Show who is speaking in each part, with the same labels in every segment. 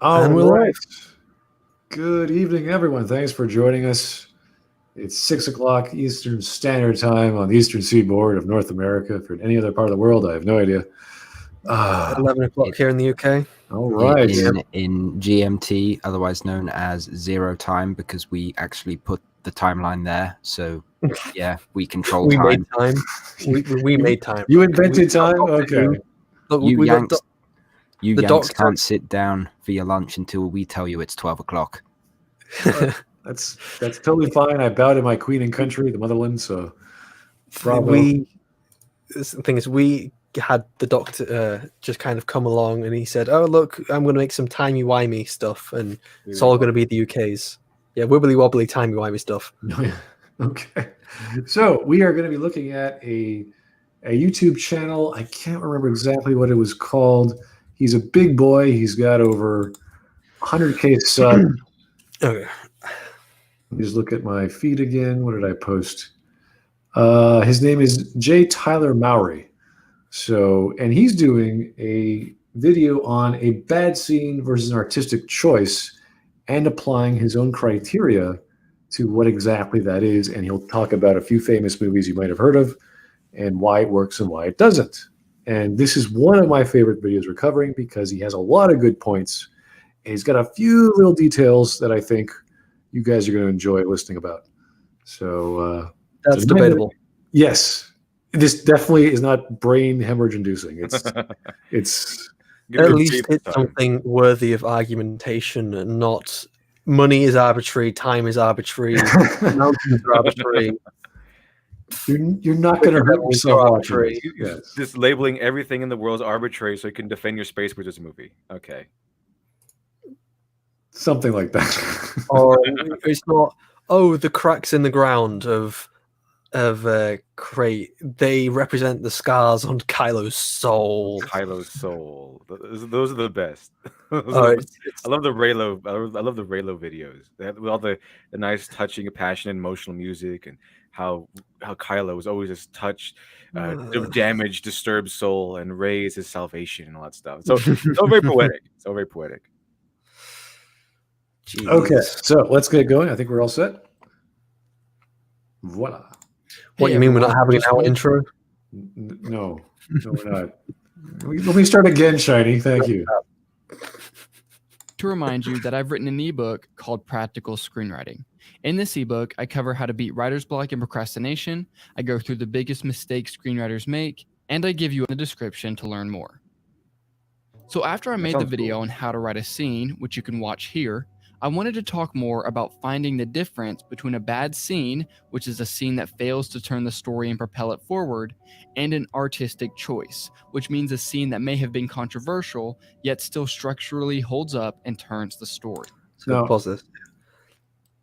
Speaker 1: All
Speaker 2: And we're
Speaker 1: right.
Speaker 2: live.
Speaker 1: Good evening, everyone. Thanks for joining us. It's 6 o'clock Eastern Standard Time on the Eastern Seaboard of North America. If you're in any other part of the world, I have no idea.
Speaker 2: 11 o'clock here in the UK.
Speaker 1: All right.
Speaker 3: In GMT, otherwise known as zero time, because we actually put the timeline there. So yeah, we control
Speaker 2: We
Speaker 3: time.
Speaker 2: made time. We made time.
Speaker 1: You invented time? Okay.
Speaker 2: Look,
Speaker 3: You
Speaker 2: we got
Speaker 3: Yanks, you
Speaker 2: the
Speaker 3: Yanks
Speaker 2: doctor.
Speaker 3: can't sit down for your lunch until we tell you it's 12 o'clock.
Speaker 1: That's totally fine. I bow to my queen and country, the motherland. So, bravo.
Speaker 2: The thing is, we had the doctor just kind of come along, and he said, "Oh, look, I'm going to make some timey-wimey stuff, and it's all going to be the UK's. Yeah, wibbly wobbly timey-wimey stuff."
Speaker 1: Okay. So we are going to be looking at a YouTube channel. I can't remember exactly what it was called. He's a big boy. He's got over 100K subs.
Speaker 2: Okay.
Speaker 1: Let me just look at my feed again. What did I post? His name is J. Tyler Mowry. So, and he's doing a video on a bad scene versus an artistic choice and applying his own criteria to what exactly that is. And he'll talk about a few famous movies you might have heard of and why it works and why it doesn't. And this is one of my favorite videos we're covering because he has a lot of good points. And he's got a few little details that I think you guys are going to enjoy listening about. So
Speaker 2: that's debatable.
Speaker 1: Yes. This definitely is not brain hemorrhage inducing. It's
Speaker 2: at least it's something worthy of argumentation and not money is arbitrary, time is arbitrary, mountains are arbitrary.
Speaker 1: You're not going to hurt yourself arbitrary.
Speaker 4: Yes. Just labeling everything in the world as arbitrary so you can defend your space with this movie. Okay.
Speaker 1: Something like that.
Speaker 2: Or it's not, the cracks in the ground of Crate, they represent the scars on Kylo's soul.
Speaker 4: Kylo's soul. Those are the best. I
Speaker 2: It's
Speaker 4: love the Raylo. I love the Raylo videos. They have all the nice, touching, passionate, emotional music, and how Kylo was always just touched, damaged, disturbed soul, and Rey is his salvation and all that stuff. So very poetic. So very poetic.
Speaker 2: Jeez.
Speaker 1: Okay, so let's get going. I think we're all set. Voila.
Speaker 2: What you mean we're not having an hour intro?
Speaker 1: No, we're not. Let me start again, Shiny. Thank you.
Speaker 5: To remind you that I've written an ebook called Practical Screenwriting. In this ebook, I cover how to beat writer's block and procrastination. I go through the biggest mistakes screenwriters make, and I give you a description to learn more. So after I made the video on how to write a scene, which you can watch here, I wanted to talk more about finding the difference between a bad scene, which is a scene that fails to turn the story and propel it forward, and an artistic choice, which means a scene that may have been controversial, yet still structurally holds up and turns the story.
Speaker 2: So pause this.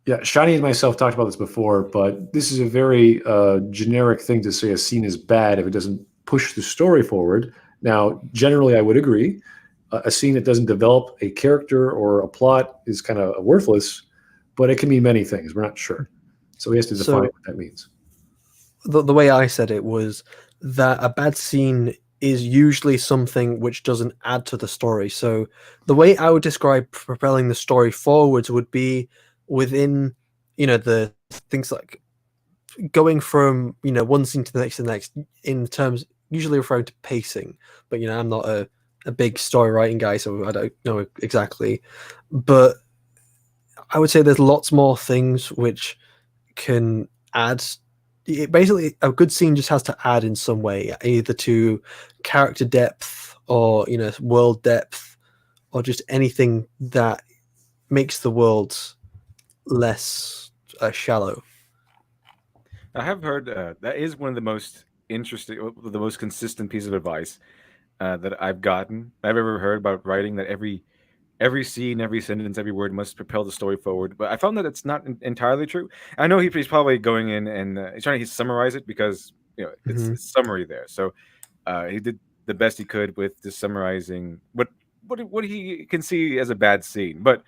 Speaker 1: Yeah, Shiny and myself talked about this before, but this is a very generic thing to say a scene is bad if it doesn't push the story forward. Now, generally, I would agree. A scene that doesn't develop a character or a plot is kind of worthless, but it can mean many things. We're not sure. So he has to define what that means.
Speaker 2: The way I said it was that a bad scene is usually something which doesn't add to the story. So the way I would describe propelling the story forwards would be within, the things like going from, one scene to the next in terms, usually referring to pacing. But, I'm not a big story writing guy, so I don't know exactly. But I would say there's lots more things which can add. Basically, a good scene just has to add in some way, either to character depth or, world depth, or just anything that makes the world less shallow.
Speaker 4: I have heard that is one of the most interesting, the most consistent piece of advice that I've ever heard about writing, that every scene, every sentence, every word must propel the story forward. But I found that it's not entirely true. I know he's probably going in and he's trying to summarize it because it's summary there. So he did the best he could with just summarizing what he can see as a bad scene. But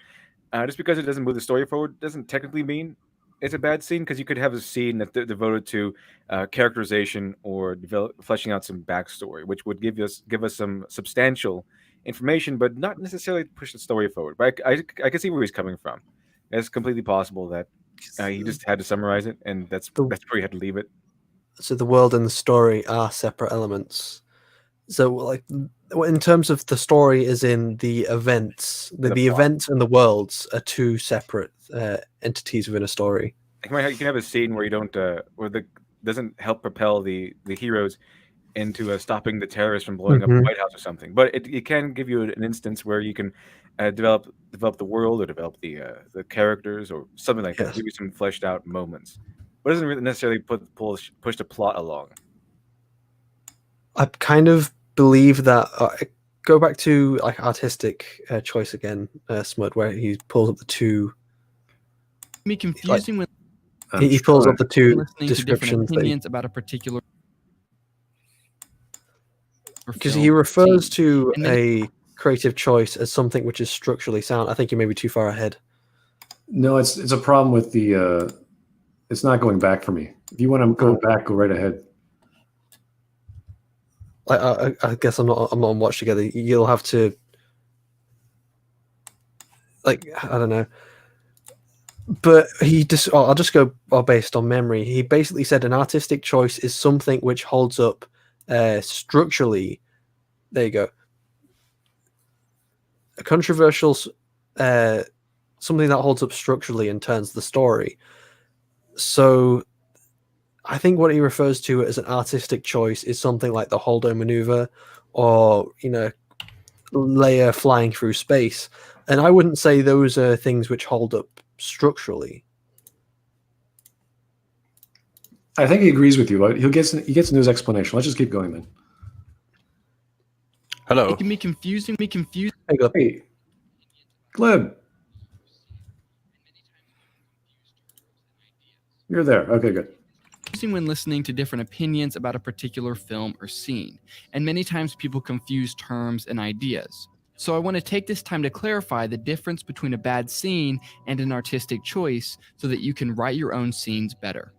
Speaker 4: just because it doesn't move the story forward doesn't technically mean it's a bad scene, because you could have a scene that's devoted to characterization or fleshing out some backstory, which would give us some substantial information, but not necessarily push the story forward. But I can see where he's coming from. It's completely possible that he just had to summarize it, and that's where he had to leave it.
Speaker 2: So the world and the story are separate elements. So, like, in terms of the story, is in the events, the events and the worlds are two separate entities within a story.
Speaker 4: Like, you can have a scene where you don't, where the doesn't help propel the heroes into stopping the terrorists from blowing up the White House or something. But it can give you an instance where you can develop the world or develop the characters or something like that. Give you some fleshed out moments, but it doesn't really necessarily push the plot along.
Speaker 2: I kind of believe that. Go back to like artistic choice again, Smud, where he pulls up the two.
Speaker 5: Me confusing with.
Speaker 2: He pulls up the two
Speaker 5: listening
Speaker 2: descriptions.
Speaker 5: To opinions about a particular.
Speaker 2: Because he refers to a creative choice as something which is structurally sound. I think you may be too far ahead.
Speaker 1: No, it's a problem with the. It's not going back for me. If you want to go back, go right ahead.
Speaker 2: I guess I'm not on watch together. You'll have to. Like, I don't know. But I'll just go based on memory. He basically said an artistic choice is something which holds up structurally. There you go. A controversial, something that holds up structurally and turns the story. So, I think what he refers to as an artistic choice is something like the Holdo maneuver, or Leia flying through space. And I wouldn't say those are things which hold up structurally.
Speaker 1: I think he agrees with you. He gets into his explanation. Let's just keep going then.
Speaker 3: Hello.
Speaker 5: It can be confusing.
Speaker 1: Hey, Gleb. You're there. Okay, good.
Speaker 5: When listening to different opinions about a particular film or scene, and many times people confuse terms and ideas. So I want to take this time to clarify the difference between a bad scene and an artistic choice so that you can write your own scenes better.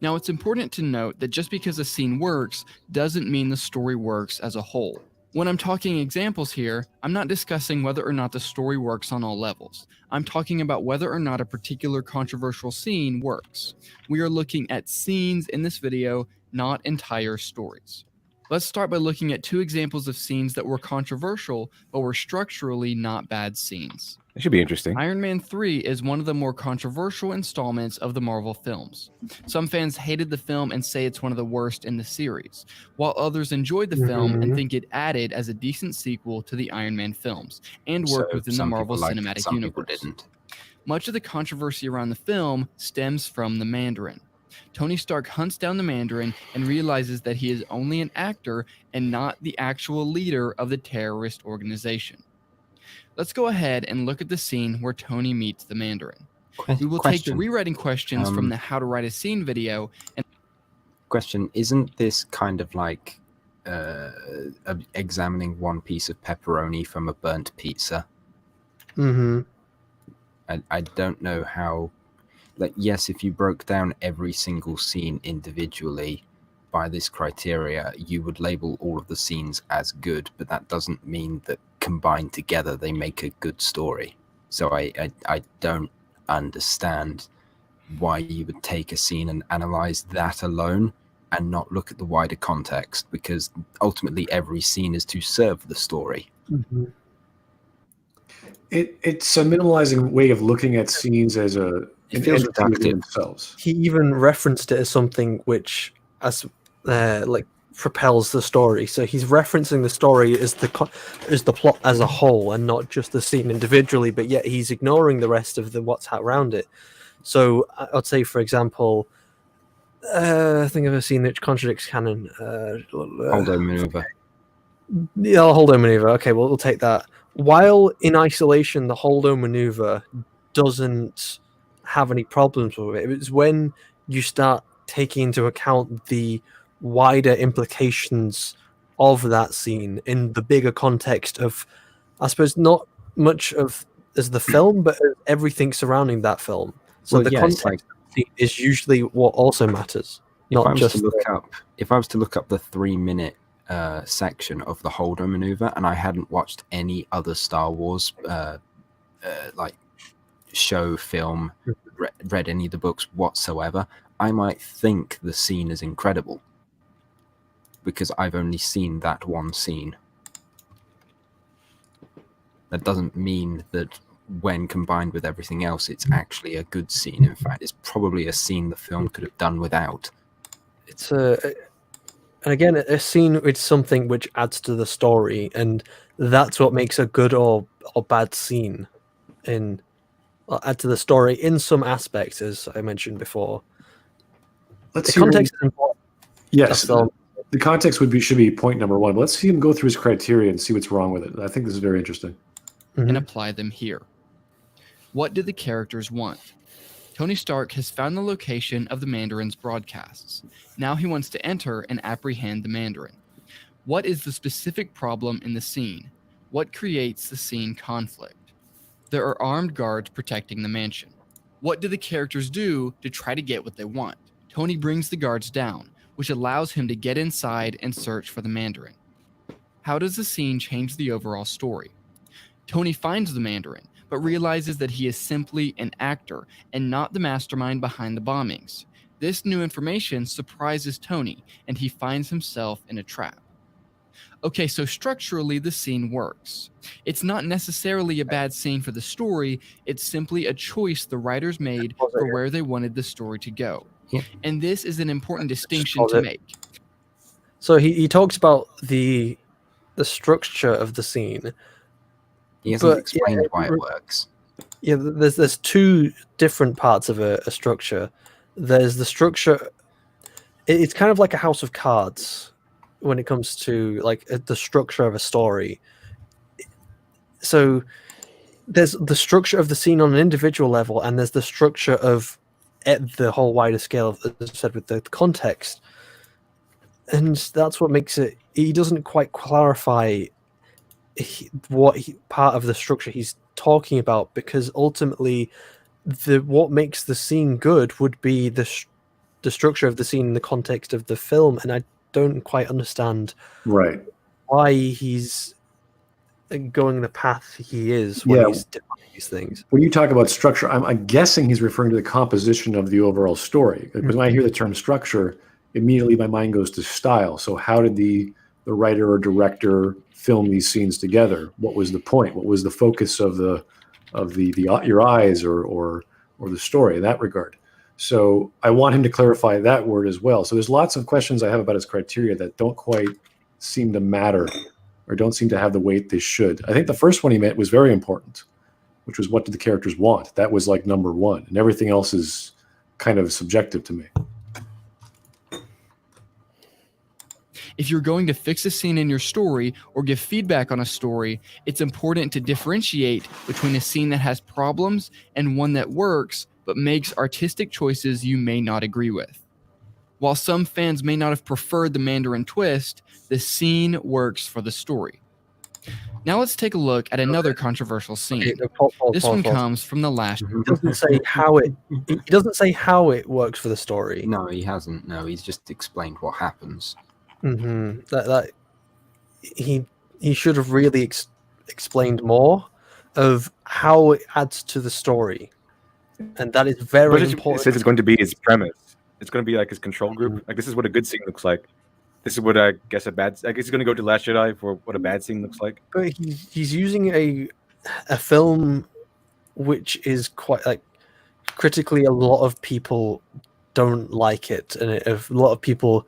Speaker 5: Now, it's important to note that just because a scene works doesn't mean the story works as a whole. When I'm talking examples here, I'm not discussing whether or not the story works on all levels. I'm talking about whether or not a particular controversial scene works. We are looking at scenes in this video, not entire stories. Let's start by looking at two examples of scenes that were controversial, but were structurally not bad scenes.
Speaker 4: It should be interesting.
Speaker 5: Iron Man 3 is one of the more controversial installments of the Marvel films. Some fans hated the film and say it's one of the worst in the series, while others enjoyed the film and think it added as a decent sequel to the Iron Man films and worked within the Marvel Cinematic Universe. Much of the controversy around the film stems from the Mandarin. Tony Stark hunts down the Mandarin and realizes that he is only an actor and not the actual leader of the terrorist organization. Let's go ahead and look at the scene where Tony meets the Mandarin. We will take the rewriting questions from the How to Write a Scene video. And
Speaker 3: isn't this kind of like examining one piece of pepperoni from a burnt pizza?
Speaker 2: Mm-hmm.
Speaker 3: I don't know how. Like, yes, if you broke down every single scene individually by this criteria, you would label all of the scenes as good, but that doesn't mean that combined together they make a good story. So I don't understand why you would take a scene and analyze that alone and not look at the wider context, because ultimately every scene is to serve the story.
Speaker 2: Mm-hmm.
Speaker 1: It's a minimalizing way of looking at scenes as
Speaker 3: it feels reductive.
Speaker 1: Themselves.
Speaker 2: He even referenced it as something which propels the story. So he's referencing the story as the plot as a whole and not just the scene individually, but yet he's ignoring the rest of what's around it. So I'd say, for example, I think of a scene which contradicts canon.
Speaker 3: Holdo maneuver.
Speaker 2: Yeah, Holdo maneuver. Okay, well, we'll take that. While in isolation, the Holdo maneuver doesn't have any problems with it. It's when you start taking into account the wider implications of that scene in the bigger context of, I suppose, not much of as the film, but everything surrounding that film. So the context is usually what also matters.
Speaker 3: If I was to look up the 3-minute section of the Holdo maneuver, and I hadn't watched any other Star Wars like show, film, read any of the books whatsoever, I might think the scene is incredible because I've only seen that one scene. That doesn't mean that when combined with everything else, it's actually a good scene. In fact, it's probably a scene the film could have done without.
Speaker 2: It's and again, a scene is something which adds to the story, and that's what makes a good or bad scene add to the story in some aspects, as I mentioned before.
Speaker 1: Let's
Speaker 2: The
Speaker 1: hear him-
Speaker 2: context is important.
Speaker 1: Yes,
Speaker 2: That's all.
Speaker 1: the context should be point number one. Let's see him go through his criteria and see what's wrong with it. I think this is very interesting.
Speaker 2: Mhm.
Speaker 5: and apply them here. What do the characters want? Tony Stark has found the location of the Mandarin's broadcasts. Now he wants to enter and apprehend the Mandarin. What is the specific problem in the scene? What creates the scene conflict? There are armed guards protecting the mansion. What do the characters do to try to get what they want? Tony brings the guards down, which allows him to get inside and search for the Mandarin. How does the scene change the overall story? Tony finds the Mandarin, but realizes that he is simply an actor and not the mastermind behind the bombings. This new information surprises Tony, and he finds himself in a trap. Okay, so structurally, the scene works. It's not necessarily a bad scene for the story, it's simply a choice the writers made for where they wanted the story to go.
Speaker 3: Yeah.
Speaker 5: And this is an important distinction
Speaker 2: pause
Speaker 5: to
Speaker 2: it.
Speaker 5: make.
Speaker 2: So he talks about the structure of the scene.
Speaker 3: He hasn't
Speaker 2: But,
Speaker 3: explained
Speaker 2: yeah,
Speaker 3: why it works.
Speaker 2: Yeah, there's two different parts of a structure. There's the structure. It's kind of like a house of cards when it comes to like the structure of a story. So there's the structure of the scene on an individual level, and there's the structure of at the whole wider scale of, as I said, with the context. And that's what makes it. He doesn't quite clarify part of the structure he's talking about, because ultimately what makes the scene good would be the structure of the scene in the context of the film, and I don't quite understand
Speaker 1: Right.
Speaker 2: why he's going the path he is when
Speaker 1: Yeah.
Speaker 2: he's defining these things.
Speaker 1: When you talk about structure, I'm guessing he's referring to the composition of the overall story. Because when I hear the term structure, immediately my mind goes to style. So how did the writer or director film these scenes together? What was the point? What was the focus of your eyes or the story in that regard? So I want him to clarify that word as well. So there's lots of questions I have about his criteria that don't quite seem to matter or don't seem to have the weight they should. I think the first one he meant was very important, which was what did the characters want? That was like number one, and everything else is kind of subjective to me.
Speaker 5: If you're going to fix a scene in your story or give feedback on a story, it's important to differentiate between a scene that has problems and one that works but makes artistic choices you may not agree with. While some fans may not have preferred the Mandarin twist, the scene works for the story. Now let's take a look at another controversial scene.
Speaker 2: Okay, pause.
Speaker 5: This one comes from The Last
Speaker 2: He doesn't say how it. He doesn't say how it works for the story.
Speaker 3: No, he hasn't. No, he's just explained what happens.
Speaker 2: Mm-hmm. That he should have really explained more of how it adds to the story, and that is very
Speaker 4: But it
Speaker 2: important.
Speaker 4: says it's going to be his premise. It's going to be like his control group. Like, this is what a good scene looks like. This is what I guess a bad. I guess he's going to go to Last Jedi for what a bad scene looks like.
Speaker 2: But he's using a film which is quite like critically. A lot of people don't like it, and a lot of people,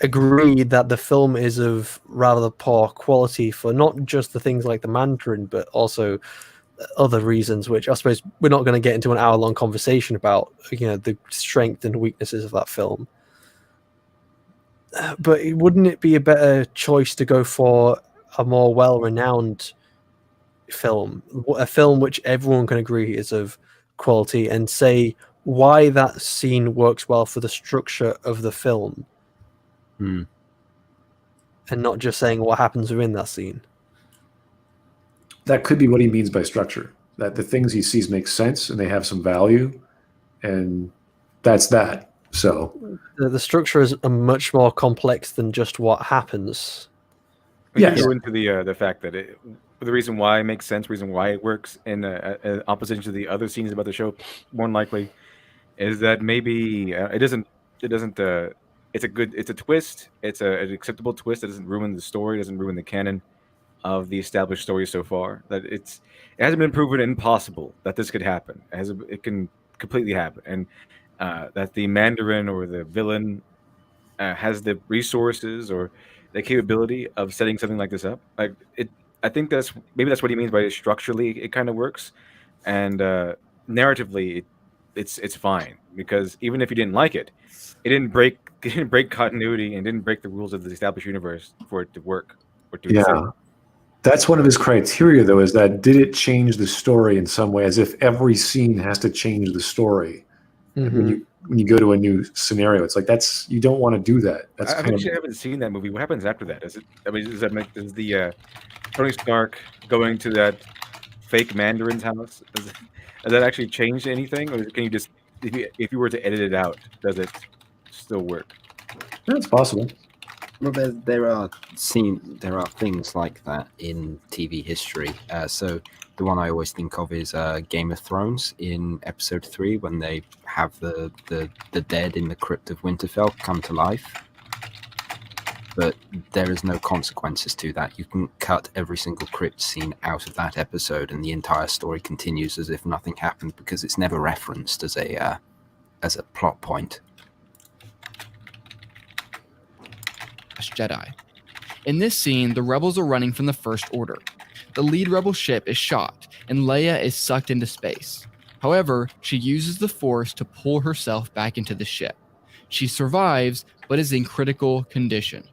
Speaker 2: agree that the film is of rather poor quality for not just the things like the Mandarin, but also other reasons, which I suppose we're not going to get into an hour-long conversation about, the strength and weaknesses of that film. But wouldn't it be a better choice to go for a more well-renowned film, a film which everyone can agree is of quality, and say why that scene works well for the structure of the film?
Speaker 3: Hmm.
Speaker 2: And not just saying what happens within that scene.
Speaker 1: That could be what he means by structure, that the things he sees make sense and they have some value, and that's that. So
Speaker 2: The structure is much more complex than just what happens.
Speaker 4: We can
Speaker 1: Yes.
Speaker 4: go into the fact that the reason why it makes sense, reason why it works in opposition to the other scenes about the show, more than likely, is that maybe it doesn't it's a twist, it's an acceptable twist that doesn't ruin the story, doesn't ruin the canon of the established story so far. That it hasn't been proven impossible that this could happen. It can completely happen, and that the Mandarin or the villain has the resources or the capability of setting something like this up. Like it, I think that's what he means by structurally it kind of works, and narratively it's fine because even if you didn't like it, it didn't break it didn't break continuity and didn't break the rules of the established universe for it to work or to exist.
Speaker 1: yeah, that's one of his criteria, though, is that did it change the story in some way? As if every scene has to change the story
Speaker 2: Mhm.
Speaker 1: when you go to a new scenario. It's like you don't want to do that. That's
Speaker 4: I
Speaker 1: kind of
Speaker 4: actually haven't seen that movie. What happens after that? Is it? I mean, does the Tony Stark going to that fake Mandarin's house? Does that actually change anything, or can you just if you were to edit it out, does it still work?
Speaker 1: that's possible.
Speaker 3: Well, there are things like that in TV history. So the one I always think of is Game of Thrones in episode 3 when they have the dead in the crypt of Winterfell come to life. But there is no consequences to that. You can cut every single crypt scene out of that episode, and the entire story continues as if nothing happened because it's never referenced as a plot point.
Speaker 5: Last Jedi. In this scene, the rebels are running from the First Order. The lead rebel ship is shot, and Leia is sucked into space. However, she uses the Force to pull herself back into the ship. She survives, but is in critical condition.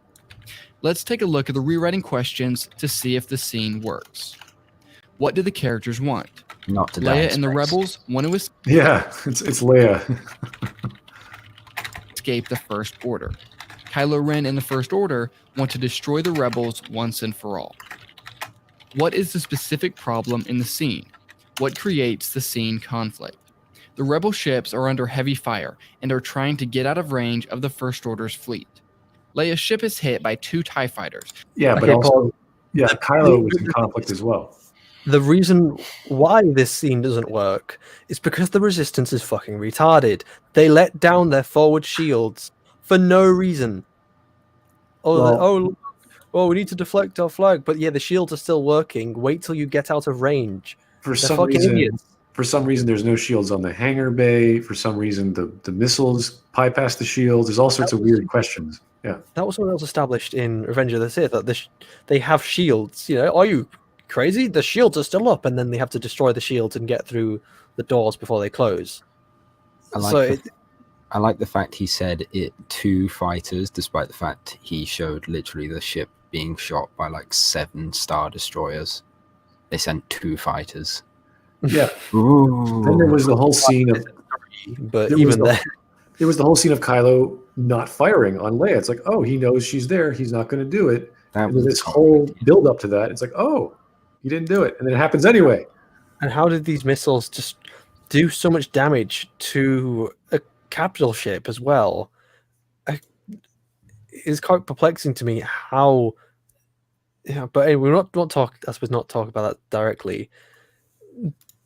Speaker 5: Let's take a look at the rewriting questions to see if the scene works. What do the characters want?
Speaker 3: Not to die in
Speaker 5: Leia and the
Speaker 3: space.
Speaker 5: rebels want to
Speaker 1: Yeah, it's Leia.
Speaker 5: escape the First Order. Kylo Ren and the First Order want to destroy the rebels once and for all. What is the specific problem in the scene? What creates the scene conflict? The rebel ships are under heavy fire and are trying to get out of range of the First Order's fleet. Leia's ship is hit by 2 TIE fighters.
Speaker 1: Yeah, but
Speaker 2: Okay,
Speaker 1: also,
Speaker 2: Paul.
Speaker 1: yeah, Kylo was in conflict as well.
Speaker 2: The reason why this scene doesn't work is because the Resistance is fucking retarded. They let down their forward shields for no reason. Oh, we need to deflect our flag, but yeah, the shields are still working. Wait till you get out of range.
Speaker 1: For
Speaker 2: They're
Speaker 1: some
Speaker 2: fucking
Speaker 1: reason,
Speaker 2: idiots.
Speaker 1: there's no shields on the hangar bay. For some reason, the missiles bypass the shields. There's all sorts of weird questions. Yeah,
Speaker 2: That was what else established in Revenge of the Sith, that they have shields. You know, are you crazy? The shields are still up, and then they have to destroy the shields and get through the doors before they close.
Speaker 3: I like the fact he said it 2 fighters, despite the fact he showed literally the ship being shot by like 7 Star Destroyers. They sent 2 fighters.
Speaker 1: yeah.
Speaker 3: Ooh.
Speaker 1: Then there was the whole scene of
Speaker 2: But
Speaker 1: There was
Speaker 2: even
Speaker 1: the-
Speaker 2: then,
Speaker 1: there was the whole scene of Kylo not firing on Leia. It's like, oh, he knows she's there. He's not going to do it.
Speaker 3: That
Speaker 1: And
Speaker 3: was
Speaker 1: this whole build up to that, it's like, oh, he didn't do it, and then it happens anyway.
Speaker 2: and how did these missiles just do so much damage to a capital ship as well? It's quite perplexing to me how. Yeah, but anyway, we're not talk. I suppose not talk about that directly.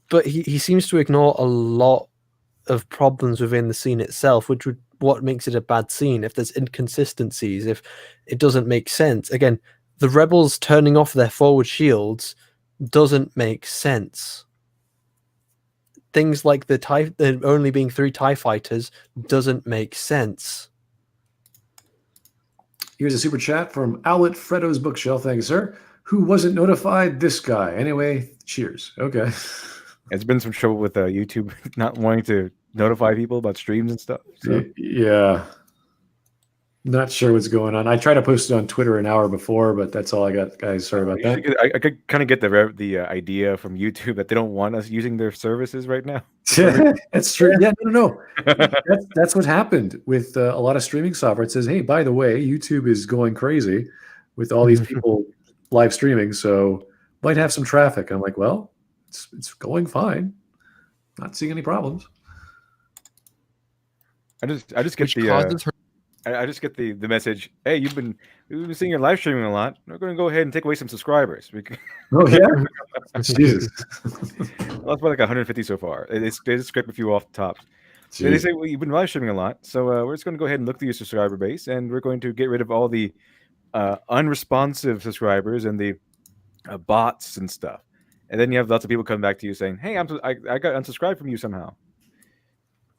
Speaker 2: But he seems to ignore a lot of problems within the scene itself, which would what makes it a bad scene. If there's inconsistencies, if it doesn't make sense. Again, the rebels turning off their forward shields doesn't make sense. Things like there only being 3 TIE fighters doesn't make sense.
Speaker 1: Here's a super chat from Owlet Freddo's Bookshelf. Thank you, sir. Who wasn't notified? This guy. Anyway, cheers. Okay.
Speaker 4: There's been some trouble with YouTube not wanting to notify people about streams and stuff. So
Speaker 1: Yeah. Not sure what's going on. I tried to post it on Twitter an hour before, but that's all I got, guys. Sorry about that.
Speaker 4: I could kind of get the idea from YouTube that they don't want us using their services right now.
Speaker 1: That's true. Yeah, no. That's what happened with a lot of streaming software. It says, hey, by the way, YouTube is going crazy with all these people live streaming, so might have some traffic. I'm like, well, it's going fine. Not seeing any problems.
Speaker 4: I just get
Speaker 5: which
Speaker 4: the
Speaker 5: causes her.
Speaker 4: I just get the message. Hey, we've been seeing your live streaming a lot. We're going to go ahead and take away some subscribers.
Speaker 1: Oh yeah, Jesus.
Speaker 4: Well, that's about like 150 so far. They just scrape a few off the top. They
Speaker 1: Jeez.
Speaker 4: say, well, you've been live streaming a lot, so we're just going to go ahead and look through your subscriber base, and we're going to get rid of all the unresponsive subscribers and the bots and stuff. And then you have lots of people coming back to you saying, "Hey, I got unsubscribed from you somehow."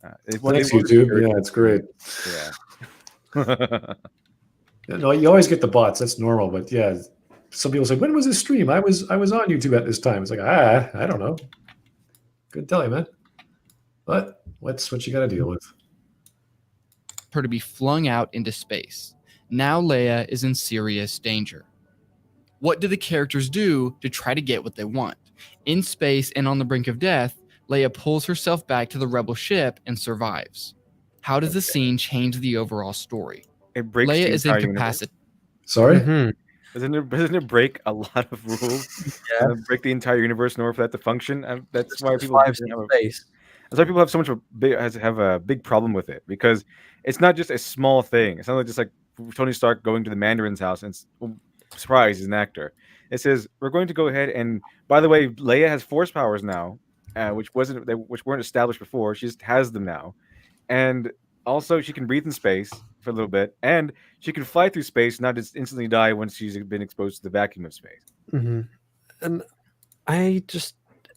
Speaker 1: Thanks, YouTube. Yeah, it's great.
Speaker 4: Yeah.
Speaker 1: No, you always get the bots. That's normal. But yeah, some people say, "When was this stream? I was on YouTube at this time." It's like, I don't know. Couldn't tell you, man. But what's what you got to deal with?
Speaker 5: her to be flung out into space. Now Leia is in serious danger. What do the characters do to try to get what they want? In space and on the brink of death, Leia pulls herself back to the rebel ship and survives. How does the scene change the overall story?
Speaker 4: It breaks
Speaker 5: Leia
Speaker 4: the
Speaker 5: is
Speaker 4: entire universe.
Speaker 5: incapacitated.
Speaker 1: Sorry.
Speaker 2: Mhm.
Speaker 4: Doesn't it break a lot of rules?
Speaker 2: Yeah.
Speaker 4: Break the entire universe in order for that to function. That's why people
Speaker 2: Survives in space.
Speaker 4: That's why people have so much have a big problem with it, because it's not just a small thing. It's not like just like Tony Stark going to the Mandarin's house and surprise, he's an actor. It says we're going to go ahead and, by the way, Leia has force powers now, which weren't established before. She just has them now, and also she can breathe in space for a little bit, and she can fly through space, not just instantly die once she's been exposed to the vacuum of space.
Speaker 2: Mm-hmm. And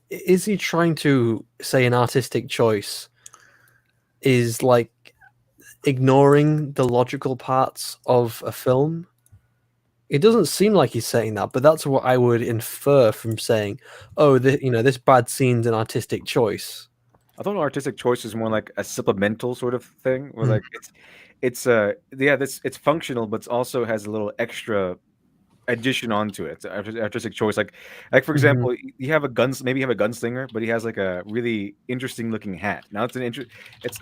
Speaker 2: is he trying to say an artistic choice is like ignoring the logical parts of a film? It doesn't seem like he's saying that, but that's what I would infer from saying, "Oh, this bad scene's an artistic choice."
Speaker 4: I thought an artistic choice is more like a supplemental sort of thing, where like it's functional, but it also has a little extra addition onto it. It's an artistic choice, like for example, you have maybe you have a gunslinger, but he has like a really interesting looking hat. Now it's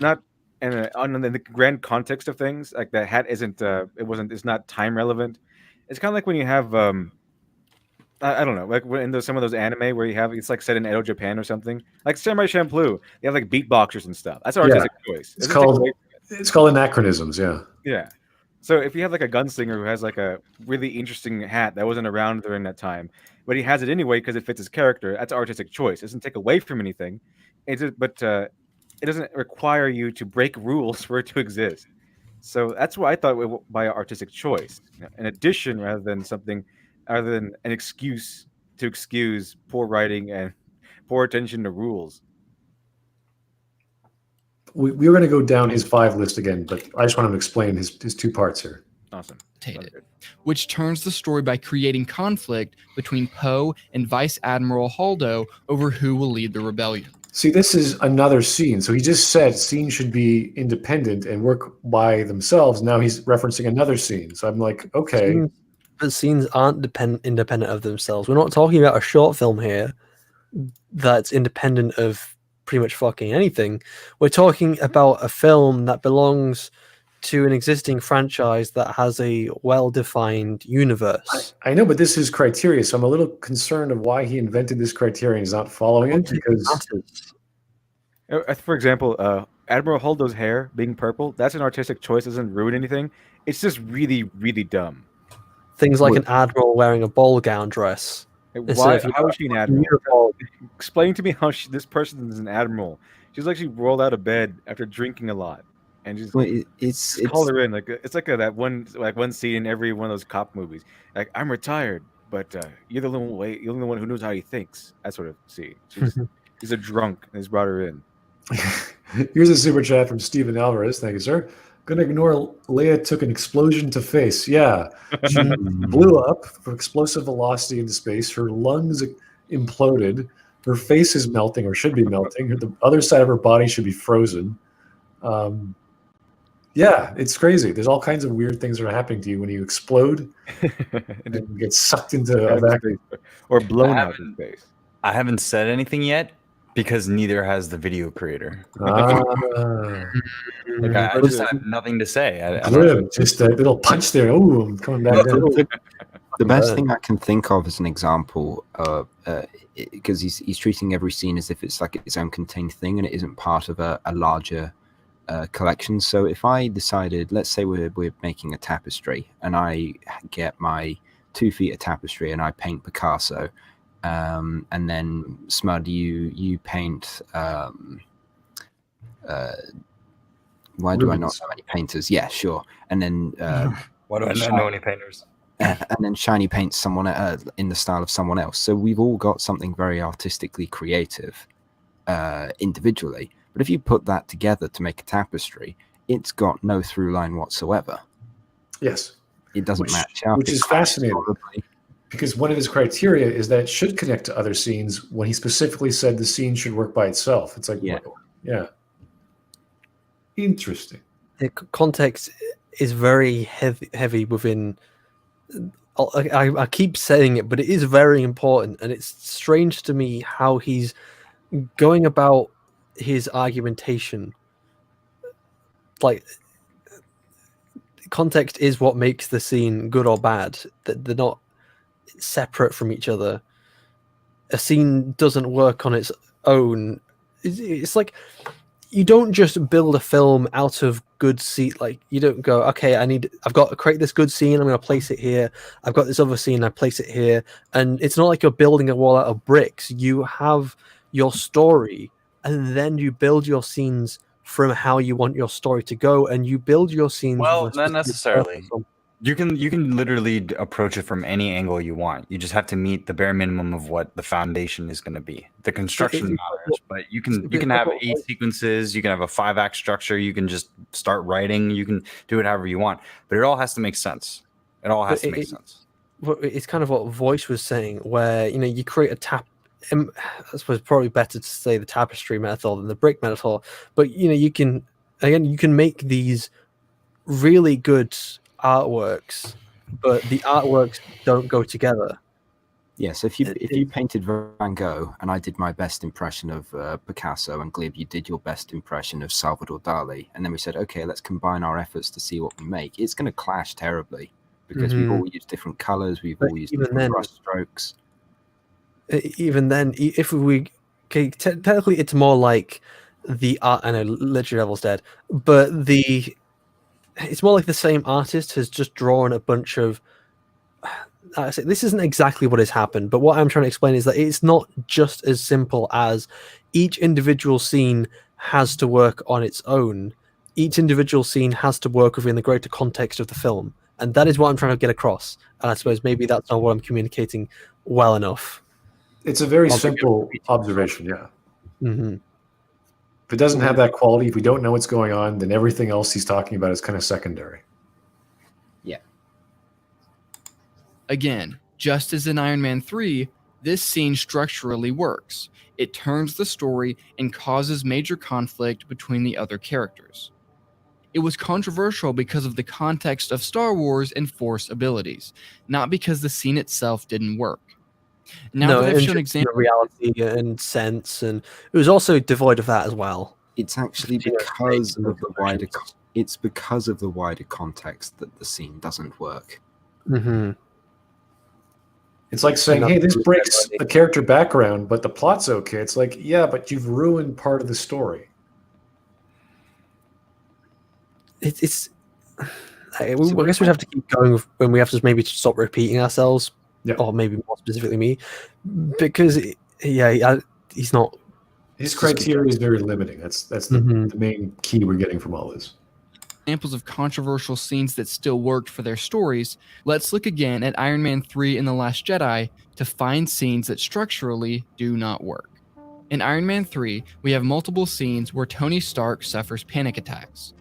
Speaker 4: not in the grand context of things, like that hat it's not time relevant. It's kind of like when you have I don't know, like in some of those anime where you have it's like set in Edo Japan or something, like Samurai Champloo. They have like beatboxers and stuff. That's an artistic choice.
Speaker 1: It's called anachronisms.
Speaker 4: Yeah. So if you have like a gunslinger who has like a really interesting hat that wasn't around during that time, but he has it anyway because it fits his character, that's an artistic choice. It doesn't take away from anything, but it doesn't require you to break rules for it to exist. So that's what I thought by artistic choice, an addition rather than an excuse to excuse poor writing and poor attention to rules.
Speaker 1: We were going to go down his 5 list again, but I just want to explain his 2 parts here.
Speaker 4: Awesome.
Speaker 5: Which turns the story by creating conflict between Poe and Vice Admiral Holdo over who will lead the rebellion.
Speaker 1: See, this is another scene. So he just said scenes should be independent and work by themselves. Now he's referencing another scene. So I'm like, okay.
Speaker 2: But scenes aren't independent of themselves. We're not talking about a short film here that's independent of pretty much fucking anything. We're talking about a film that belongs to an existing franchise that has a well-defined universe.
Speaker 1: I know, but this is criteria, so I'm a little concerned of why he invented this criteria and he's not following it. Because,
Speaker 4: for example, Admiral Holdo's hair being purple, that's an artistic choice. Doesn't ruin anything. It's just really, really dumb.
Speaker 2: Things like an admiral wearing a ball gown dress.
Speaker 4: How is she an admiral? Explain to me how this person is an admiral. She's like she rolled out of bed after drinking a lot, and just call her in. Like it's like that one scene in every one of those cop movies. Like, I'm retired, but you're the only one who knows how he thinks. That sort of scene. He's a drunk, and he's brought her in.
Speaker 1: Here's a super chat from Steven Alvarez. Thank you, sir. Gonna ignore Leia took an explosion to face. Yeah, she blew up for explosive velocity into space. Her lungs imploded. Her face is melting, or should be melting. The other side of her body should be frozen. Yeah, it's crazy. There's all kinds of weird things that are happening to you when you explode and get sucked into a vacuum
Speaker 4: or blown out in space.
Speaker 6: I haven't said anything yet because neither has the video creator. I just have nothing to say.
Speaker 1: Just a little punch there. Oh, I'm coming back down.
Speaker 3: The best thing I can think of as an example, because he's treating every scene as if it's like its own contained thing and it isn't part of a larger collections. So if I decided, let's say we're making a tapestry, and I get my 2 feet of tapestry and I paint Picasso, and then Smud, you paint. Why do I not
Speaker 1: Rubens.
Speaker 3: know any painters? Yeah, sure. And then
Speaker 6: Why do I not know any painters?
Speaker 3: and then Shiny paints someone in the style of someone else. So we've all got something very artistically creative individually. But if you put that together to make a tapestry, it's got no through line whatsoever.
Speaker 1: Yes.
Speaker 3: It doesn't
Speaker 1: Which-
Speaker 3: match up.
Speaker 1: which
Speaker 3: It
Speaker 1: is
Speaker 3: clashes
Speaker 1: fascinating.
Speaker 3: horribly.
Speaker 1: Because one of his criteria is that it should connect to other scenes when he specifically said the scene should work by itself. It's like,
Speaker 3: Yeah.
Speaker 1: yeah. Interesting.
Speaker 2: The context is very heavy within. I keep saying it, but it is very important, and it's strange to me how he's going about his argumentation. Like, context is what makes the scene good or bad. That they're not separate from each other. A scene doesn't work on its own. It's like you don't just build a film out of good scene. Like, you don't go, okay, I've got to create this good scene, I'm going to place it here. I've got this other scene, I place it here. And it's not like you're building a wall out of bricks. You have your story, and then you build your scenes from how you want your story to go, and you build your scenes.
Speaker 6: Well,
Speaker 2: with a
Speaker 6: not
Speaker 2: specific
Speaker 6: necessarily.
Speaker 2: purpose.
Speaker 6: You can literally approach it from any angle you want. You just have to meet the bare minimum of what the foundation is going to be. The construction matters, but you can have 8 sequences. You can have a 5-act structure. You can just start writing. You can do it however you want. But it all has to make sense. It all has to make sense.
Speaker 2: It's kind of what Voice was saying, where you create a I suppose probably better to say the tapestry metaphor than the brick metaphor, but you can make these really good artworks, but the artworks don't go together.
Speaker 3: Yes, if you painted Van Gogh and I did my best impression of Picasso, and Glib, you did your best impression of Salvador Dali, and then we said, okay, let's combine our efforts to see what we make, it's going to clash terribly because we've all used different colors, we've all used different brush strokes.
Speaker 2: Even then, if we technically, it's more like the art. I know Literature Level's dead, but it's more like the same artist has just drawn a bunch of. This isn't exactly what has happened, but what I'm trying to explain is that it's not just as simple as each individual scene has to work on its own. Each individual scene has to work within the greater context of the film, and that is what I'm trying to get across. And I suppose maybe that's not what I'm communicating well enough.
Speaker 1: It's a very simple observation, yeah.
Speaker 2: Mm-hmm.
Speaker 1: If it doesn't have that quality, if we don't know what's going on, then everything else he's talking about is kind of secondary.
Speaker 3: Yeah.
Speaker 5: Again, just as in Iron Man 3, this scene structurally works. It turns the story and causes major conflict between the other characters. It was controversial because of the context of Star Wars and Force abilities, not because the scene itself didn't work. Now that I've shown examples,
Speaker 2: reality and sense, and it was also devoid of that as well.
Speaker 3: It's actually because of the wider. It's because of the wider context that the scene doesn't work.
Speaker 2: Mm-hmm.
Speaker 1: It's like saying, "Hey, this breaks the character background, but the plot's okay." It's like, yeah, but you've ruined part of the story.
Speaker 2: I guess we'd have to keep going when we have to maybe stop repeating ourselves, or maybe more specifically me, because he's not.
Speaker 1: His criteria is very limiting. That's the main key we're getting from all this.
Speaker 5: Examples of controversial scenes that still worked for their stories, let's look again at Iron Man 3 and The Last Jedi to find scenes that structurally do not work. In Iron Man 3, we have multiple scenes where Tony Stark suffers panic attacks.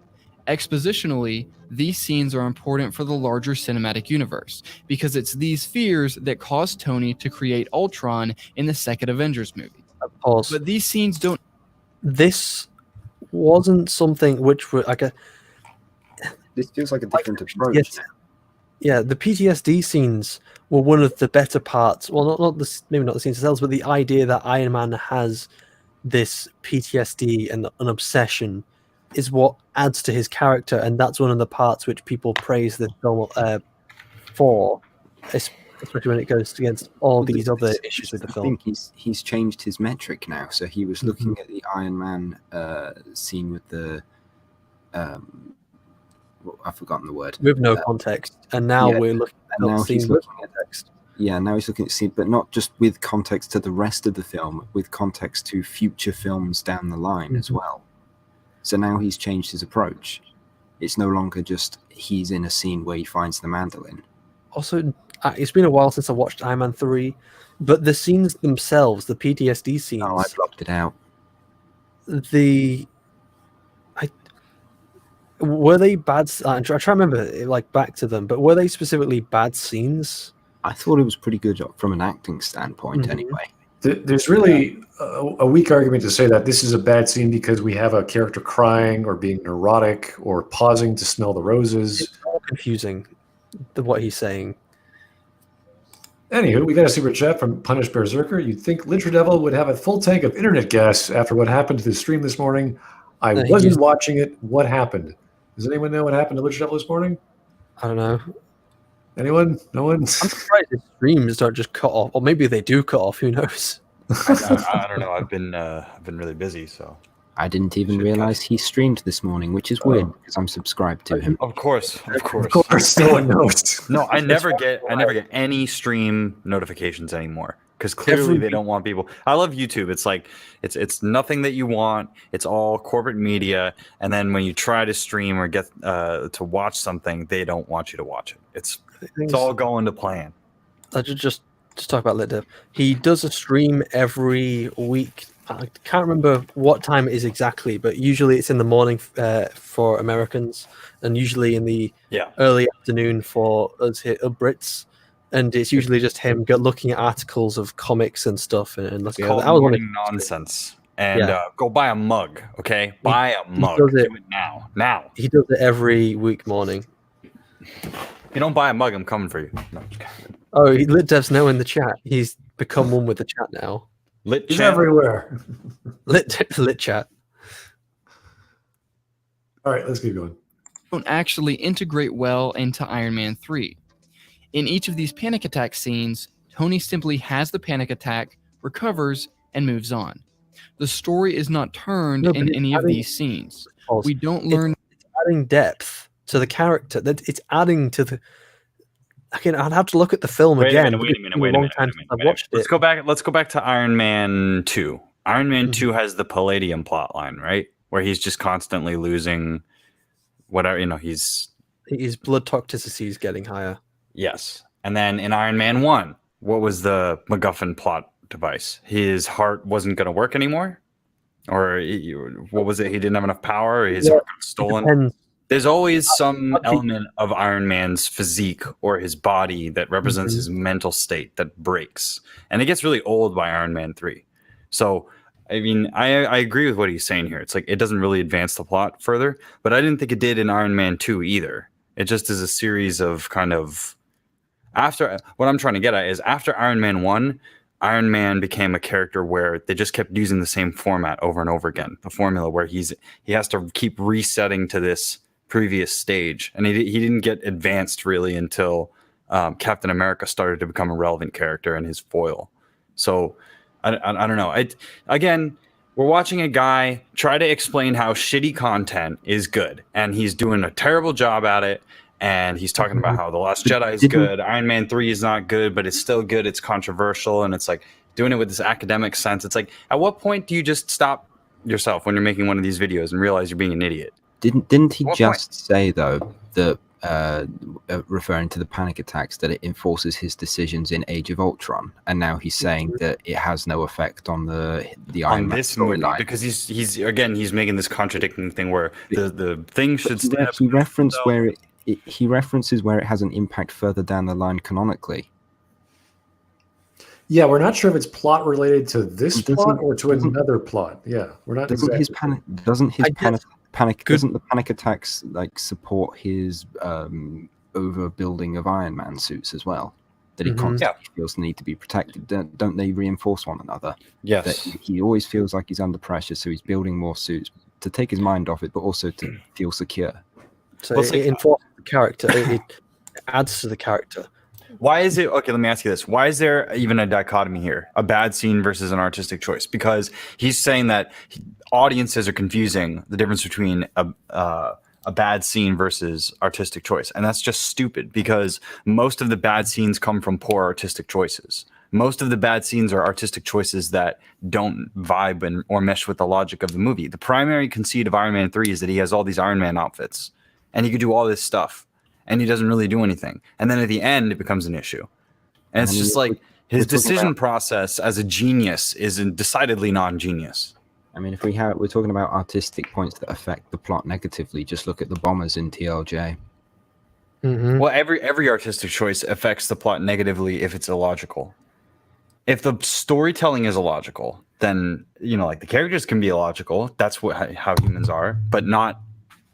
Speaker 5: Expositionally, these scenes are important for the larger cinematic universe, because it's these fears that caused Tony to create Ultron in the second Avengers movie.
Speaker 2: Of course.
Speaker 5: But these scenes don't...
Speaker 2: This wasn't something which were like a...
Speaker 3: This feels like a different approach.
Speaker 2: Yes. Yeah, the PTSD scenes were one of the better parts. Well, maybe not the scenes themselves, but the idea that Iron Man has this PTSD and an obsession is what adds to his character, and that's one of the parts which people praise the film for, especially when it goes against all these other issues with the film.
Speaker 3: I think he's changed his metric now. So he was looking at the Iron Man scene with the I've forgotten the word.
Speaker 2: with no context, and now
Speaker 3: yeah,
Speaker 2: we're looking
Speaker 3: and
Speaker 2: at
Speaker 3: now
Speaker 2: the scene
Speaker 3: he's
Speaker 2: with
Speaker 3: looking at
Speaker 2: context.
Speaker 3: Yeah, now he's looking at scene, but not just with context to the rest of the film, with context to future films down the line as well. So now he's changed his approach. It's no longer just he's in a scene where he finds the mandolin.
Speaker 2: Also, it's been a while since I watched Iron Man 3, but the scenes themselves, the PTSD scenes,
Speaker 3: Oh, I blocked it out.
Speaker 2: were they bad? I'm trying to remember, like, back to them, but were they specifically bad scenes?
Speaker 3: I thought it was pretty good from an acting standpoint, anyway.
Speaker 1: There's really a weak argument to say that this is a bad scene because we have a character crying or being neurotic or pausing to smell the roses.
Speaker 2: It's all confusing, what he's saying.
Speaker 1: Anywho, we got a super chat from Punished Berserker. You'd think Litra Devil would have a full tank of internet gas after what happened to the stream this morning. I wasn't watching it. What happened? Does anyone know what happened to Litra Devil this morning?
Speaker 2: I don't know.
Speaker 1: Anyone? No one?
Speaker 2: I'm surprised his streams don't just cut off, or maybe they do cut off. Who knows?
Speaker 6: I don't know. I've been really busy, so
Speaker 3: I didn't even realize he streamed this morning, which is weird because I'm subscribed to him.
Speaker 6: Of course.
Speaker 1: Of course, no one knows.
Speaker 6: No, I never get any stream notifications anymore because clearly they don't want people. I love YouTube. It's like it's nothing that you want. It's all corporate media, and then when you try to stream or get to watch something, they don't want you to watch it. It's all going to plan.
Speaker 2: I just talk about LitDev. He does a stream every week. I can't remember what time it is exactly, but usually it's in the morning for Americans, and usually in the early afternoon for us here, Brits. And it's usually just him looking at articles of comics and stuff and looking at
Speaker 6: morning nonsense. And go buy a mug, okay? Buy a mug. Do it now. Now.
Speaker 2: He does it every week morning.
Speaker 6: If you don't buy a mug, I'm coming for you. No,
Speaker 2: oh, LitDev's now in the chat. He's become one with the chat now.
Speaker 1: He's everywhere.
Speaker 2: Lit chat.
Speaker 1: All right, let's keep going.
Speaker 5: Don't actually integrate well into Iron Man 3. In each of these panic attack scenes, Tony simply has the panic attack, recovers, and moves on. The story is not turned in any of these scenes. We don't learn.
Speaker 2: It's adding depth to the character. That it's adding to the. Again, I'd have to look at the film again.
Speaker 6: Wait a minute. Let's go back to Iron Man 2. Iron Man 2 has the Palladium plotline, right? Where he's just constantly losing whatever, his
Speaker 2: blood toxicity is getting higher.
Speaker 6: Yes. And then in Iron Man 1, what was the MacGuffin plot device? His heart wasn't going to work anymore? Or what was it? He didn't have enough power? Or his heart got stolen? There's always some element of Iron Man's physique or his body that represents his mental state that breaks. And it gets really old by Iron Man 3. So, I mean, I agree with what he's saying here. It's like it doesn't really advance the plot further, but I didn't think it did in Iron Man 2 either. It just is a series of kind of... What I'm trying to get at is after Iron Man 1, Iron Man became a character where they just kept using the same format over and over again. The formula where he has to keep resetting to this previous stage, and he didn't get advanced really until Captain America started to become a relevant character and his foil. So I don't know. Again, we're watching a guy try to explain how shitty content is good, and he's doing a terrible job at it. And he's talking about how The Last Jedi is good, Iron Man 3 is not good, but it's still good. It's controversial, and it's like doing it with this academic sense. It's like, at what point do you just stop yourself when you're making one of these videos and realize you're being an idiot?
Speaker 3: Didn't he just say, though, that referring to the panic attacks, that it enforces his decisions in Age of Ultron, and now he's saying that it has no effect on the Iron Man storyline?
Speaker 6: Because he's making this contradicting thing where the thing should stand up.
Speaker 3: He references where it has an impact further down the line canonically.
Speaker 1: Yeah, we're not sure if it's plot related to this plot or to another plot. Yeah, we're not.
Speaker 3: Doesn't the panic attacks like support his overbuilding of Iron Man suits as well? That he constantly feels the need to be protected. Don't they reinforce one another?
Speaker 6: Yes.
Speaker 3: That he always feels like he's under pressure, so he's building more suits to take his mind off it, but also to feel secure.
Speaker 2: So it enforces the character. It adds to the character.
Speaker 6: Why is it... Okay, let me ask you this. Why is there even a dichotomy here? A bad scene versus an artistic choice? Because he's saying that audiences are confusing the difference between a bad scene versus artistic choice. And that's just stupid because most of the bad scenes come from poor artistic choices. Most of the bad scenes are artistic choices that don't vibe or mesh with the logic of the movie. The primary conceit of Iron Man 3 is that he has all these Iron Man outfits and he could do all this stuff and he doesn't really do anything. And then at the end, it becomes an issue. And it's just like his decision process as a genius is decidedly non-genius.
Speaker 3: I mean, if we're talking about artistic points that affect the plot negatively, just look at the bombers in TLJ.
Speaker 2: Mm-hmm.
Speaker 6: Well, every artistic choice affects the plot negatively if it's illogical. If the storytelling is illogical, then like the characters can be illogical. That's how humans are, but not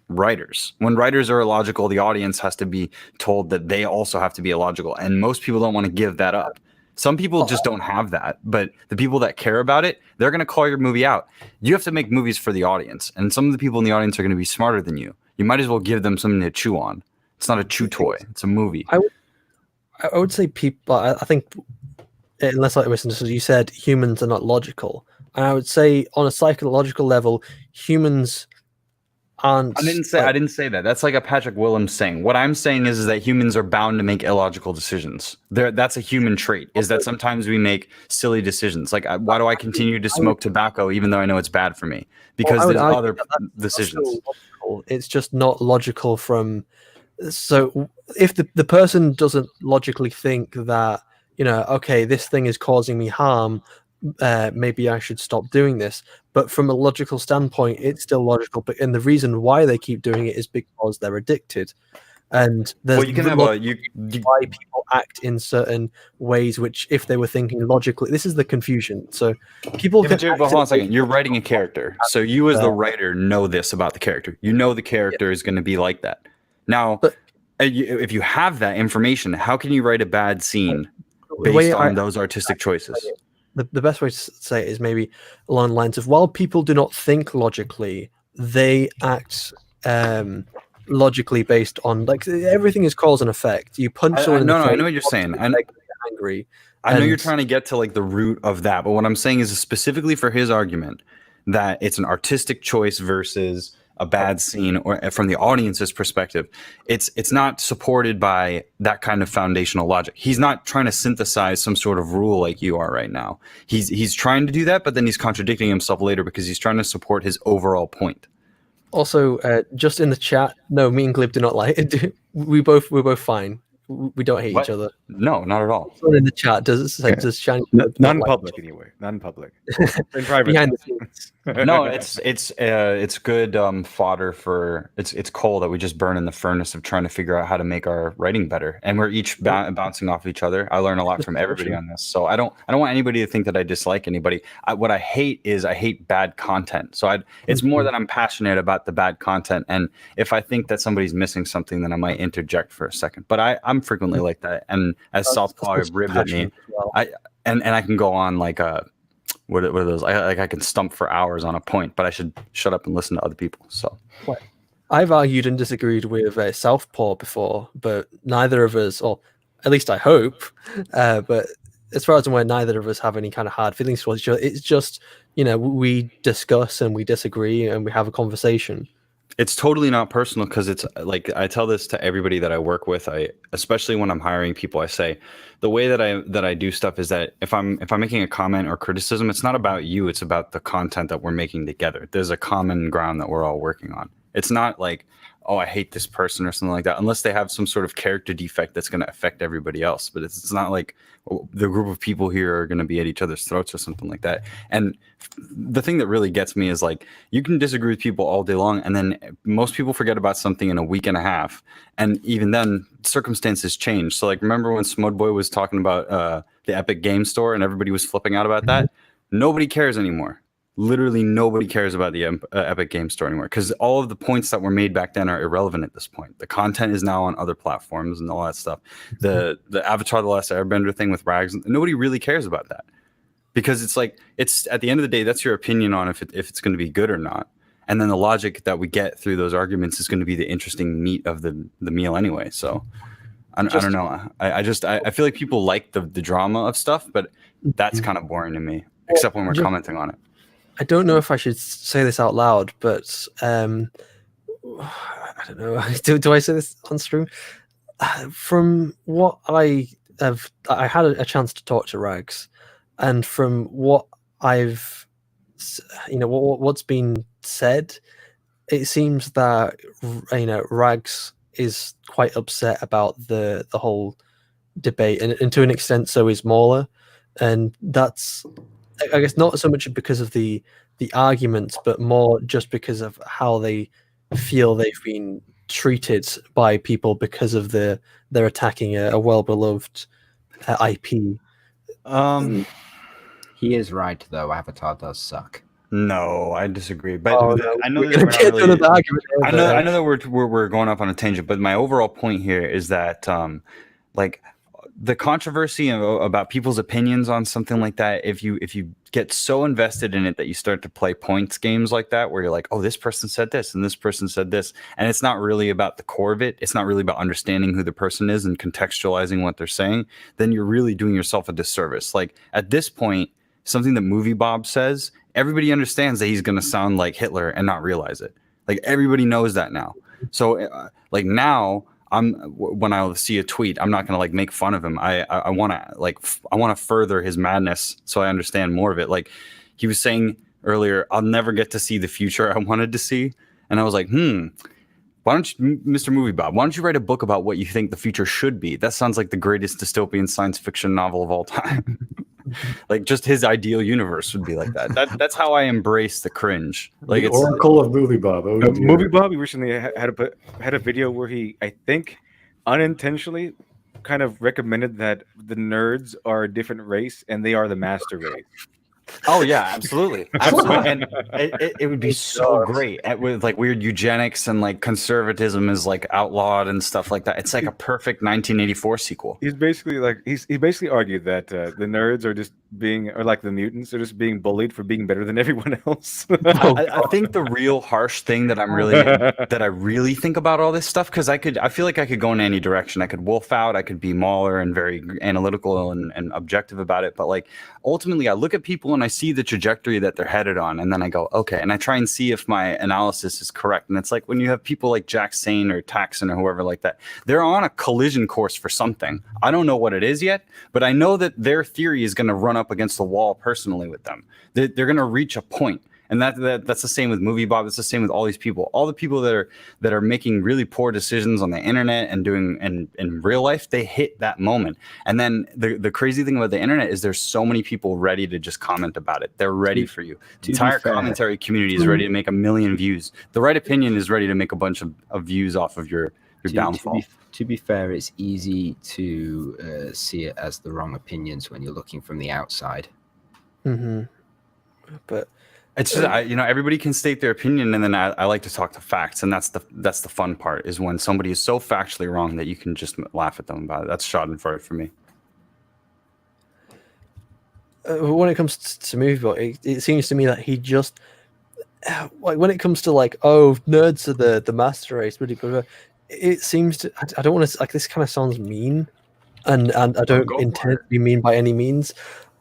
Speaker 6: writers. When writers are illogical, the audience has to be told that they also have to be illogical, and most people don't want to give that up. Some people just don't have that, but the people that care about it, they're going to call your movie out. You have to make movies for the audience, and some of the people in the audience are going to be smarter than you. You might as well give them something to chew on. It's not a chew toy. It's a movie.
Speaker 2: I would say people. I think, unless I misunderstood, you said humans are not logical, and I would say on a psychological level, humans aren't.
Speaker 6: I didn't say that. That's like a Patrick Willems saying. What I'm saying is that humans are bound to make illogical decisions. That's a human trait. Is that sometimes we make silly decisions. Like, why do I continue to smoke tobacco even though I know it's bad for me? Because there's other decisions.
Speaker 2: It's just not logical from. So if the person doesn't logically think that okay, this thing is causing me harm, maybe I should stop doing this. But from a logical standpoint, it's still logical. And the reason why they keep doing it is because they're addicted. And there's why people act in certain ways, which if they were thinking logically, this is the confusion. So people
Speaker 6: but hold on a second. You're writing a character. So you as the writer know this about the character. You know the character is going to be like that. Now, if you have that information, how can you write a bad scene based on those artistic choices?
Speaker 2: The best way to say it is maybe along the lines of, while people do not think logically, they act logically based on, like, everything is cause and effect. You punch someone in the face.
Speaker 6: I know what you're saying.
Speaker 2: Angry.
Speaker 6: I know you're trying to get to like the root of that, but what I'm saying is specifically for his argument that it's an artistic choice versus a bad scene, or from the audience's perspective, it's not supported by that kind of foundational logic. He's not trying to synthesize some sort of rule like you are right now. He's trying to do that, but then he's contradicting himself later because he's trying to support his overall point. Also,
Speaker 2: just in the chat, no, me and Glib do not like it. We're both fine. We don't hate each other.
Speaker 6: No, not at all.
Speaker 2: Someone in the chat does Shiny
Speaker 4: not in public anyway. Not in public. In private.
Speaker 2: Behind the scenes.
Speaker 6: No, it's good fodder for it's coal that we just burn in the furnace of trying to figure out how to make our writing better, and we're each bouncing off each other. I learn a lot from everybody on this, so I don't want anybody to think that I dislike anybody. What I hate is I hate bad content. So it's more that I'm passionate about the bad content, and if I think that somebody's missing something, then I might interject for a second. But I'm frequently like that, and as Southpaw have ribbed at me, well. I can go on like what are those? I can stump for hours on a point, but I should shut up and listen to other people. So
Speaker 2: I've argued and disagreed with Southpaw before, but neither of us, or at least I hope, but as far as I'm aware, neither of us have any kind of hard feelings towards each other. It's just, we discuss and we disagree and we have a conversation.
Speaker 6: It's totally not personal, because it's like, I tell this to everybody that I work with. Especially when I'm hiring people, I say the way that I do stuff is that if I'm making a comment or criticism, it's not about you. It's about the content that we're making together. There's a common ground that we're all working on. It's not like, oh, I hate this person or something like that, unless they have some sort of character defect that's going to affect everybody else. But it's not like the group of people here are going to be at each other's throats or something like that. And the thing that really gets me is, like, you can disagree with people all day long, and then most people forget about something in a week and a half. And even then, circumstances change. So, like, remember when Smudboy was talking about the Epic Game Store and everybody was flipping out about that? Nobody cares anymore. Literally nobody cares about the Epic Game Store anymore, because all of the points that were made back then are irrelevant at this point. The content is now on other platforms and all that stuff. The Avatar: The Last Airbender thing with Rags, nobody really cares about that, because it's like, it's at the end of the day, that's your opinion on if it's going to be good or not. And then the logic that we get through those arguments is going to be the interesting meat of the meal anyway. So I don't know. I feel like people like the drama of stuff, but that's kind of boring to me, except when we're commenting on it.
Speaker 2: I don't know if I should say this out loud, but I don't know. Do I say this on stream? From what I had a chance to talk to Rags, and from what I've, what's been said, it seems that Rags is quite upset about the whole debate, and to an extent, so is Mauler, and that's, I guess, not so much because of the arguments, but more just because of how they feel they've been treated by people because of they're attacking a well-beloved IP.
Speaker 3: He is right, though. Avatar does suck.
Speaker 6: No, I disagree. But I know
Speaker 2: we're
Speaker 6: that
Speaker 2: gonna
Speaker 6: we're not
Speaker 2: get to
Speaker 6: really-
Speaker 2: the argument.
Speaker 6: I know that we're going off on a tangent, but my overall point here is that like the controversy about people's opinions on something like that, if you get so invested in it that you start to play points games like that, where you're like, oh, this person said this and this person said this, and it's not really about the core of it, it's not really about understanding who the person is and contextualizing what they're saying, then you're really doing yourself a disservice. Like at this point, something that Movie Bob says, everybody understands that he's going to sound like Hitler and not realize it. Like everybody knows that now. So like now, when I see a tweet, I'm not gonna like make fun of him. I want to further his madness so I understand more of it. Like he was saying earlier, I'll never get to see the future I wanted to see, and I was like, why don't you, Mr. Movie Bob, why don't you write a book about what you think the future should be? That sounds like the greatest dystopian science fiction novel of all time. Like just his ideal universe would be like that. That's how I embrace the cringe. Like
Speaker 1: The
Speaker 6: it's
Speaker 1: Oracle of Movie Bob. Oh, dear.
Speaker 4: Movie Bob, he recently had a video where he, I think, unintentionally kind of recommended that the nerds are a different race and they are the master race.
Speaker 6: Oh yeah, absolutely, absolutely, and it would be so great with like weird eugenics and like conservatism is like outlawed and stuff like that. It's like a perfect 1984 sequel.
Speaker 4: He's basically like he basically argued that the nerds are just or like the mutants are just being bullied for being better than everyone else.
Speaker 6: I think the real harsh thing that I really think about all this stuff, because I feel like I could go in any direction. I could wolf out, I could be Mauler and very analytical and objective about it, but like ultimately I look at people and I see the trajectory that they're headed on, and then I go, okay, and I try and see if my analysis is correct. And it's like when you have people like Jack Sane or Taxon or whoever like that, they're on a collision course for something. I don't know what it is yet, but I know that their theory is going to run up against the wall personally with them. They're going to reach a point. And that's the same with Movie Bob. It's the same with all these people. All the people that are making really poor decisions on the internet and doing in real life, they hit that moment. And then the crazy thing about the internet is there's so many people ready to just comment about it. They're ready for you. The entire commentary community is ready to make 1 million views. The right opinion is ready to make a bunch of views off of your downfall.
Speaker 3: To be fair, it's easy to see it as the wrong opinions when you're looking from the outside.
Speaker 2: Mm-hmm. But
Speaker 6: it's just, everybody can state their opinion, and then I like to talk to facts, and that's the fun part, is when somebody is so factually wrong that you can just laugh at them about it. That's Schadenfreude for me.
Speaker 2: When it comes to Movie Bob, it seems to me that he just like when it comes to like, oh, nerds are the master race, it seems to, I don't want to, like, this kind of sounds mean, and I don't intend to be mean by any means,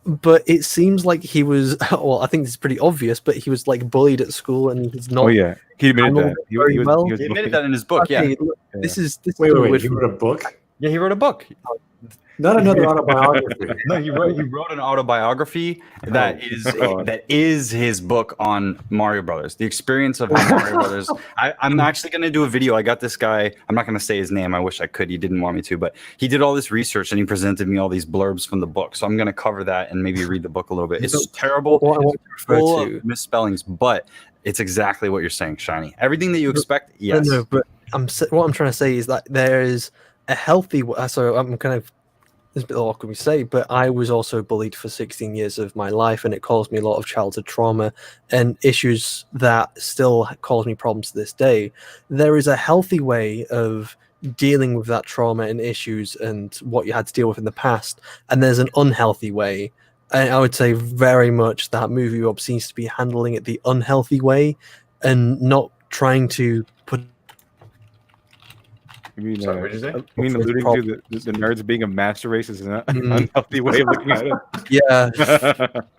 Speaker 2: but it seems like he was, well, I think this is pretty obvious, but he was like bullied at school, and he's not.
Speaker 4: Oh yeah, he admitted that.
Speaker 2: He
Speaker 6: admitted that in his book.
Speaker 2: Okay,
Speaker 6: Yeah.
Speaker 2: look, this is
Speaker 1: Wait. He wrote a book?
Speaker 6: Yeah, he wrote a book.
Speaker 1: Not another autobiography.
Speaker 6: No, he wrote an autobiography that is his book on Mario Brothers, the experience of how Mario Brothers. I'm actually going to do a video. I got this guy. I'm not going to say his name. I wish I could. He didn't want me to, but he did all this research and he presented me all these blurbs from the book. So I'm going to cover that and maybe read the book a little bit. It's terrible, it's full of misspellings, but it's exactly what you're saying, Shiny. Everything that you expect, yes.
Speaker 2: No, but what I'm trying to say is that there is a healthy. So I'm kind of. It's a bit awkward to say, but I was also bullied for 16 years of my life, and it caused me a lot of childhood trauma and issues that still cause me problems to this day. There is a healthy way of dealing with that trauma and issues and what you had to deal with in the past, and there's an unhealthy way. And I would say very much that Movie Bob seems to be handling it the unhealthy way and not trying to put
Speaker 4: You mean,
Speaker 6: Sorry, what did you say?
Speaker 4: you mean alluding to the nerds being a master race is an unhealthy way of looking at it?
Speaker 2: Yeah.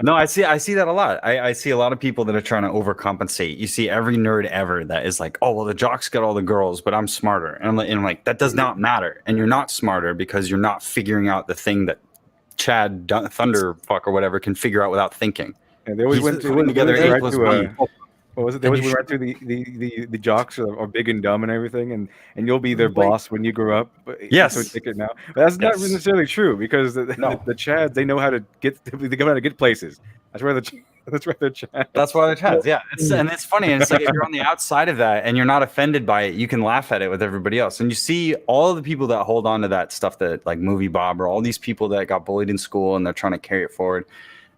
Speaker 6: No, I see that a lot. I see a lot of people that are trying to overcompensate. You see every nerd ever that is like, oh well, the jocks got all the girls, but I'm smarter. And I'm like, that does not matter. And you're not smarter because you're not figuring out the thing that Chad Thunderfuck or whatever can figure out without thinking.
Speaker 4: And they always went
Speaker 6: together
Speaker 4: right
Speaker 6: 8 plus
Speaker 4: to
Speaker 6: 1.
Speaker 4: what was it? They always went right to the jocks are big and dumb and everything, and you'll be their boss when you grow up.
Speaker 6: Yes.
Speaker 4: So take it now. But that's not necessarily true because the Chads, they know how to get places. That's where they're Chads.
Speaker 6: That's why they're Chads. Yeah, it's funny. And it's like if you're on the outside of that and you're not offended by it, you can laugh at it with everybody else. And you see all the people that hold on to that stuff, that like Movie Bob or all these people that got bullied in school and they're trying to carry it forward.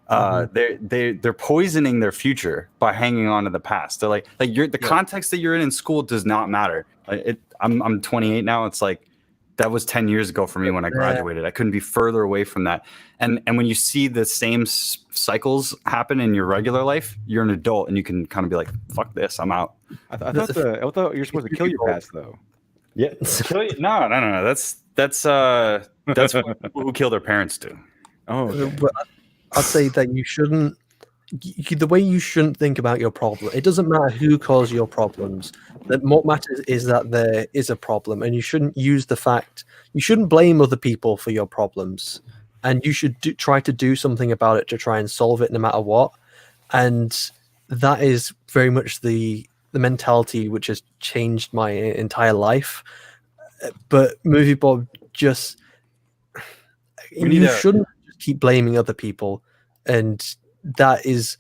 Speaker 6: They're poisoning their future by hanging on to the past. They're like the context that you're in school does not matter. I'm 28 now. It's like that was 10 years ago for me when I graduated. I couldn't be further away from that. And when you see the same cycles happen in your regular life, you're an adult and you can kind of be like, fuck this, I'm out.
Speaker 4: I thought you're supposed to kill your past though.
Speaker 6: Yeah, no. That's what people who kill their parents do.
Speaker 4: Oh, okay.
Speaker 2: But I'd say that you shouldn't. The way you shouldn't think about your problem. It doesn't matter who caused your problems. What matters is that there is a problem, and you shouldn't use the fact. You shouldn't blame other people for your problems, and you should try to do something about it to try and solve it, no matter what. And that is very much the mentality which has changed my entire life. But Movie Bob just shouldn't just keep blaming other people, and that is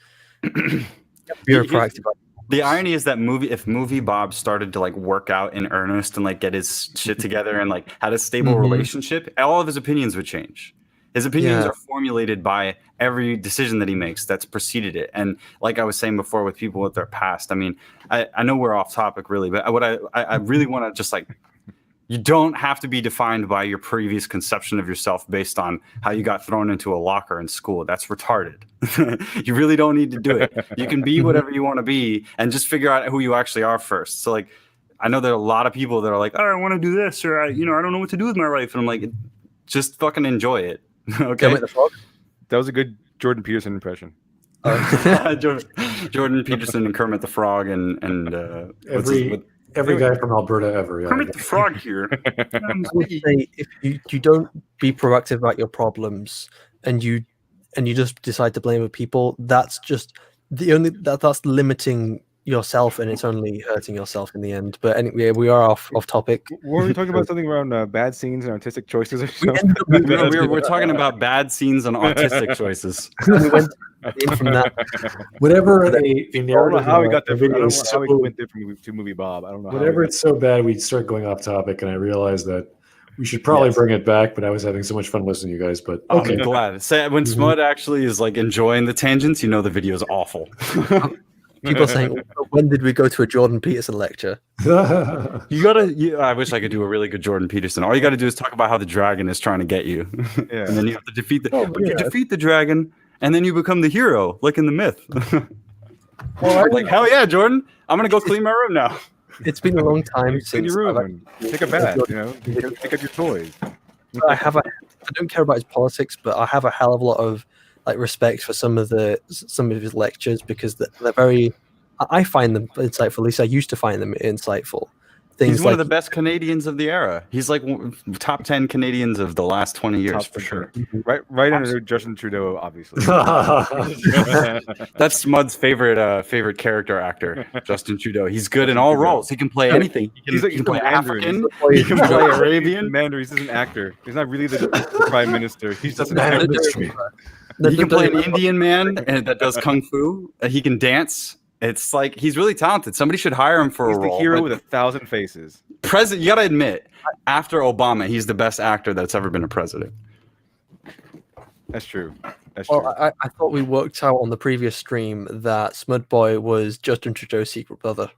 Speaker 2: bureaucratic.
Speaker 6: The irony is that if Movie Bob started to like work out in earnest and like get his shit together and like had a stable relationship, all of his opinions would change. His opinions are formulated by every decision that he makes that's preceded it. And like I was saying before with people with their past, I mean, I know we're off topic really, but what I really want to just like, you don't have to be defined by your previous conception of yourself based on how you got thrown into a locker in school. That's retarded. You really don't need to do it. You can be whatever you want to be and just figure out who you actually are first. So like, I know there are a lot of people that are like, oh, I want to do this, or I don't know what to do with my life. And I'm like, just fucking enjoy it. Okay.
Speaker 4: That was a good Jordan Peterson impression.
Speaker 6: Jordan Peterson and Kermit the Frog and
Speaker 1: every guy from Alberta ever. Yeah.
Speaker 6: Kermit the Frog here.
Speaker 2: I would say if you don't be proactive about your problems and you just decide to blame other people, that's just that's limiting yourself, and it's only hurting yourself in the end. But anyway, we are off topic.
Speaker 4: Were we talking about something around bad scenes and artistic choices or something?
Speaker 6: We're talking about bad scenes and autistic choices.
Speaker 2: We went from that.
Speaker 1: Whatever a
Speaker 4: I
Speaker 1: narrative.
Speaker 4: don't know how we got there. I
Speaker 1: video
Speaker 4: don't know
Speaker 1: is
Speaker 4: how we
Speaker 1: so-
Speaker 4: went there to Movie Bob. I don't know.
Speaker 1: Whenever it's so bad, we start going off topic, and I realize that we should probably bring it back. But I was having so much fun listening to you guys. But okay,
Speaker 6: I'm glad. Say when Smud actually is like enjoying the tangents, the video is awful.
Speaker 2: People saying, when did we go to a Jordan Peterson lecture?
Speaker 6: I wish I could do a really good Jordan Peterson. All you got to do is talk about how the dragon is trying to get you,
Speaker 4: Yeah.
Speaker 6: and then you have to defeat you defeat the dragon, and then you become the hero, like in the myth. Like hell yeah, Jordan! I'm gonna go clean my room now.
Speaker 2: It's been a long time
Speaker 4: Clean
Speaker 2: since
Speaker 4: your room and take a bath. Pick up your toys.
Speaker 2: I don't care about his politics, but I have a hell of a lot of like respect for some of his lectures, because they're very. I find them insightful. At least I used to find them insightful.
Speaker 6: He's one of the best Canadians of the era. He's like top 10 Canadians of the last 20 years for sure.
Speaker 4: Right under Justin Trudeau, obviously.
Speaker 6: That's Smud's favorite character actor, Justin Trudeau. He's good in all roles. He can play anything. He can play African. He can play Arabian.
Speaker 4: Mandarin. He's an actor. He's not really the prime minister. He's just an
Speaker 1: Man
Speaker 4: actor.
Speaker 1: of mystery.
Speaker 6: He can play an Indian man that does kung fu. He can dance. It's like he's really talented. Somebody should hire him for
Speaker 4: He's
Speaker 6: a
Speaker 4: the
Speaker 6: role.
Speaker 4: hero with 1,000 faces.
Speaker 6: You got to admit, after Obama, he's the best actor that's ever been a president.
Speaker 4: That's true.
Speaker 2: Well, I thought we worked out on the previous stream that Smudboy was Justin Trudeau's secret brother.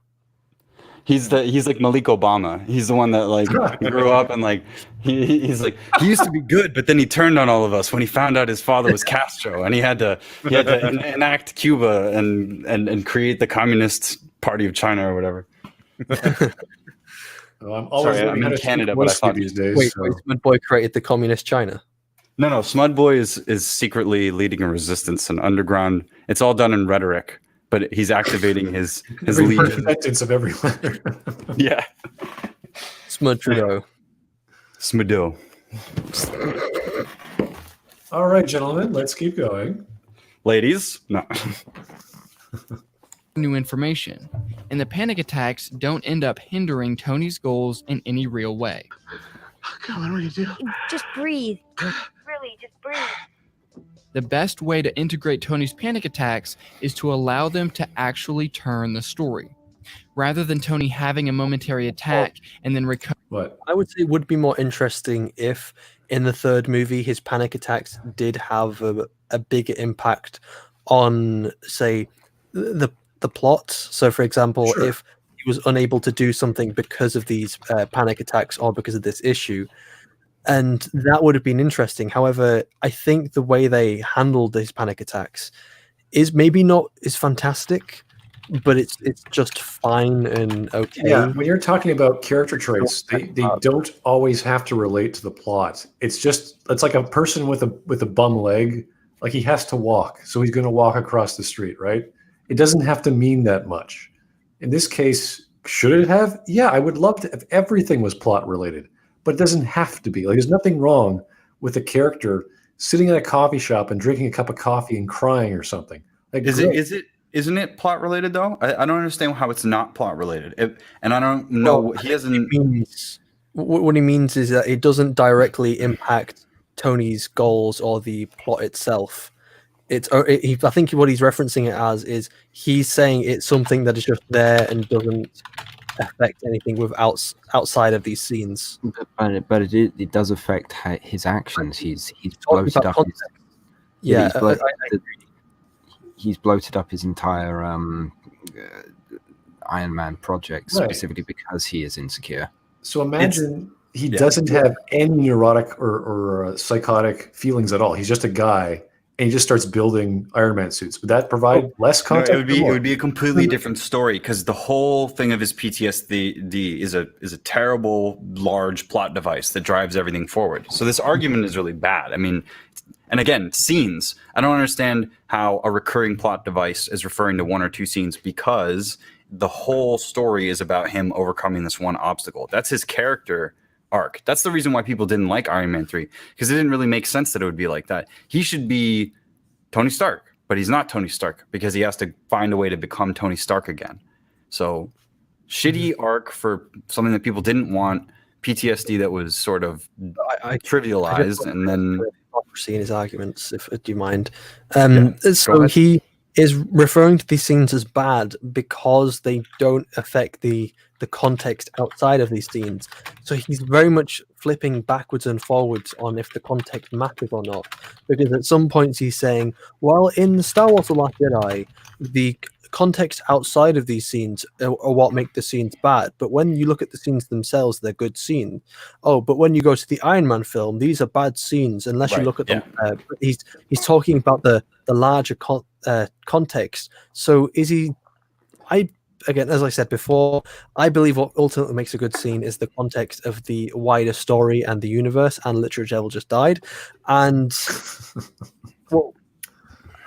Speaker 6: He's like Malik Obama. He's the one that like grew up and like he's like he used to be good, but then he turned on all of us when he found out his father was Castro, and he had to enact Cuba and create the Communist Party of China or whatever.
Speaker 1: Oh, I'm always
Speaker 6: Sorry,
Speaker 1: learning
Speaker 6: I'm
Speaker 1: how
Speaker 6: in
Speaker 1: to speak
Speaker 6: Canada, but I
Speaker 1: mostly
Speaker 6: thought-
Speaker 1: these days.
Speaker 2: Wait,
Speaker 1: so.
Speaker 2: Smudboy created the communist China.
Speaker 6: No, Smudboy is secretly leading a resistance and underground. It's all done in rhetoric, but he's activating his
Speaker 1: Every
Speaker 6: legion.
Speaker 1: sentence of every letter.
Speaker 6: Yeah,
Speaker 2: Smud Trudeau.
Speaker 6: Smudo.
Speaker 1: All right, gentlemen, let's keep going.
Speaker 6: Ladies, no.
Speaker 5: New information, and the panic attacks don't end up hindering Tony's goals in any real way.
Speaker 7: Come on, what do you do?
Speaker 8: Just breathe. Really, just breathe.
Speaker 5: The best way to integrate Tony's panic attacks is to allow them to actually turn the story. Rather than Tony having a momentary attack and then recover.
Speaker 1: What?
Speaker 2: I would say it would be more interesting if in the third movie his panic attacks did have a bigger impact on, say, the plot. So, for example,
Speaker 1: Sure.
Speaker 2: if he was unable to do something because of these panic attacks or because of this issue, and that would have been interesting. However, I think the way they handled these panic attacks is maybe not as fantastic, but it's just fine and okay.
Speaker 1: Yeah, when you're talking about character traits, they don't always have to relate to the plot. It's like a person with a bum leg. Like he has to walk, so he's going to walk across the street, right? It doesn't have to mean that much. In this case, should it have? Yeah, I would love to if everything was plot related, but it doesn't have to be. Like there's nothing wrong with a character sitting in a coffee shop and drinking a cup of coffee and crying or something. Like,
Speaker 6: Isn't it plot related though? I don't understand how it's not plot related. And I don't know. He hasn't.
Speaker 2: What he means is that it doesn't directly impact Tony's goals or the plot itself. I think what he's referencing it as is he's saying it's something that is just there and doesn't affect anything outside of these scenes.
Speaker 3: But it does affect his actions. He's bloated up. He's bloated up his entire Iron Man project specifically because he is insecure.
Speaker 1: So imagine he doesn't have any neurotic or psychotic feelings at all. He's just a guy, and he just starts building Iron Man suits. Would that provide less context?
Speaker 6: No, it would be a completely different story because the whole thing of his PTSD is a terrible, large plot device that drives everything forward. So this argument is really bad. I mean, and again, scenes. I don't understand how a recurring plot device is referring to one or two scenes because the whole story is about him overcoming this one obstacle. That's his character arc. That's the reason why people didn't like Iron Man 3 because it didn't really make sense that it would be like that. He should be Tony Stark, but he's not Tony Stark because he has to find a way to become Tony Stark again. So shitty arc for something that people didn't want, PTSD that was sort of trivialized, and then
Speaker 2: seeing his arguments, if do you mind? So he is referring to these scenes as bad because they don't affect the context outside of these scenes. So he's very much flipping backwards and forwards on if the context matters or not. Because at some points he's saying, well, in Star Wars: The Last Jedi, the context outside of these scenes are what make the scenes bad. But when you look at the scenes themselves, they're good scenes. Oh, but when you go to the Iron Man film, these are bad scenes unless you look at them. He's talking about the larger context. So is he? Again, as I said before, I believe what ultimately makes a good scene is the context of the wider story and the universe. And literally, Devil just died, and well,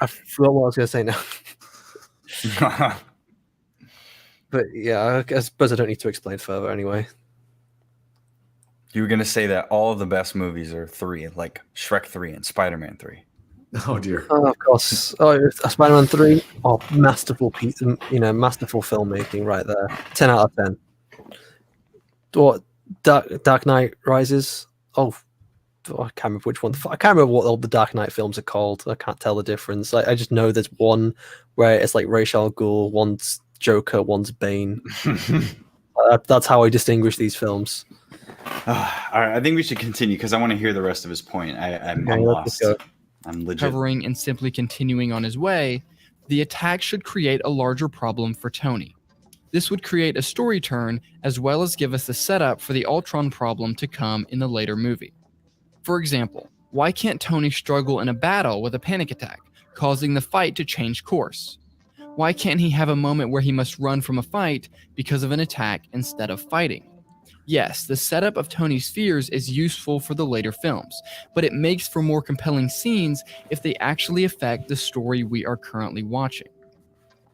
Speaker 2: I forgot what I was going to say now. But yeah, I suppose I don't need to explain further anyway.
Speaker 6: You were going to say that all of the best movies are 3, like Shrek 3 and Spider-Man 3.
Speaker 2: Oh dear. Oh, of course. Oh, Spider-Man 3. Oh, masterful piece, masterful filmmaking right there. 10 out of 10. What? Dark Knight Rises. Oh, I can't remember which one. I can't remember what all the Dark Knight films are called. I can't tell the difference. I just know there's one where it's like Ra's al Ghul, one's Joker, one's Bane. That's how I distinguish these films.
Speaker 6: All right, I think we should continue because I want to hear the rest of his point. I'm lost. I'm legit.
Speaker 5: Recovering and simply continuing on his way, the attack should create a larger problem for Tony. This would create a story turn as well as give us the setup for the Ultron problem to come in the later movie. For example, why can't Tony struggle in a battle with a panic attack, causing the fight to change course? Why can't he have a moment where he must run from a fight because of an attack instead of fighting? Yes, the setup of Tony's fears is useful for the later films, but it makes for more compelling scenes if they actually affect the story we are currently watching.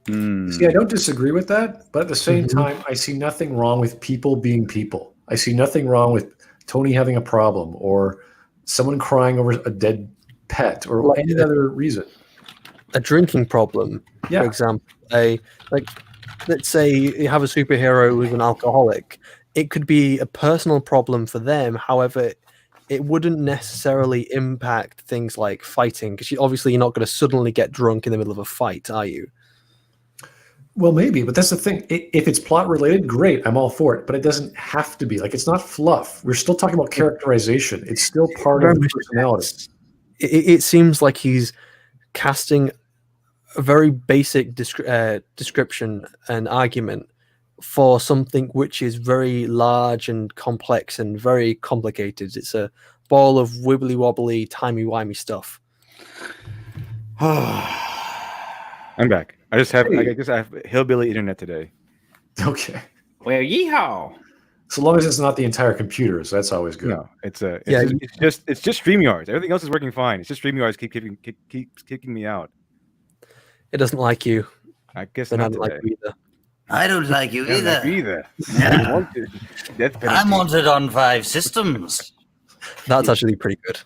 Speaker 1: See, I don't disagree with that, but at the same
Speaker 2: Mhm.
Speaker 1: time, I see nothing wrong with people being people. I see nothing wrong with Tony having a problem or someone crying over a dead pet or
Speaker 2: Like
Speaker 1: any other reason.
Speaker 2: a drinking problem,
Speaker 1: Yeah.
Speaker 2: for example. Let's say you have a superhero who's an alcoholic. It could be a personal problem for them. However, it wouldn't necessarily impact things like fighting, because obviously you're not going to suddenly get drunk in the middle of a fight, are you?
Speaker 1: Well, maybe, but that's the thing. If it's plot related, great, I'm all for it. But it doesn't have to be. Like, it's not fluff. We're still talking about characterization. It's still part of the personality.
Speaker 2: It seems like he's casting a very basic description and argument for something which is very large and complex and very complicated. It's a ball of wibbly wobbly, timey wimey stuff.
Speaker 4: I'm back. I just have hillbilly internet today.
Speaker 1: Okay.
Speaker 3: Well, yeehaw!
Speaker 1: So long as it's not the entire computer, so that's always good.
Speaker 4: No, it's just StreamYards. Everything else is working fine. It's just StreamYards keeps kicking me out.
Speaker 2: It doesn't like you.
Speaker 4: I guess
Speaker 2: But I
Speaker 4: not
Speaker 2: don't
Speaker 4: today.
Speaker 2: like you either.
Speaker 9: I don't like you
Speaker 4: I don't like you
Speaker 9: either.
Speaker 4: either.
Speaker 9: Yeah.
Speaker 4: Death penalty.
Speaker 9: I'm wanted on 5 systems.
Speaker 2: That's actually pretty good.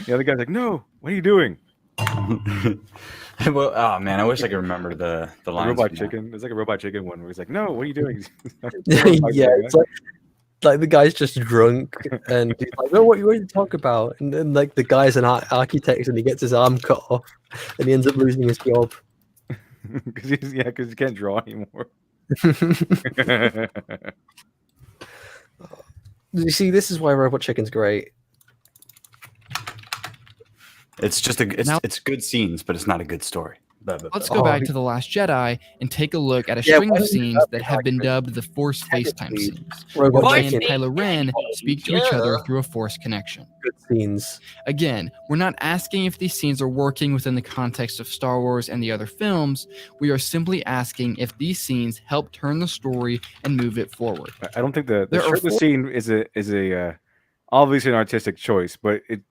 Speaker 4: The other guy's like, "No, what are you doing?"
Speaker 6: Well, oh man, I wish I could remember the lines.
Speaker 4: Robot
Speaker 6: from that.
Speaker 4: chicken. There's like a robot chicken one where he's like, "No, what are you doing?"
Speaker 2: Yeah, it's like the guy's just drunk and he's like, "Oh, what are you talking about?" And then like the guy's an architect and he gets his arm cut off and he ends up losing his job.
Speaker 4: because he can't draw anymore.
Speaker 2: You see, this is why Robot Chicken's great.
Speaker 6: It's just it's good scenes, but it's not a good story.
Speaker 5: Let's go back to The Last Jedi and take a look at a string of scenes that have been dubbed the Force FaceTime scenes, where
Speaker 2: Robot
Speaker 5: Rey and
Speaker 2: Chicken,
Speaker 5: Kylo Ren speak to each other through a Force connection.
Speaker 2: good scenes.
Speaker 5: Again, we're not asking if these scenes are working within the context of Star Wars and the other films. We are simply asking if these scenes help turn the story and move it forward.
Speaker 4: I don't think the
Speaker 5: There are
Speaker 4: shirtless scene is a obviously an artistic choice, but you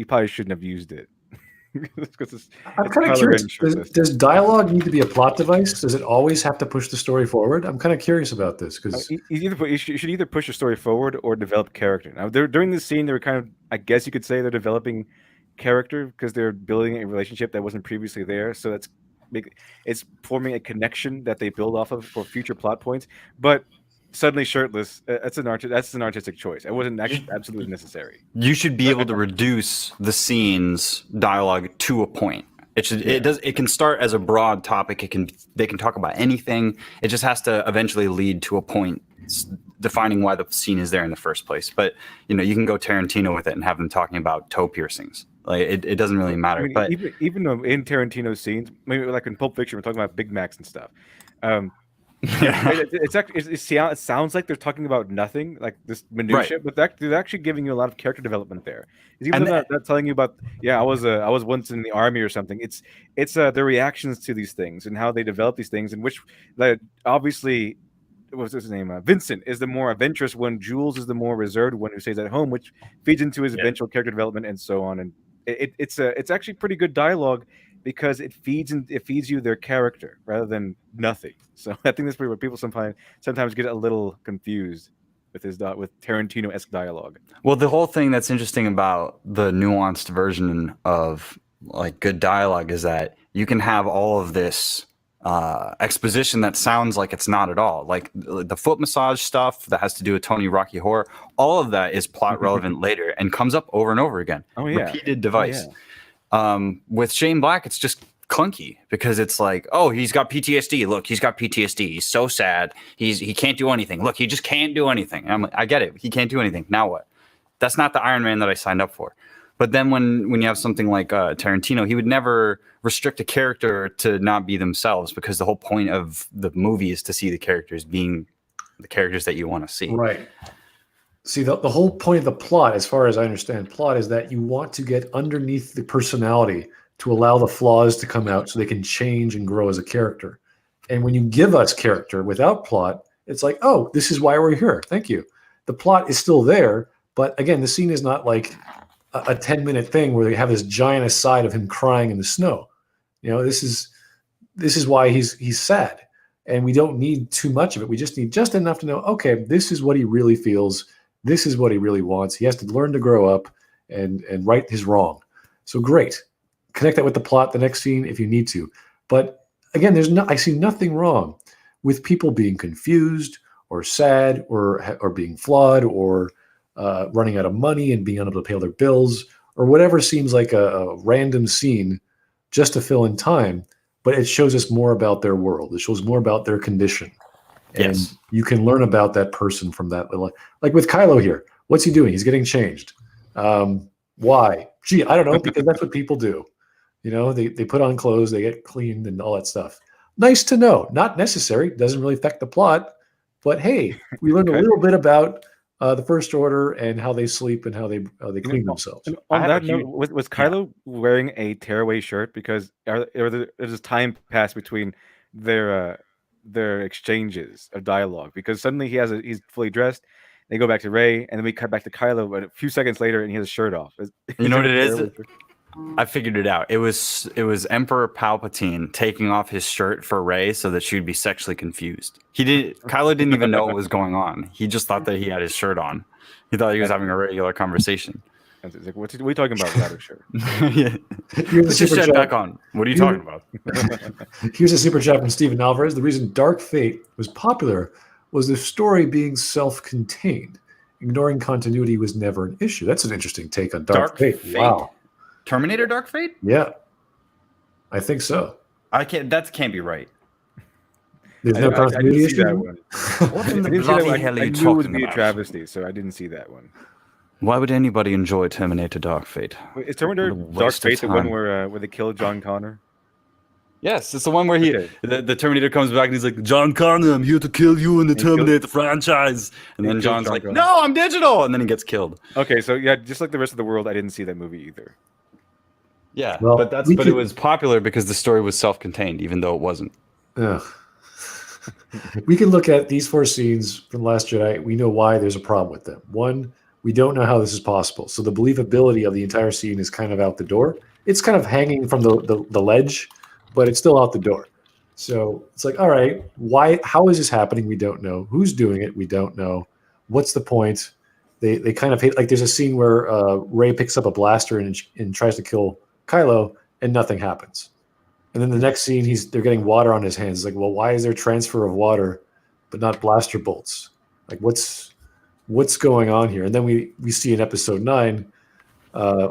Speaker 4: probably shouldn't have used it.
Speaker 1: I'm kind of curious. Does dialogue need to be a plot device? Does it always have to push the story forward? I'm kind of curious about this because
Speaker 4: you should either push your story forward or develop character. Now, during this scene, they were kind of, I guess you could say, they're developing character because they're building a relationship that wasn't previously there. So it's forming a connection that they build off of for future plot points. But suddenly shirtless, that's an artistic choice. It wasn't actually absolutely necessary.
Speaker 6: You should be able to reduce the scene's dialogue to a point. It can start as a broad topic. They can talk about anything. It just has to eventually lead to a point defining why the scene is there in the first place. But you can go Tarantino with it and have them talking about toe piercings. Like it doesn't really matter.
Speaker 4: I mean,
Speaker 6: but
Speaker 4: even though in Tarantino's scenes, maybe like in Pulp Fiction, we're talking about Big Macs and stuff. It sounds like they're talking about nothing, like this minutia, but they're actually giving you a lot of character development there. Even though they're not telling you about, I was once in the army or something. It's their reactions to these things and how they develop these things, and which obviously, what's his name? Vincent is the more adventurous one. Jules is the more reserved one who stays at home, which feeds into his eventual character development and so on. And it's actually pretty good dialogue, because it feeds you their character rather than nothing. So I think that's where people sometimes get a little confused with Tarantino-esque dialogue.
Speaker 6: Well, the whole thing that's interesting about the nuanced version of like good dialogue is that you can have all of this exposition that sounds like it's not at all. Like the foot massage stuff that has to do with Tony Rocky Horror, all of that is plot relevant later and comes up over and over again.
Speaker 4: Oh yeah,
Speaker 6: repeated device. Oh, yeah. With Shane Black, it's just clunky because it's like, oh, he's got PTSD. Look, he's got PTSD. He's so sad. He can't do anything. Look, he just can't do anything. And I'm like, I get it. He can't do anything. Now what? That's not the Iron Man that I signed up for. But then when you have something like Tarantino, he would never restrict a character to not be themselves, because the whole point of the movie is to see the characters being the characters that you want to see.
Speaker 1: Right. See, the whole point of the plot, as far as I understand plot, is that you want to get underneath the personality to allow the flaws to come out so they can change and grow as a character. And when you give us character without plot, It's like, oh, this is why we're here. Thank you. The plot is still there, but again, the scene is not like a 10-minute thing where they have this giant aside of him crying in the snow. This is why he's sad, and we don't need too much of it. We just need just enough to know, okay, this is what he really feels. This is what he really wants. He has to learn to grow up and right his wrong. So great. Connect that with the plot, the next scene, if you need to. But again, I see nothing wrong with people being confused or sad or being flawed or running out of money and being unable to pay their bills or whatever seems like a random scene just to fill in time. But it shows us more about their world. It shows more about their condition. And you can learn about that person from that. Like with Kylo here, what's he doing? He's getting changed. Why? Gee, I don't know, because that's what people do. They put on clothes, they get cleaned and all that stuff. Nice to know. Not necessary. Doesn't really affect the plot. But hey, we learned a little bit about the First Order and how they sleep and how they clean themselves.
Speaker 4: And on that note, was Kylo wearing a tearaway shirt? Because there's time passed between their exchanges of dialogue. Because suddenly he's fully dressed. They go back to Rey, and then we cut back to Kylo, but a few seconds later, and he has a shirt off.
Speaker 6: You know what it is? I figured it out. It was Emperor Palpatine taking off his shirt for Rey so that she'd be sexually confused. Kylo didn't even know what was going on. He just thought that he had his shirt on. He thought he was having a regular conversation.
Speaker 4: It's like, what are you talking about without a shirt?
Speaker 6: Yeah. Put your shirt back on. What are you talking about?
Speaker 1: Here's a super chat from Stephen Alvarez. The reason Dark Fate was popular was the story being self-contained. Ignoring continuity was never an issue. That's an interesting take on Dark Fate. Wow.
Speaker 6: Terminator Dark Fate?
Speaker 1: Yeah. I think so.
Speaker 6: That can't be right.
Speaker 1: There's no continuity issue?
Speaker 6: What in the bloody hell are you
Speaker 4: talking about? I knew it would be a travesty, so I didn't see that one.
Speaker 6: Why would anybody enjoy Terminator Dark Fate?
Speaker 4: Is Terminator Dark Fate the one where they kill John Connor?
Speaker 6: Yes, it's the one where the Terminator comes back and he's like, John Connor, I'm here to kill you in the Terminator franchise. And then John's like, no, I'm digital. And then he gets killed.
Speaker 4: Okay, so yeah, just like the rest of the world, I didn't see that movie either.
Speaker 6: Yeah, well, but it was popular because the story was self-contained, even though it wasn't.
Speaker 1: Yeah. We can look at these 4 scenes from Last Jedi. We know why there's a problem with them. One, we don't know how this is possible. So the believability of the entire scene is kind of out the door. It's kind of hanging from the ledge, but it's still out the door. So it's like, all right, how is this happening? We don't know. Who's doing it? We don't know. What's the point? They kind of hate, like there's a scene where Rey picks up a blaster and tries to kill Kylo, and nothing happens. And then the next scene, they're getting water on his hands. It's like, well, why is there transfer of water, but not blaster bolts? Like, what's going on here? And then we see in Episode 9.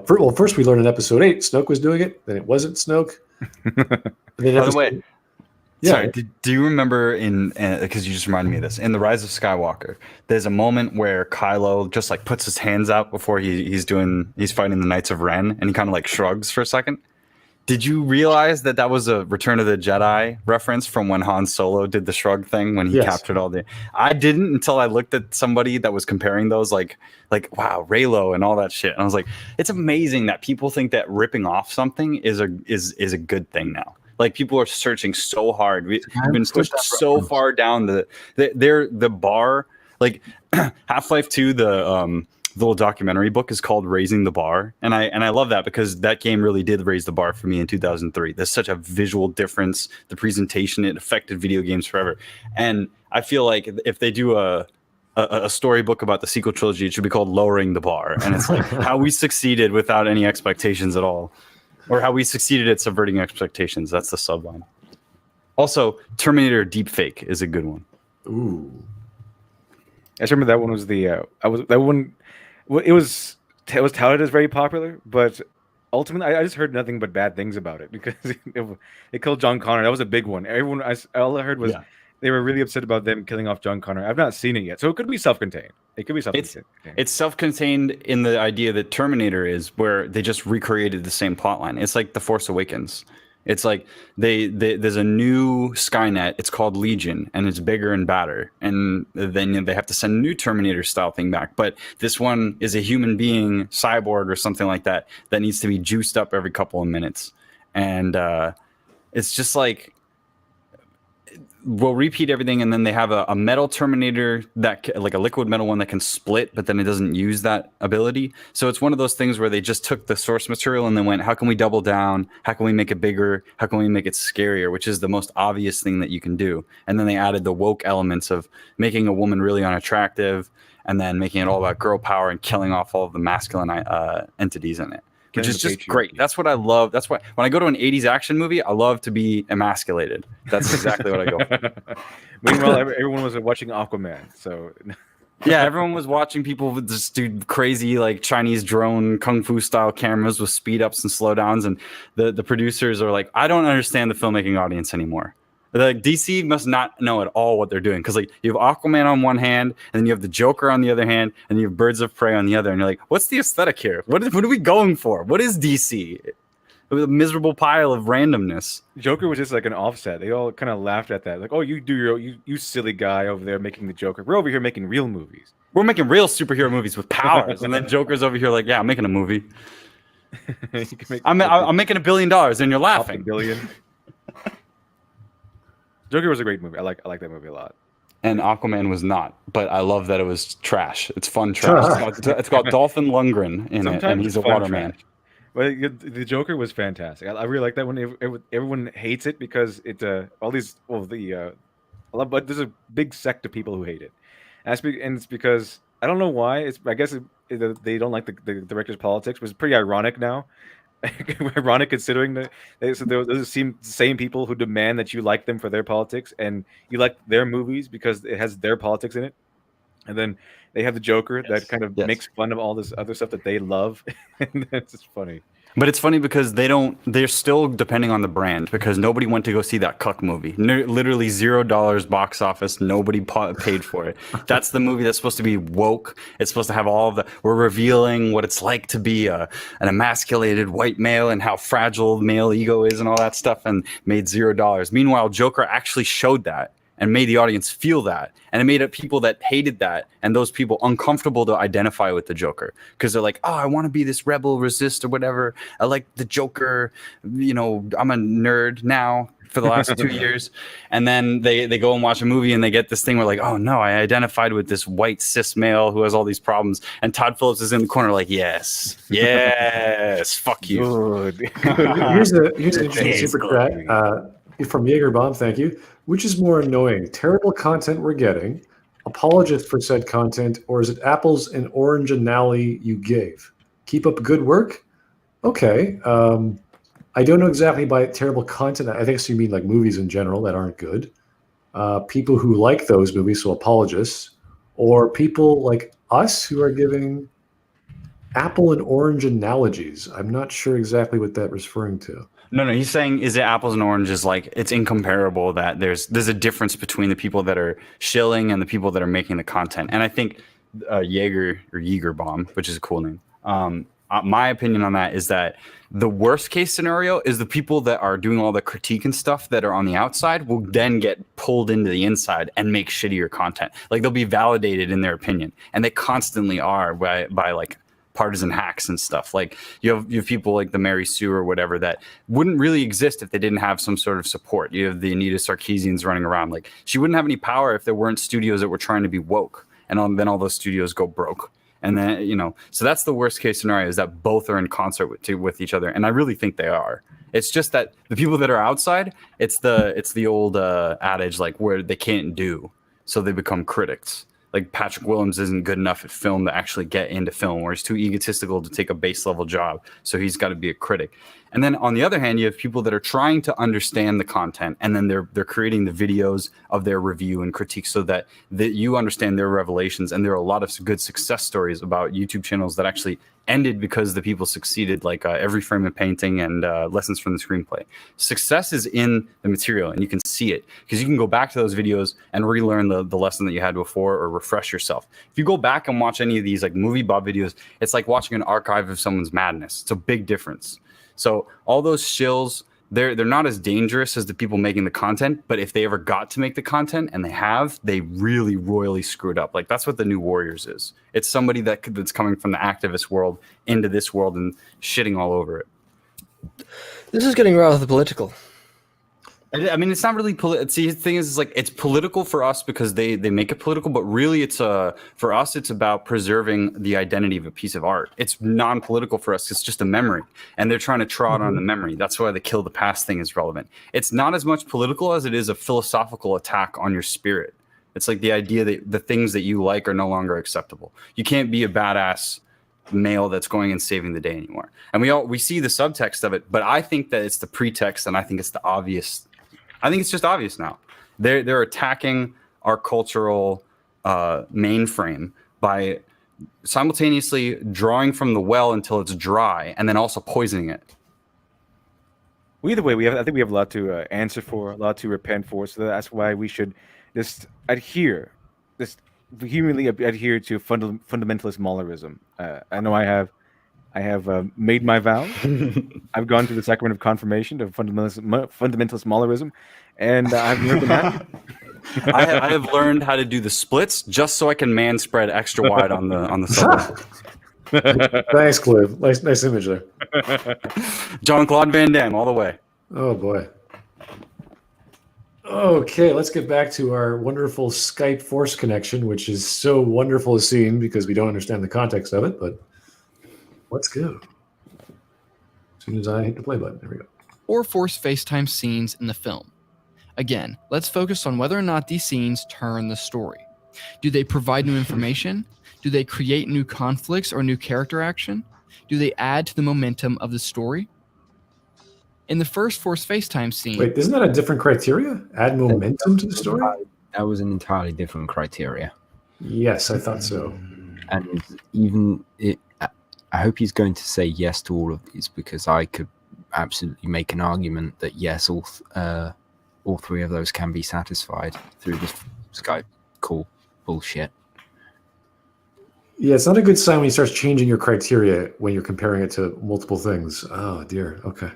Speaker 1: First we learn in Episode 8, Snoke was doing it. Then it wasn't Snoke.
Speaker 6: By the way, sorry, do you remember because you just reminded me of this, in The Rise of Skywalker, there's a moment where Kylo just like puts his hands out before he's fighting the Knights of Ren, and he kind of like shrugs for a second. Did you realize that was a Return of the Jedi reference from when Han Solo did the shrug thing when he captured all the... I didn't until I looked at somebody that was comparing those like wow, Reylo and all that shit. And I was like, it's amazing that people think that ripping off something is a good thing now. Like, people are searching so hard. We've been pushed so far down the bar. Like Half-Life 2, the little documentary book is called Raising the Bar, and I love that because that game really did raise the bar for me in 2003. There's such a visual difference, the presentation, it affected video games forever. And I feel like if they do a storybook about the sequel trilogy, it should be called Lowering the Bar, and it's like how we succeeded without any expectations at all, or how we succeeded at subverting expectations. That's the subline. Also, Terminator Deepfake is a good one.
Speaker 1: Ooh,
Speaker 4: I just remember that one was it was touted as very popular, but ultimately I just heard nothing but bad things about it because it killed John Connor. That was a big one. All I heard was they were really upset about them killing off John Connor. I've not seen it yet, so it could be self-contained. It's self-contained
Speaker 6: in the idea that Terminator is, where they just recreated the same plotline. It's like The Force Awakens. It's like there's a new Skynet. It's called Legion, and it's bigger and badder. And then they have to send a new Terminator style thing back. But this one is a human being, cyborg or something like that needs to be juiced up every couple of minutes. And it's just like will repeat everything, and then they have a metal Terminator like a liquid metal one that can split, but then it doesn't use that ability. So it's one of those things where they just took the source material and then went, how can we double down? How can we make it bigger? How can we make it scarier? Which is the most obvious thing that you can do. And then they added the woke elements of making a woman really unattractive, and then making it all about girl power and killing off all of the masculine entities in it. Which is just great. That's what I love. That's why when I go to an 80s action movie, I love to be emasculated. That's exactly what I go for.
Speaker 4: Meanwhile, everyone was watching Aquaman. So
Speaker 6: yeah, everyone was watching people just do crazy like Chinese drone kung fu style cameras with speed ups and slowdowns, and the producers are like, I don't understand the filmmaking audience anymore. Like DC must not know at all what they're doing, because like you have Aquaman on one hand, and then you have the Joker on the other hand, and you have Birds of Prey on the other, and you're like, what's the aesthetic here? What are we going for? What is DC? It was a miserable pile of randomness.
Speaker 4: Joker was just like an offset. They all kind of laughed at that, like, oh, you do you silly guy over there making the Joker. We're over here making real movies.
Speaker 6: We're making real superhero movies with powers, and then Joker's over here like, yeah, I'm making a movie. I'm making $1 billion, and you're laughing.
Speaker 4: $1 billion. Joker was a great movie. I like that movie a lot.
Speaker 6: And Aquaman was not, but I love that it was trash. It's fun trash. It's got Dolphin Lundgren in it, and he's a waterman.
Speaker 4: But the Joker was fantastic. I really like that one. Everyone hates it because it but there's a big sect of people who hate it, and it's because I don't know why. I guess they don't like the director's politics, which is pretty ironic now. Ironic considering those seem the same people who demand that you like them for their politics and you like their movies because it has their politics in it, and then they have the Joker that kind of makes fun of all this other stuff that they love, and that's just funny.
Speaker 6: But it's funny because they're still depending on the brand, because nobody went to go see that Cuck movie. Literally $0 box office. Nobody paid for it. That's the movie that's supposed to be woke. It's supposed to have we're revealing what it's like to be an emasculated white male and how fragile male ego is and all that stuff, and made $0. Meanwhile, Joker actually showed that and made the audience feel that, and it made it people that hated that and those people uncomfortable to identify with the Joker, because they're like, oh, I want to be this rebel, resist or whatever. I like the Joker, I'm a nerd now for the last 2 years. And then they go and watch a movie and they get this thing where like, oh no, I identified with this white cis male who has all these problems, and Todd Phillips is in the corner like, yes, fuck you.
Speaker 1: Here's an interesting super chat from Jaeger Bomb, thank you. Which is more annoying, terrible content we're getting, apologist for said content, or is it apples and orange analogy you gave? Keep up good work? Okay. I don't know exactly by terrible content. I think so you mean like movies in general that aren't good. People who like those movies, so apologists, or people like us who are giving apple and orange analogies. I'm not sure exactly what that was referring to.
Speaker 6: No, he's saying, is it apples and oranges? Like, it's incomparable that there's a difference between the people that are shilling and the people that are making the content. And I think Jaeger Bomb, which is a cool name. My opinion on that is that the worst case scenario is the people that are doing all the critique and stuff that are on the outside will then get pulled into the inside and make shittier content. Like, they'll be validated in their opinion, and they constantly are by like partisan hacks and stuff. Like you have people like the Mary Sue or whatever that wouldn't really exist if they didn't have some sort of support. You have the Anita Sarkeesians running around. Like, she wouldn't have any power if there weren't studios that were trying to be woke, and then all those studios go broke. And then, so that's the worst case scenario, is that both are in concert with each other. And I really think they are. It's just that the people that are outside, it's the old adage, like, where they can't do, so they become critics. Like, Patrick Williams isn't good enough at film to actually get into film, or he's too egotistical to take a base level job, so he's got to be a critic. And then on the other hand, you have people that are trying to understand the content, and then they're creating the videos of their review and critique so that you understand their revelations. And there are a lot of good success stories about YouTube channels that actually ended because the people succeeded, like Every Frame of Painting and Lessons from the Screenplay. Success is in the material, and you can see it because you can go back to those videos and relearn the lesson that you had before, or refresh yourself. If you go back and watch any of these like movie Bob videos, it's like watching an archive of someone's madness. It's a big difference. So all those shills, they're not as dangerous as the people making the content, but if they ever got to make the content, and they really royally screwed up. Like, that's what the New Warriors is. It's somebody that's coming from the activist world into this world and shitting all over it.
Speaker 2: This is getting rather political.
Speaker 6: I mean, it's not really political. See, the thing is like it's political for us because they make it political, but really, it's for us, it's about preserving the identity of a piece of art. It's non-political for us. It's just a memory, and they're trying to trot on the memory. That's why the kill the past thing is relevant. It's not as much political as it is a philosophical attack on your spirit. It's like the idea that the things that you like are no longer acceptable. You can't be a badass male that's going and saving the day anymore. And we see the subtext of it, but I think that it's the pretext, and I think it's the obvious. I think it's just obvious now. They're attacking our cultural mainframe by simultaneously drawing from the well until it's dry, and then also poisoning it.
Speaker 4: Well, either way, I think we have a lot to answer for, a lot to repent for. So that's why we should just vehemently adhere to fundamentalist Maulerism. I know I have made my vow. I've gone through the sacrament of confirmation of fundamentalist Maulerism, and I've learned that.
Speaker 6: I have learned how to do the splits just so I can man spread extra wide on the subway.
Speaker 1: Thanks, Cliff. Nice image there.
Speaker 6: Jean-Claude Van Damme all the way.
Speaker 1: Oh boy. Okay, let's get back to our wonderful Skype Force connection, which is so wonderful to see because we don't understand the context of it, but let's go. As soon as I hit the play button, there we go.
Speaker 5: Or force FaceTime scenes in the film. Again, let's focus on whether or not these scenes turn the story. Do they provide new information? Do they create new conflicts or new character action? Do they add to the momentum of the story? In the first force FaceTime scene...
Speaker 1: Wait, isn't that a different criteria? Add momentum to the story?
Speaker 3: That was an entirely different criteria.
Speaker 1: Yes, I thought so.
Speaker 3: And even I hope he's going to say yes to all of these, because I could absolutely make an argument that yes, all three of those can be satisfied through this Skype call bullshit.
Speaker 1: Yeah, it's not a good sign when you start changing your criteria when you're comparing it to multiple things. Oh dear. Okay.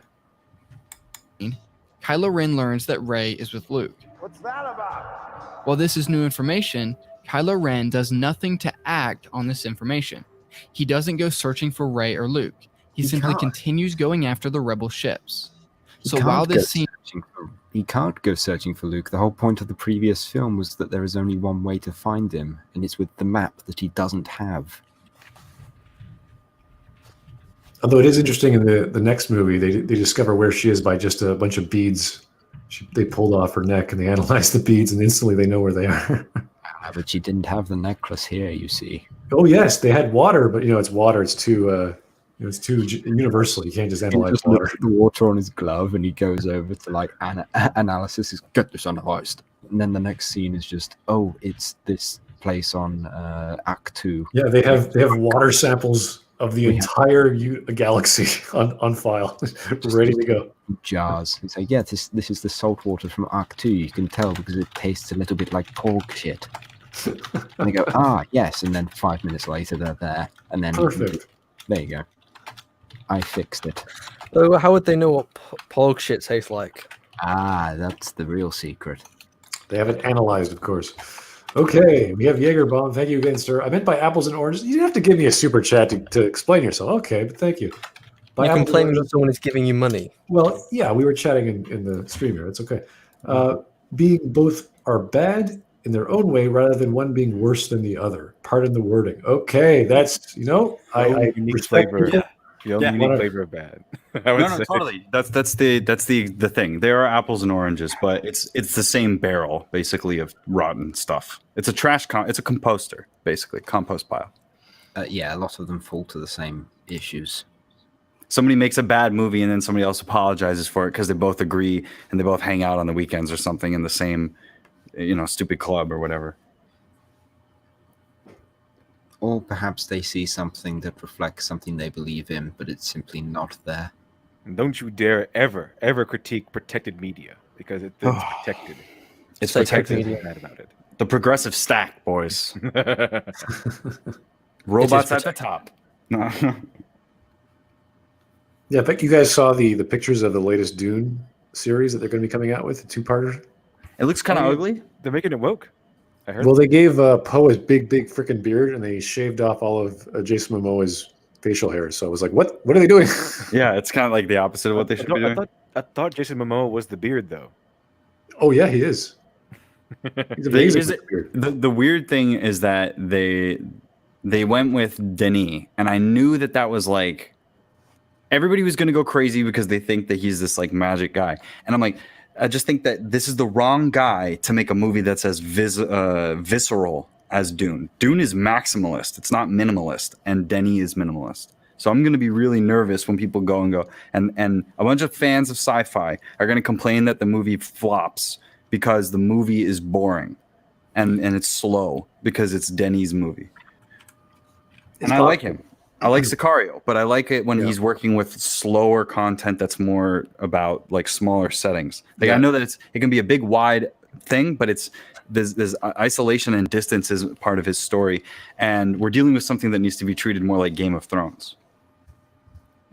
Speaker 5: Kylo Ren learns that Rey is with Luke.
Speaker 7: What's that about?
Speaker 5: While this is new information, Kylo Ren does nothing to act on this information. He doesn't go searching for Rey or Luke. He simply continues going after the rebel ships. So while this scene...
Speaker 3: He can't go searching for Luke. The whole point of the previous film was that there is only one way to find him, and it's with the map that he doesn't have.
Speaker 1: Although it is interesting in the next movie, they discover where she is by just a bunch of beads. They pulled off her neck and they analyze the beads, and instantly they know where they are.
Speaker 3: But she didn't have the necklace here, you see.
Speaker 1: Oh yes, they had water, but it's water. It's too universal. You can't just analyze water.
Speaker 3: The water on his glove, and he goes over to analysis. He's get this analyzed, and then the next scene is just it's this place on Act 2.
Speaker 1: Yeah, they have water samples of the entire galaxy on file, ready to go.
Speaker 3: Jars. It's like, yeah, this is the salt water from Arc 2. You can tell because it tastes a little bit like pork shit. And they go, yes, and then 5 minutes later they're there, and then
Speaker 1: perfect.
Speaker 3: There you go. I fixed it.
Speaker 2: So how would they know what pork shit tastes like?
Speaker 3: That's the real secret.
Speaker 1: They haven't analyzed, of course. Okay, we have Jaegerbomb. Thank you again, sir. I meant by apples and oranges. You didn't have to give me a super chat to explain yourself. Okay, but thank you.
Speaker 2: You're complaining that someone is giving you money.
Speaker 1: Well, yeah, we were chatting in the stream here. It's okay. Being both are bad in their own way rather than one being worse than the other. Pardon the wording. Okay, that's, I
Speaker 4: unique
Speaker 1: respect
Speaker 4: flavor.
Speaker 1: people.
Speaker 4: Unique flavor of bad.
Speaker 6: No, totally. That's the thing. There are apples and oranges, but it's the same barrel basically of rotten stuff. It's a it's a composter basically, compost pile.
Speaker 3: Yeah, a lot of them fall to the same issues.
Speaker 6: Somebody makes a bad movie and then somebody else apologizes for it because they both agree and they both hang out on the weekends or something in the same, stupid club or whatever.
Speaker 3: Or perhaps they see something that reflects something they believe in, but it's simply not there.
Speaker 4: And don't you dare ever critique protected media, because it's protected.
Speaker 6: It's protected.
Speaker 4: Media. Mad about it.
Speaker 6: The progressive stack, boys. Robots at the top.
Speaker 1: Yeah, but you guys saw the pictures of the latest Dune series that they're going to be coming out with, the two-parter?
Speaker 6: It looks kind of ugly.
Speaker 4: They're making it woke. I heard.
Speaker 1: Well, they gave Poe his big freaking beard, and they shaved off all of Jason Momoa's facial hair. So I was like, what are they doing?
Speaker 6: Yeah, it's kind of like the opposite of what they should be doing.
Speaker 4: I thought Jason Momoa was the beard, though.
Speaker 1: Oh yeah, he is. He's amazing.
Speaker 6: Is
Speaker 1: with
Speaker 6: it-
Speaker 1: the beard.
Speaker 6: the weird thing is that they went with Denis, and I knew that was like everybody was going to go crazy because they think that he's this like magic guy, and I'm like, I just think that this is the wrong guy to make a movie that's as visceral as Dune. Dune is maximalist; it's not minimalist, and Denis is minimalist. So I'm going to be really nervous when people go and a bunch of fans of sci-fi are going to complain that the movie flops because the movie is boring and it's slow because it's Denis' movie. And I like him. I like Sicario, but I like it when he's working with slower content that's more about like smaller settings. Like I know that it can be a big wide thing, but there's isolation and distance is part of his story, and we're dealing with something that needs to be treated more like Game of Thrones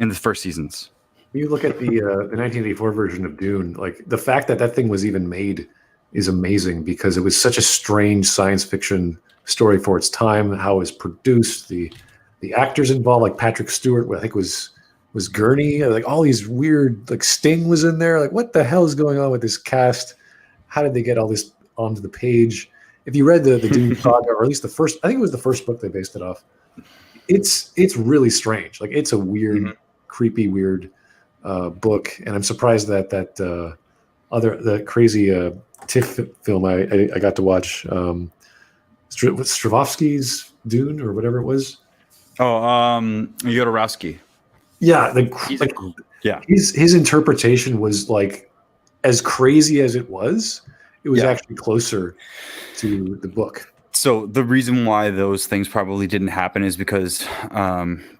Speaker 6: in the first seasons.
Speaker 1: You look at the 1984 version of Dune, like the fact that that thing was even made is amazing because it was such a strange science fiction story for its time. How it was produced, the actors involved, like Patrick Stewart, I think was Gurney, like all these weird, like Sting was in there. Like what the hell is going on with this cast? How did they get all this onto the page? If you read the Dune saga, or at least the first, I think it was the first book they based it off. It's really strange. Like it's a weird, creepy, weird book, and I'm surprised that the crazy TIFF film I got to watch, Stravosky's Dune or whatever it was.
Speaker 6: Oh, Jodorowsky.
Speaker 1: Yeah,
Speaker 6: yeah.
Speaker 1: His interpretation was like as crazy as it was. It was actually closer to the book.
Speaker 6: So the reason why those things probably didn't happen is because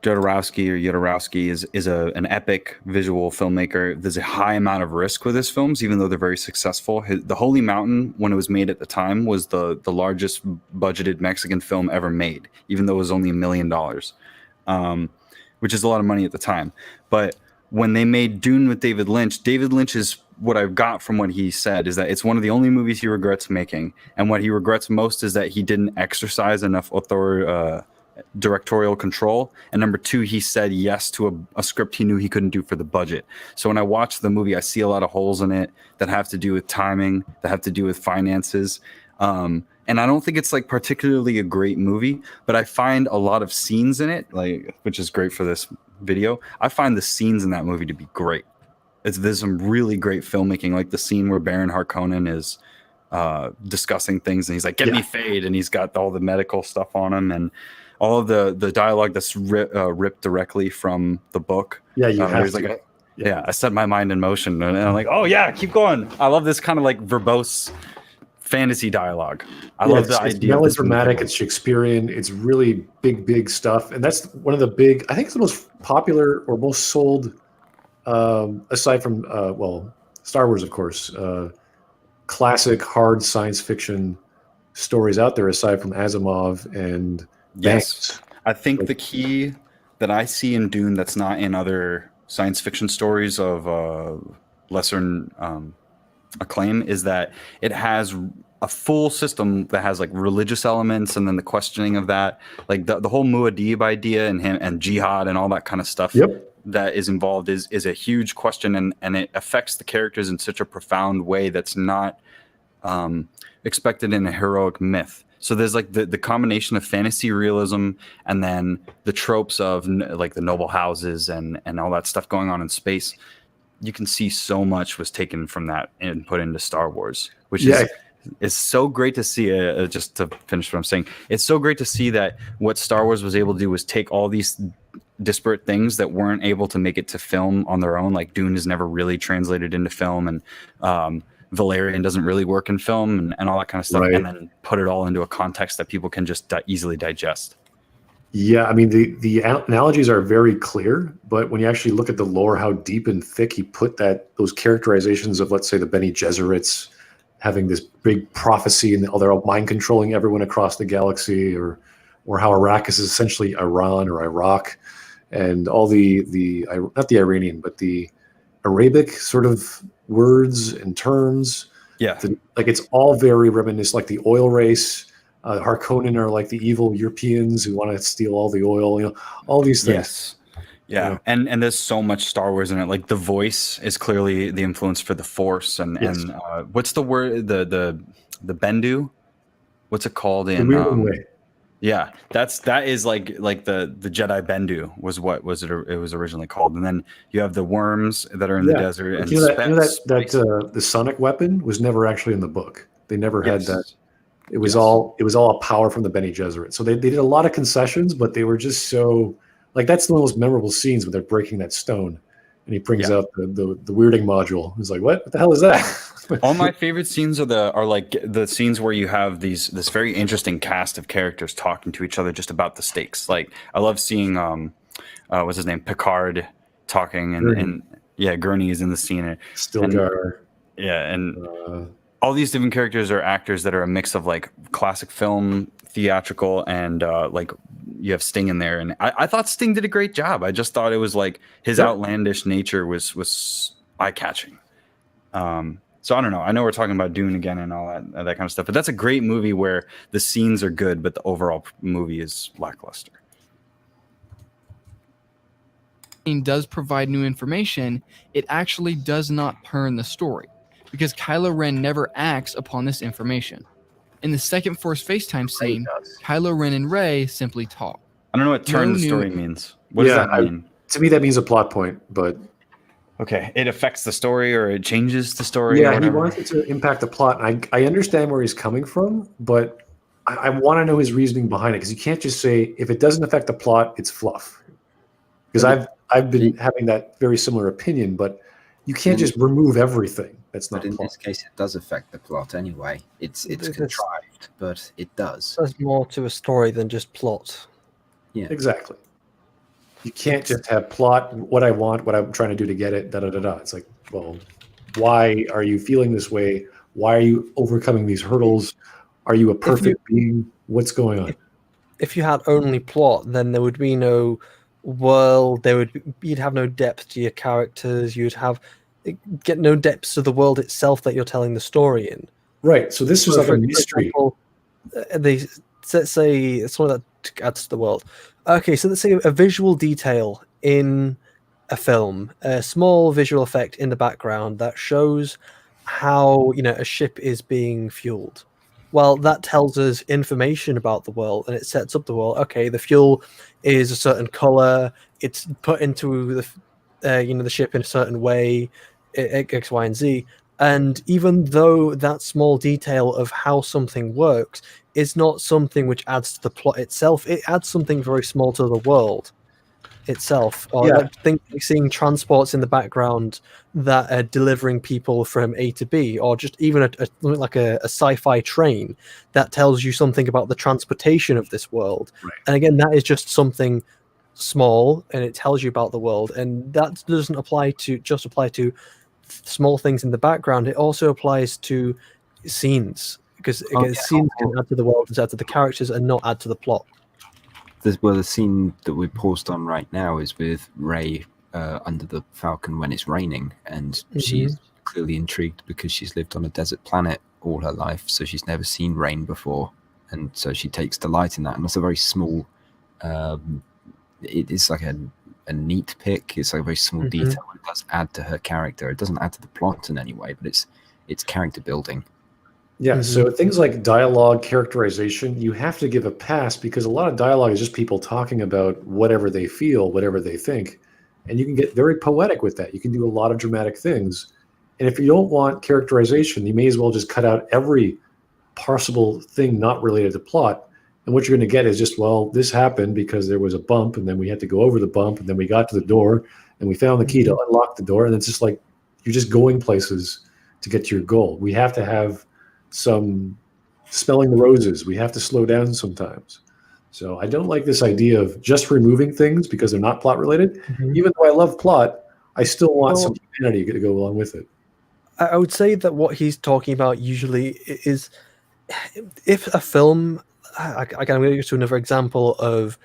Speaker 6: Jodorowsky is an epic visual filmmaker. There's a high amount of risk with his films, even though they're very successful. The Holy Mountain, when it was made at the time, was the largest budgeted Mexican film ever made, even though it was only $1 million, which is a lot of money at the time. But when they made Dune with David Lynch is what I've got from what he said is that it's one of the only movies he regrets making. And what he regrets most is that he didn't exercise enough directorial control. And number two, he said yes to a script he knew he couldn't do for the budget. So when I watch the movie, I see a lot of holes in it that have to do with timing, that have to do with finances. And I don't think it's like particularly a great movie, but I find a lot of scenes in it, like, which is great for this video. I find the scenes in that movie to be great. There's some really great filmmaking, like the scene where Baron Harkonnen is discussing things, and he's like, "Get me Fade," and he's got all the medical stuff on him, and all of the dialogue that's ripped directly from the book.
Speaker 1: Yeah, you have to.
Speaker 6: Like, I set my mind in motion, and I'm like, "Oh yeah, keep going." I love this kind of like verbose fantasy dialogue. I love the idea.
Speaker 1: It's melodramatic. It's Shakespearean. It's really big stuff, and that's one of the big. I think it's the most popular or most sold, aside from Star Wars, of course, classic hard science fiction stories out there. Aside from Asimov and Banks.
Speaker 6: I think the key that I see in Dune that's not in other science fiction stories of lesser acclaim is that it has a full system that has like religious elements, and then the questioning of that, like the whole Muad'Dib idea and jihad and all that kind of stuff that is involved is a huge question, and it affects the characters in such a profound way that's not expected in a heroic myth. So there's like the combination of fantasy realism and then the tropes of like the noble houses and all that stuff going on in space. You can see so much was taken from that and put into Star Wars, which is so great to see. Just to finish what I'm saying, it's so great to see that what Star Wars was able to do was take all these disparate things that weren't able to make it to film on their own. Like Dune is never really translated into film, and Valerian doesn't really work in film, and all that kind of stuff, and then put it all into a context that people can just easily digest.
Speaker 1: Yeah, I mean, the analogies are very clear, but when you actually look at the lore, how deep and thick he put those characterizations of, let's say, the Bene Gesserits having this big prophecy and they're all mind controlling everyone across the galaxy, or how Arrakis is essentially Iran or Iraq, and all the not the Iranian, but the Arabic sort of words and terms. Yeah, like it's all very reminiscent, like the oil race. Harkonnen are like the evil Europeans who want to steal all the oil. All these things.
Speaker 6: Yeah, and there's so much Star Wars in it. Like the voice is clearly the influence for the Force, and what's the word the Bendu? What's it called in?
Speaker 1: Way.
Speaker 6: Yeah, that is like the Jedi Bendu was what was it? It was originally called, and then you have the worms that are in the desert, and
Speaker 1: that the sonic weapon was never actually in the book. They never had that. It was all a power from the Bene Gesserit. So they did a lot of concessions, but they were just so like that's the most memorable scenes when they're breaking that stone, and he brings out the weirding module. He's like, "What the hell is that?"
Speaker 6: All my favorite scenes are like the scenes where you have this very interesting cast of characters talking to each other just about the stakes. Like I love seeing what's his name, Picard talking, and Gurney is in the scene.
Speaker 1: Stilgar.
Speaker 6: And all these different characters are actors that are a mix of like classic film, theatrical, and like you have Sting in there. And I thought Sting did a great job. I just thought it was like his outlandish nature was eye catching. So I don't know. I know we're talking about Dune again and all that kind of stuff, but that's a great movie where the scenes are good, but the overall movie is lackluster.
Speaker 5: Does provide new information, it actually does not turn the story because Kylo Ren never acts upon this information. In the second Force FaceTime scene, Kylo Ren and Rey simply talk.
Speaker 6: I don't know what turn the story means. What does that mean?
Speaker 1: To me, that means a plot point, but
Speaker 6: okay, it affects the story or it changes the story.
Speaker 1: Yeah, he wants it to impact the plot. I understand where he's coming from, but I want to know his reasoning behind it because you can't just say if it doesn't affect the plot, it's fluff. Because I've been having that very similar opinion, but you can't just remove everything. That's not.
Speaker 3: But in this case, it does affect the plot anyway. It's contrived, but it does.
Speaker 2: There's more to a story than just plot.
Speaker 3: Yeah,
Speaker 1: exactly. You can't just have plot, what I want, what I'm trying to do to get it, da-da-da-da. It's like, well, why are you feeling this way? Why are you overcoming these hurdles? Are you a perfect being? What's going on?
Speaker 2: If you had only plot, then there would be no world. You'd have no depth to your characters. You'd get no depth to the world itself that you're telling the story in.
Speaker 1: Right. So this was like a mystery.
Speaker 2: Let's say something that adds to the world. Okay, so let's say a visual detail in a film, a small visual effect in the background that shows how a ship is being fueled. Well, that tells us information about the world and it sets up the world. Okay, the fuel is a certain color. It's put into the ship in a certain way, X, Y, and Z. And even though that small detail of how something works is not something which adds to the plot itself, it adds something very small to the world itself. Or seeing transports in the background that are delivering people from A to B, or just even a sci-fi train that tells you something about the transportation of this world.
Speaker 1: Right.
Speaker 2: And again, that is just something small, and it tells you about the world. And that doesn't apply to small things in the background. It also applies to scenes, because scenes can add to the world and add to the characters and not add to the plot.
Speaker 3: The scene that we paused on right now is with Rey under the Falcon when it's raining, and she's clearly intrigued because she's lived on a desert planet all her life, so she's never seen rain before, and so she takes delight in that. And it's a very small it's like a neat pick. It's like a very small detail. It does add to her character. It doesn't add to the plot in any way, but it's character building.
Speaker 1: Yeah, so things like dialogue, characterization, you have to give a pass because a lot of dialogue is just people talking about whatever they feel, whatever they think. And you can get very poetic with that. You can do a lot of dramatic things. And if you don't want characterization, you may as well just cut out every possible thing not related to plot. And what you're going to get is just, well, this happened because there was a bump, and then we had to go over the bump, and then we got to the door, and we found the key to unlock the door. And it's just like you're just going places to get to your goal. We have to have some smelling the roses. We have to slow down sometimes. So I don't like this idea of just removing things because they're not plot related. Even though I love plot, I still want some humanity to go along with it.
Speaker 2: I would say that what he's talking about usually is if a film, I'm going to go to another example of,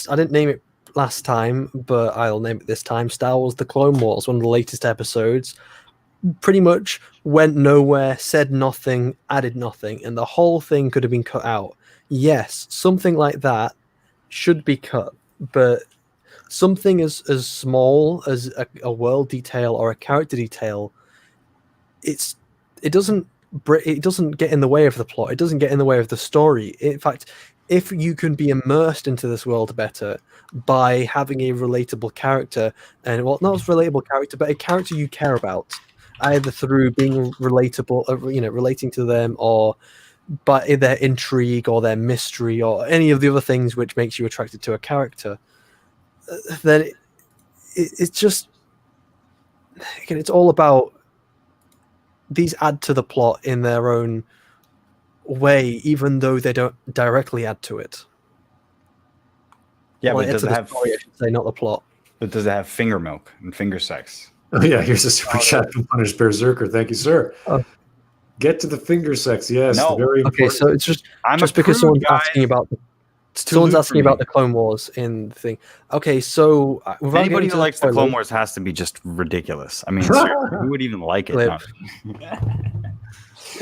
Speaker 2: I didn't name it last time, but I'll name it this time, Star Wars The Clone Wars, one of the latest episodes, pretty much went nowhere, said nothing, added nothing, and the whole thing could have been cut out. Yes, something like that should be cut, but something as small as a world detail or a character detail, it doesn't get in the way of the plot. It doesn't get in the way of the story. In fact, if you can be immersed into this world better by having a relatable character, and well, not a relatable character, but a character you care about, either through being relatable, relating to them, or by their intrigue or their mystery or any of the other things which makes you attracted to a character, then it's just, again, it's all about these add to the plot in their own way, even though they don't directly add to it.
Speaker 6: Yeah,
Speaker 2: Well,
Speaker 6: but does it have?
Speaker 2: story, I should say, not the plot.
Speaker 6: But does it have finger milk and finger sex?
Speaker 1: Oh yeah, here's a super chat from Punished Berserker. Thank you, sir.
Speaker 2: Oh.
Speaker 1: Get to the finger sex. Yes,
Speaker 6: No.
Speaker 1: very important.
Speaker 2: Okay, so it's just
Speaker 6: I'm
Speaker 2: because
Speaker 6: a
Speaker 2: someone's
Speaker 6: prude, guys.
Speaker 2: asking about
Speaker 6: It's too
Speaker 2: someone's
Speaker 6: lewd
Speaker 2: asking
Speaker 6: for
Speaker 2: about
Speaker 6: me.
Speaker 2: the Clone Wars in the thing. Okay, so without
Speaker 6: Anybody
Speaker 2: getting
Speaker 6: who
Speaker 2: to
Speaker 6: likes the Clone
Speaker 2: spoilers-
Speaker 6: Wars has to be just ridiculous. I mean, seriously, who would even like it?
Speaker 2: Clip.
Speaker 6: No.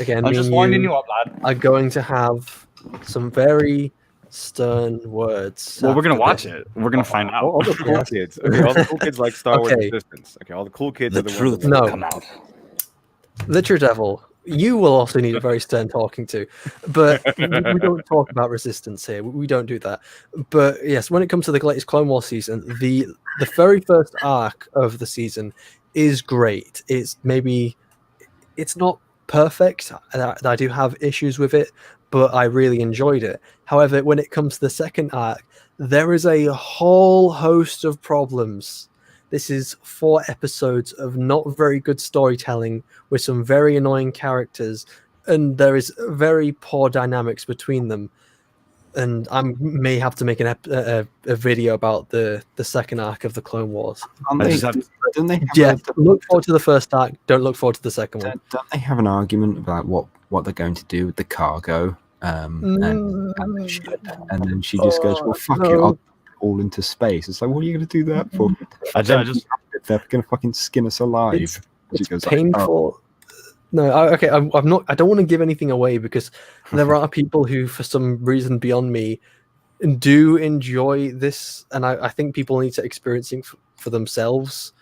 Speaker 2: again,
Speaker 6: I'm
Speaker 2: me
Speaker 6: just
Speaker 2: and
Speaker 6: winding
Speaker 2: you
Speaker 6: you up, lad.
Speaker 2: are going to have some very stern words.
Speaker 6: Well, we're gonna
Speaker 2: after
Speaker 6: watch
Speaker 2: this.
Speaker 6: it. We're gonna find out.
Speaker 4: All the cool
Speaker 2: Yes.
Speaker 4: kids. Okay, all the cool kids like Star Wars
Speaker 2: Okay.
Speaker 4: Resistance. Okay, all the cool kids
Speaker 9: The
Speaker 4: are the
Speaker 9: truth
Speaker 4: ones that
Speaker 2: No.
Speaker 9: will come out.
Speaker 2: The True Devil, you will also need a very stern talking to, but we don't talk about resistance here. We don't do that. But yes, when it comes to the latest Clone Wars season, the very first arc of the season is great. It's not perfect. I do have issues with it, but I really enjoyed it. However, when it comes to the second arc, there is a whole host of problems. This is 4 episodes of not very good storytelling with some very annoying characters, and there is very poor dynamics between them. And I may have to make a video about the second arc of the Clone Wars.
Speaker 3: Don't
Speaker 6: I
Speaker 3: they,
Speaker 6: just have-
Speaker 3: don't they have
Speaker 2: Yeah,
Speaker 3: a-
Speaker 2: look forward to the first arc. Don't look forward to the second one.
Speaker 3: don't they have an argument about what they're going to do with the cargo? And then she just goes, "Well, fuck it,
Speaker 2: no.
Speaker 3: I'll put it all into space." It's like, what are you going to do that for?
Speaker 6: I just
Speaker 3: They're going to fucking skin us alive.
Speaker 2: It's
Speaker 3: She goes,
Speaker 2: painful. No, I'm not. I don't want to give anything away because there are people who, for some reason beyond me, do enjoy this, and I think people need to experience it for themselves.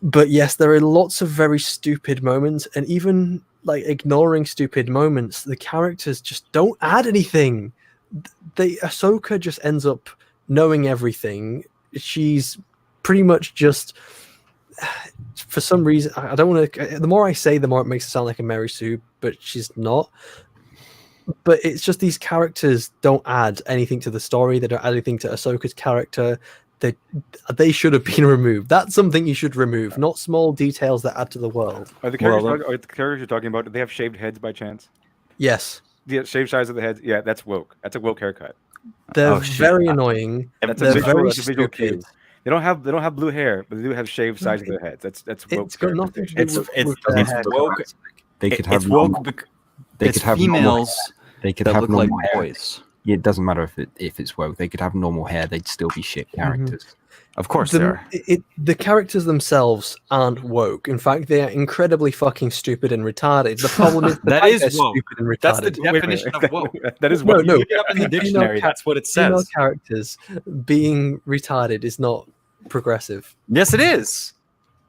Speaker 2: But yes, there are lots of very stupid moments, and even like ignoring stupid moments, the characters just don't add anything. Ahsoka just ends up knowing everything. She's pretty much just, for some reason, I don't want to. The more I say, the more it makes it sound like a Mary Sue, but she's not. But it's just these characters don't add anything to the story. They don't add anything to Ahsoka's character. They should have been removed. That's something you should remove, not small details that add to the world.
Speaker 4: Are the characters you're talking about? Do they have shaved heads by chance?
Speaker 2: Yes,
Speaker 4: The shaved sides of the heads. Yeah, that's woke. That's a woke haircut.
Speaker 2: they're
Speaker 6: Oh, shit.
Speaker 2: very annoying.
Speaker 4: That's
Speaker 2: They're
Speaker 4: a visual,
Speaker 2: very
Speaker 4: that's a visual cue.
Speaker 2: stupid.
Speaker 4: They don't have blue hair, but they do have shaved sides of their heads. That's woke.
Speaker 2: It's got nothing to do
Speaker 6: It's-
Speaker 2: with,
Speaker 6: it's-
Speaker 2: with their
Speaker 6: it's
Speaker 2: hair.
Speaker 6: woke.
Speaker 3: they could have
Speaker 6: It's woke.
Speaker 3: normal-
Speaker 6: They
Speaker 3: they
Speaker 6: it's
Speaker 3: could have normal
Speaker 6: females
Speaker 3: hair. They could
Speaker 6: that
Speaker 3: have
Speaker 6: look like
Speaker 3: normal hair.
Speaker 6: boys.
Speaker 3: Yeah, it doesn't matter if it's woke. They could have normal hair. They'd still be shit characters.
Speaker 6: Of course they are.
Speaker 2: The characters themselves aren't woke. In fact, they are incredibly fucking stupid and retarded. The problem is
Speaker 6: That
Speaker 2: fact
Speaker 6: is
Speaker 2: they're
Speaker 6: woke.
Speaker 2: stupid and retarded.
Speaker 6: That's the definition of woke.
Speaker 4: That is
Speaker 2: No,
Speaker 4: woke.
Speaker 2: no.
Speaker 6: Look it up in the
Speaker 2: Female
Speaker 6: dictionary.
Speaker 2: char-
Speaker 6: That's what it
Speaker 2: Female
Speaker 6: says.
Speaker 2: characters being retarded is not progressive.
Speaker 6: Yes, it is.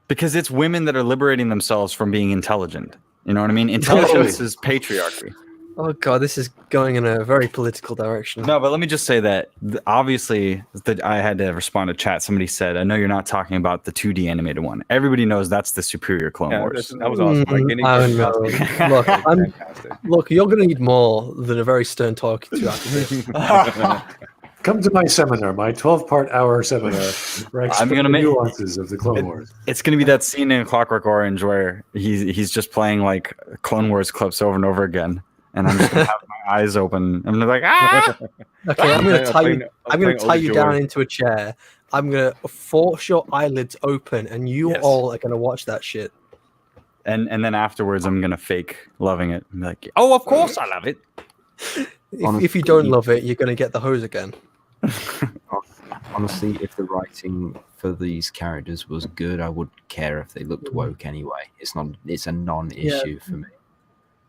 Speaker 6: Because it's women that are liberating themselves from being intelligent. You know what I mean? Intelligence is patriarchy.
Speaker 2: Oh god, this is going in a very political direction.
Speaker 6: No, but let me just say that obviously that I had to respond to chat. Somebody said, "I know you're not talking about the 2D animated one. Everybody knows that's the superior Clone
Speaker 4: Yeah,
Speaker 6: Wars."
Speaker 4: that was awesome. Like, getting
Speaker 2: I don't know.
Speaker 4: fantastic.
Speaker 2: Look,
Speaker 4: Fantastic.
Speaker 2: look, you're going to need more than a very stern talking to after this.
Speaker 1: Come to my seminar, my 12-part hour seminar, where I
Speaker 6: I'm
Speaker 1: explain
Speaker 6: gonna
Speaker 1: the
Speaker 6: make-
Speaker 1: nuances of the Clone Wars.
Speaker 6: It's gonna be that scene in Clockwork Orange where he's just playing like Clone Wars clips over and over again, and I'm just gonna have my eyes open. I'm like, ah!
Speaker 2: Okay, I'm going to tie you. I'm going
Speaker 4: playing
Speaker 2: to tie you down
Speaker 4: Older
Speaker 2: into a chair. I'm going to force your eyelids open, and you
Speaker 6: Yes.
Speaker 2: all are going to watch that shit.
Speaker 6: And then afterwards, I'm gonna fake loving it. I'm like, oh, of course I love it.
Speaker 2: If you don't love it, you're going to get the hose again.
Speaker 3: Honestly, if the writing for these characters was good, I wouldn't care if they looked woke anyway. It's a non-issue for me.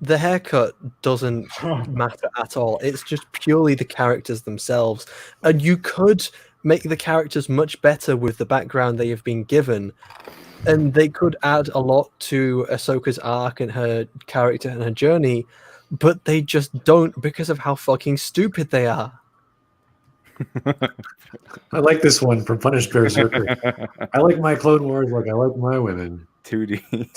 Speaker 2: The haircut doesn't matter at all. It's just purely the characters themselves. And you could make the characters much better with the background they have been given. And they could add a lot to Ahsoka's arc and her character and her journey, but they just don't because of how fucking stupid they are.
Speaker 1: I like this one from Punished Berserker. I like my Clone Wars like I like my women.
Speaker 4: 2D.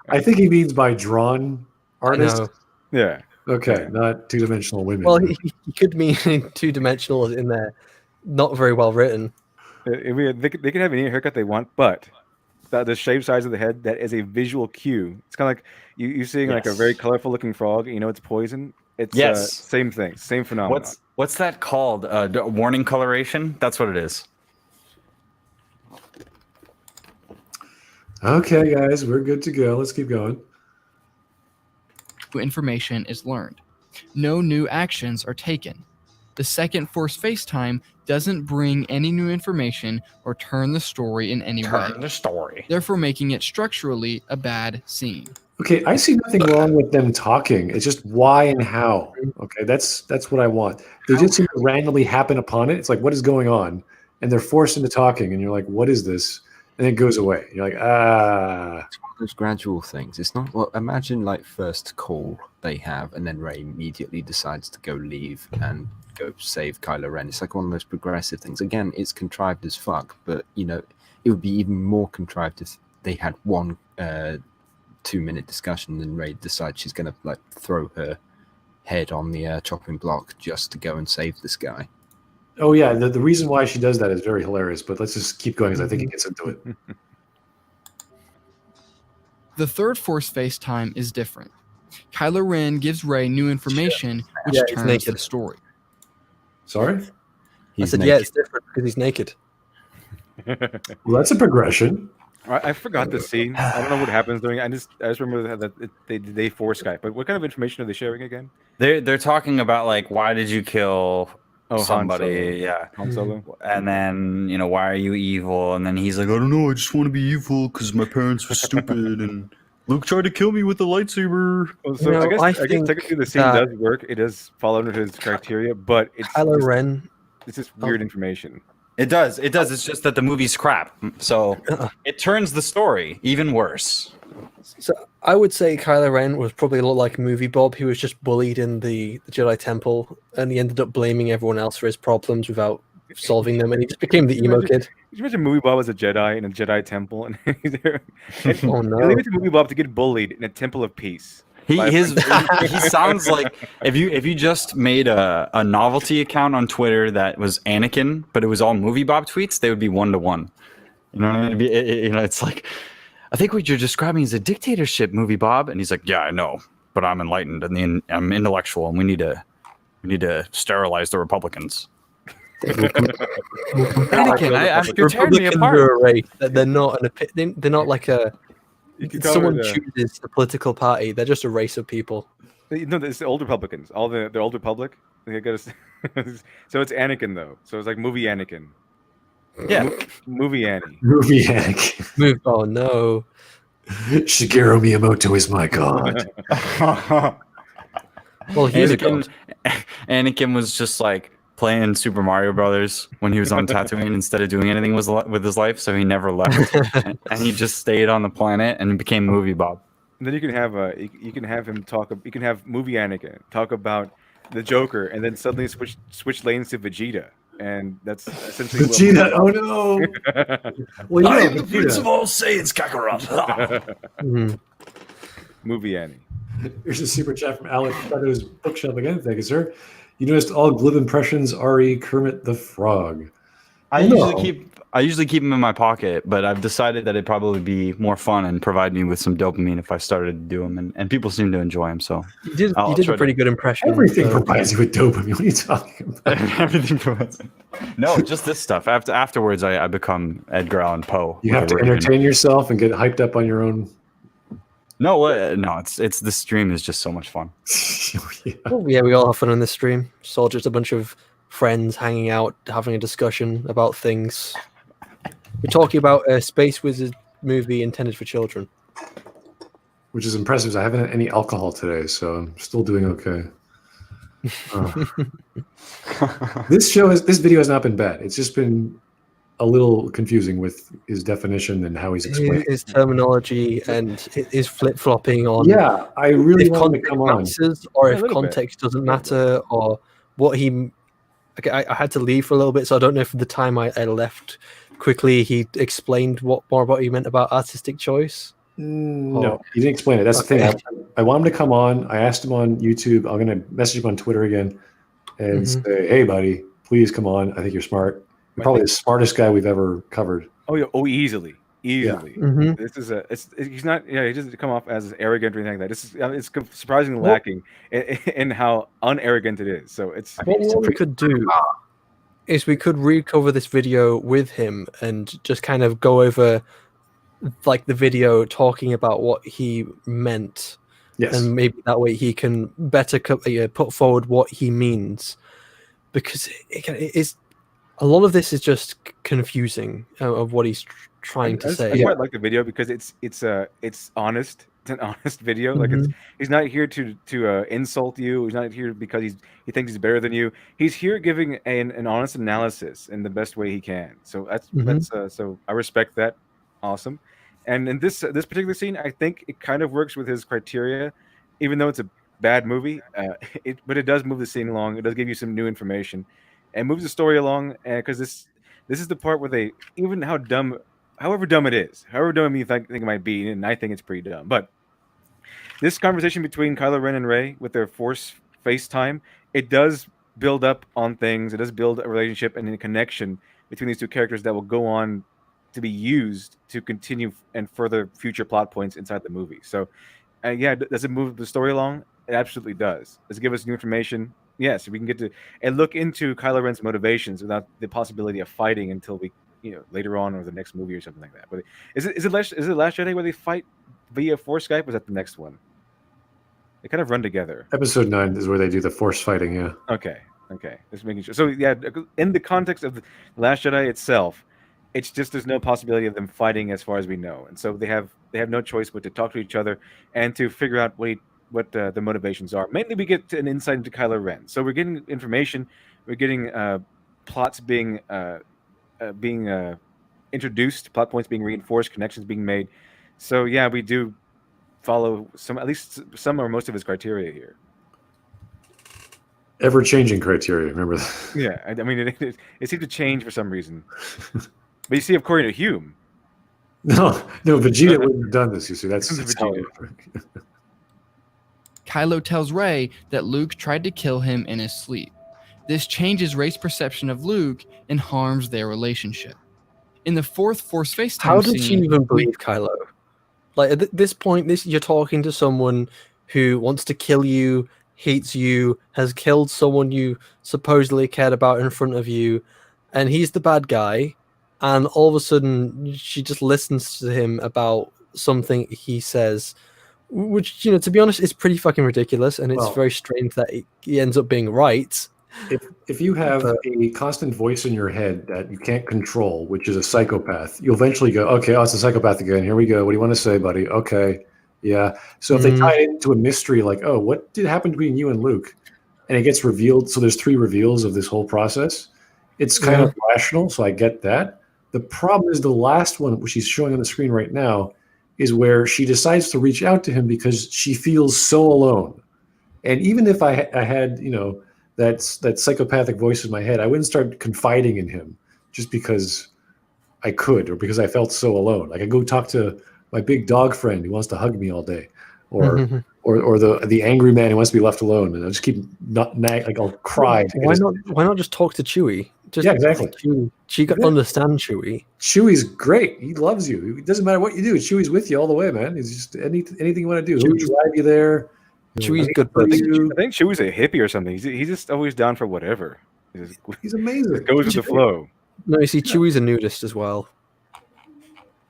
Speaker 1: I think he means by drawn artists.
Speaker 2: know.
Speaker 4: Yeah.
Speaker 1: Okay, not two-dimensional women.
Speaker 2: Well, he could mean two-dimensional in there, not very well written.
Speaker 4: They can have any haircut they want, but the shaved sides of the head, that is a visual cue. It's kind of like you seeing like a very colorful looking frog, and you know it's poison. It's same thing, same phenomenon.
Speaker 6: What's that called? Warning coloration? That's what it is.
Speaker 1: Okay, guys, we're good to go. Let's keep going.
Speaker 5: Information is learned. No new actions are taken. The second Force FaceTime doesn't bring any new information or turn the story in any way. Therefore, making it structurally a bad scene.
Speaker 1: Okay, I see nothing wrong with them talking. It's just why and how. Okay, that's what I want. They just seem to randomly happen upon it. It's like, what is going on? And they're forced into talking, and you're like, what is this? And it goes away. You're like,
Speaker 3: It's one of those gradual things. It's not, well, imagine like first call they have, and then Rey immediately decides to go leave and go save Kylo Ren. It's like one of those progressive things. Again, it's contrived as fuck, but you know, it would be even more contrived if they had one 2-minute discussion and Rey decides she's gonna like throw her head on the chopping block just to go and save this guy.
Speaker 1: oh yeah, the reason why she does that is very hilarious. But let's just keep going because I think it gets into it.
Speaker 5: The third Force FaceTime is different. Kylo Ren gives Rey new information, which
Speaker 2: Yeah, he's
Speaker 5: turns
Speaker 2: naked.
Speaker 5: the story.
Speaker 1: Sorry.
Speaker 2: I said, yeah, it's different because he's naked.
Speaker 1: Well, that's a progression.
Speaker 4: I forgot the scene. I don't know what happens during it. I just remember that they force Skype. But what kind of information are they sharing again?
Speaker 6: They're talking about like, why did you kill somebody?
Speaker 4: Han Solo.
Speaker 6: And then, you know, why are you evil? And then he's like, I don't know, I just want to be evil because my parents were stupid and Luke tried to kill me with a lightsaber.
Speaker 4: Well, so
Speaker 2: You know,
Speaker 4: I
Speaker 2: I
Speaker 4: guess
Speaker 2: think
Speaker 4: technically the scene
Speaker 2: that-
Speaker 4: does work. It does fall under his criteria, but
Speaker 2: Kylo Ren.
Speaker 4: it's just weird information.
Speaker 6: It does. It's just that the movie's crap. So it turns the story even worse.
Speaker 2: So I would say Kylo Ren was probably a lot like Movie Bob. He was just bullied in the Jedi Temple, and he ended up blaming everyone else for his problems without solving them, and he just became the emo kid.
Speaker 4: Could you imagine Movie Bob as a Jedi in a Jedi temple, and he's there?
Speaker 2: Oh no!
Speaker 4: You leave it to Movie Bob to get bullied in a temple of peace.
Speaker 6: He sounds like if you just made a novelty account on Twitter that was Anakin, but it was all Movie Bob tweets, they would be 1-to-1. You know what I mean? It's like, I think what you're describing is a dictatorship, Movie Bob, and he's like, yeah, I know, but I'm enlightened and I'm intellectual, and we need to sterilize the Republicans.
Speaker 5: Anakin, you're tearing me
Speaker 2: Republicans
Speaker 5: apart.
Speaker 2: are a race. They're not they're not like a.
Speaker 4: You could call
Speaker 2: Someone
Speaker 4: it,
Speaker 2: chooses a political party. They're just a race of people.
Speaker 4: no, it's the old Republicans. All the old Republic. They got so it's Anakin though. So it's like movie Anakin.
Speaker 6: Yeah.
Speaker 4: Movie Annie.
Speaker 1: Movie Anakin.
Speaker 2: Oh no!
Speaker 1: Shigeru Miyamoto is my god.
Speaker 2: Well, he's a god.
Speaker 6: Anakin was just like playing Super Mario Brothers when he was on Tatooine instead of doing anything with his life, so he never left, and he just stayed on the planet and became Movie Bob.
Speaker 4: And then you can have you can have him talk. You can have movie Anakin talk about the Joker, and then suddenly switch lanes to Vegeta, and that's essentially
Speaker 1: Vegeta. Oh no! Well,
Speaker 9: I
Speaker 1: yeah,
Speaker 9: am the Prince of all Saiyans, Kakarot.
Speaker 2: Mhm.
Speaker 4: movie Annie.
Speaker 1: Here's a super chat from Alex Shadow's bookshelf again. Thank you, sir. You noticed all glib impressions. Re Kermit the Frog.
Speaker 6: I
Speaker 1: No.
Speaker 6: usually keep them in my pocket, but I've decided that it'd probably be more fun and provide me with some dopamine if I started to do them, and people seem to enjoy them. So
Speaker 2: You did
Speaker 6: I'll
Speaker 2: a
Speaker 6: try
Speaker 2: pretty good impression.
Speaker 1: Everything
Speaker 2: so-
Speaker 1: provides you with dopamine. What are you talking about?
Speaker 6: everything provides. No, just this stuff. Afterwards, I become Edgar Allan Poe.
Speaker 1: You
Speaker 6: with
Speaker 1: have to
Speaker 6: a raven.
Speaker 1: entertain yourself and get hyped up on your own.
Speaker 6: No, it's the stream is just so much fun.
Speaker 1: Yeah.
Speaker 2: Oh, yeah, we all have fun on this stream. It's all just a bunch of friends hanging out, having a discussion about things. We're talking about a Space Wizard movie intended for children.
Speaker 1: Which is impressive. I haven't had any alcohol today, so I'm still doing okay. This video has not been bad. It's just been a little confusing with his definition and how he's explaining
Speaker 2: his terminology and his flip-flopping on
Speaker 1: Yeah, I really
Speaker 2: if
Speaker 1: wanted to
Speaker 2: context
Speaker 1: come on.
Speaker 2: matters or
Speaker 4: Yeah, a
Speaker 2: if
Speaker 4: little bit.
Speaker 2: context doesn't matter or what he. Okay, I had to leave for a little bit, so I don't know if the time I left quickly he explained more about what he meant about artistic choice.
Speaker 1: No, he didn't explain it. That's the thing. I want him to come on. I asked him on YouTube. I'm going to message him on Twitter again and say, hey, buddy, please come on. I think you're smart. You're probably the smartest guy we've ever covered.
Speaker 4: Oh yeah. Oh, easily.
Speaker 2: Mhm.
Speaker 4: This is he's not. Yeah, he doesn't come off as arrogant or anything like that. This is it's surprisingly lacking in how unarrogant it is. So it's
Speaker 2: What we could do is we could recover this video with him and just kind of go over like the video talking about what he meant.
Speaker 1: Yes.
Speaker 2: And maybe that way he can better put forward what he means, because it's a lot of this is just confusing of what he's trying to say.
Speaker 4: I quite like the video because it's honest. It's an honest video. Like he's not here to insult you. He's not here because he thinks he's better than you. He's here giving an honest analysis in the best way he can. So that's so I respect that. Awesome. And in this particular scene, I think it kind of works with his criteria, even though it's a bad movie. But it does move the scene along. It does give you some new information, and moves the story along. Because this is the part where they, even however dumb it is, however dumb you think it might be, and I think it's pretty dumb. But this conversation between Kylo Ren and Rey with their Force FaceTime, it does build up on things. It does build a relationship and a connection between these two characters that will go on to be used to continue and further future plot points inside the movie. So, yeah, does it move the story along? It absolutely does. Does it give us new information? Yes, we can get to and look into Kylo Ren's motivations without the possibility of fighting until we, later on or the next movie or something like that. But is it Last Jedi where they fight via Force Skype? Or is that the next one? They kind of run together.
Speaker 1: Episode 9 is where they do the Force fighting. Yeah.
Speaker 4: Okay. Just making sure. So yeah, in the context of the Last Jedi itself, it's just there's no possibility of them fighting as far as we know, and so they have no choice but to talk to each other and to figure out what the motivations are. Mainly, we get an insight into Kylo Ren. So we're getting information, we're getting plots being introduced, plot points being reinforced, connections being made. So yeah, we do follow at least some or most of his criteria here.
Speaker 1: Ever-changing criteria. Remember that?
Speaker 4: Yeah, I mean it seemed to change for some reason. But you see, according to Hume,
Speaker 1: no, Vegeta wouldn't have done this. You see, that's
Speaker 4: Vegeta.
Speaker 5: Kylo tells Rey that Luke tried to kill him in his sleep. This changes Rey's perception of Luke and harms their relationship. In the fourth Force FaceTime
Speaker 2: How did she
Speaker 5: scene,
Speaker 2: even believe Kylo? Like at this point, you're talking to someone who wants to kill you, hates you, has killed someone you supposedly cared about in front of you, and he's the bad guy. And all of a sudden, she just listens to him about something he says, which, to be honest, is pretty fucking ridiculous. And it's very strange that he ends up being right.
Speaker 1: If you have a constant voice in your head that you can't control, which is a psychopath, you'll eventually go, okay, it's a psychopath again. Here we go. What do you want to say, buddy? Okay. Yeah. So if they tie it into a mystery, like, oh, what did happen between you and Luke? And it gets revealed. So there's 3 reveals of this whole process. It's kind of rational. So I get that. The problem is the last one, which she's showing on the screen right now, is where she decides to reach out to him because she feels so alone. And even if I had, that psychopathic voice in my head, I wouldn't start confiding in him just because I could or because I felt so alone. Like I go talk to my big dog friend who wants to hug me all day, or the angry man who wants to be left alone, and I just keep I'll cry.
Speaker 2: Why not just talk to Chewie?
Speaker 1: Yeah, exactly.
Speaker 2: She can understand Chewie.
Speaker 1: Chewie's great. He loves you. It doesn't matter what you do. Chewie's with you all the way, man. He's just anything you want to do. He'll drive you there.
Speaker 2: Chewie's good.
Speaker 4: I think Chewie's a hippie or something. He's just always down for whatever.
Speaker 1: He's amazing.
Speaker 4: Just goes with the flow.
Speaker 2: No, you see, Chewie's a nudist as well.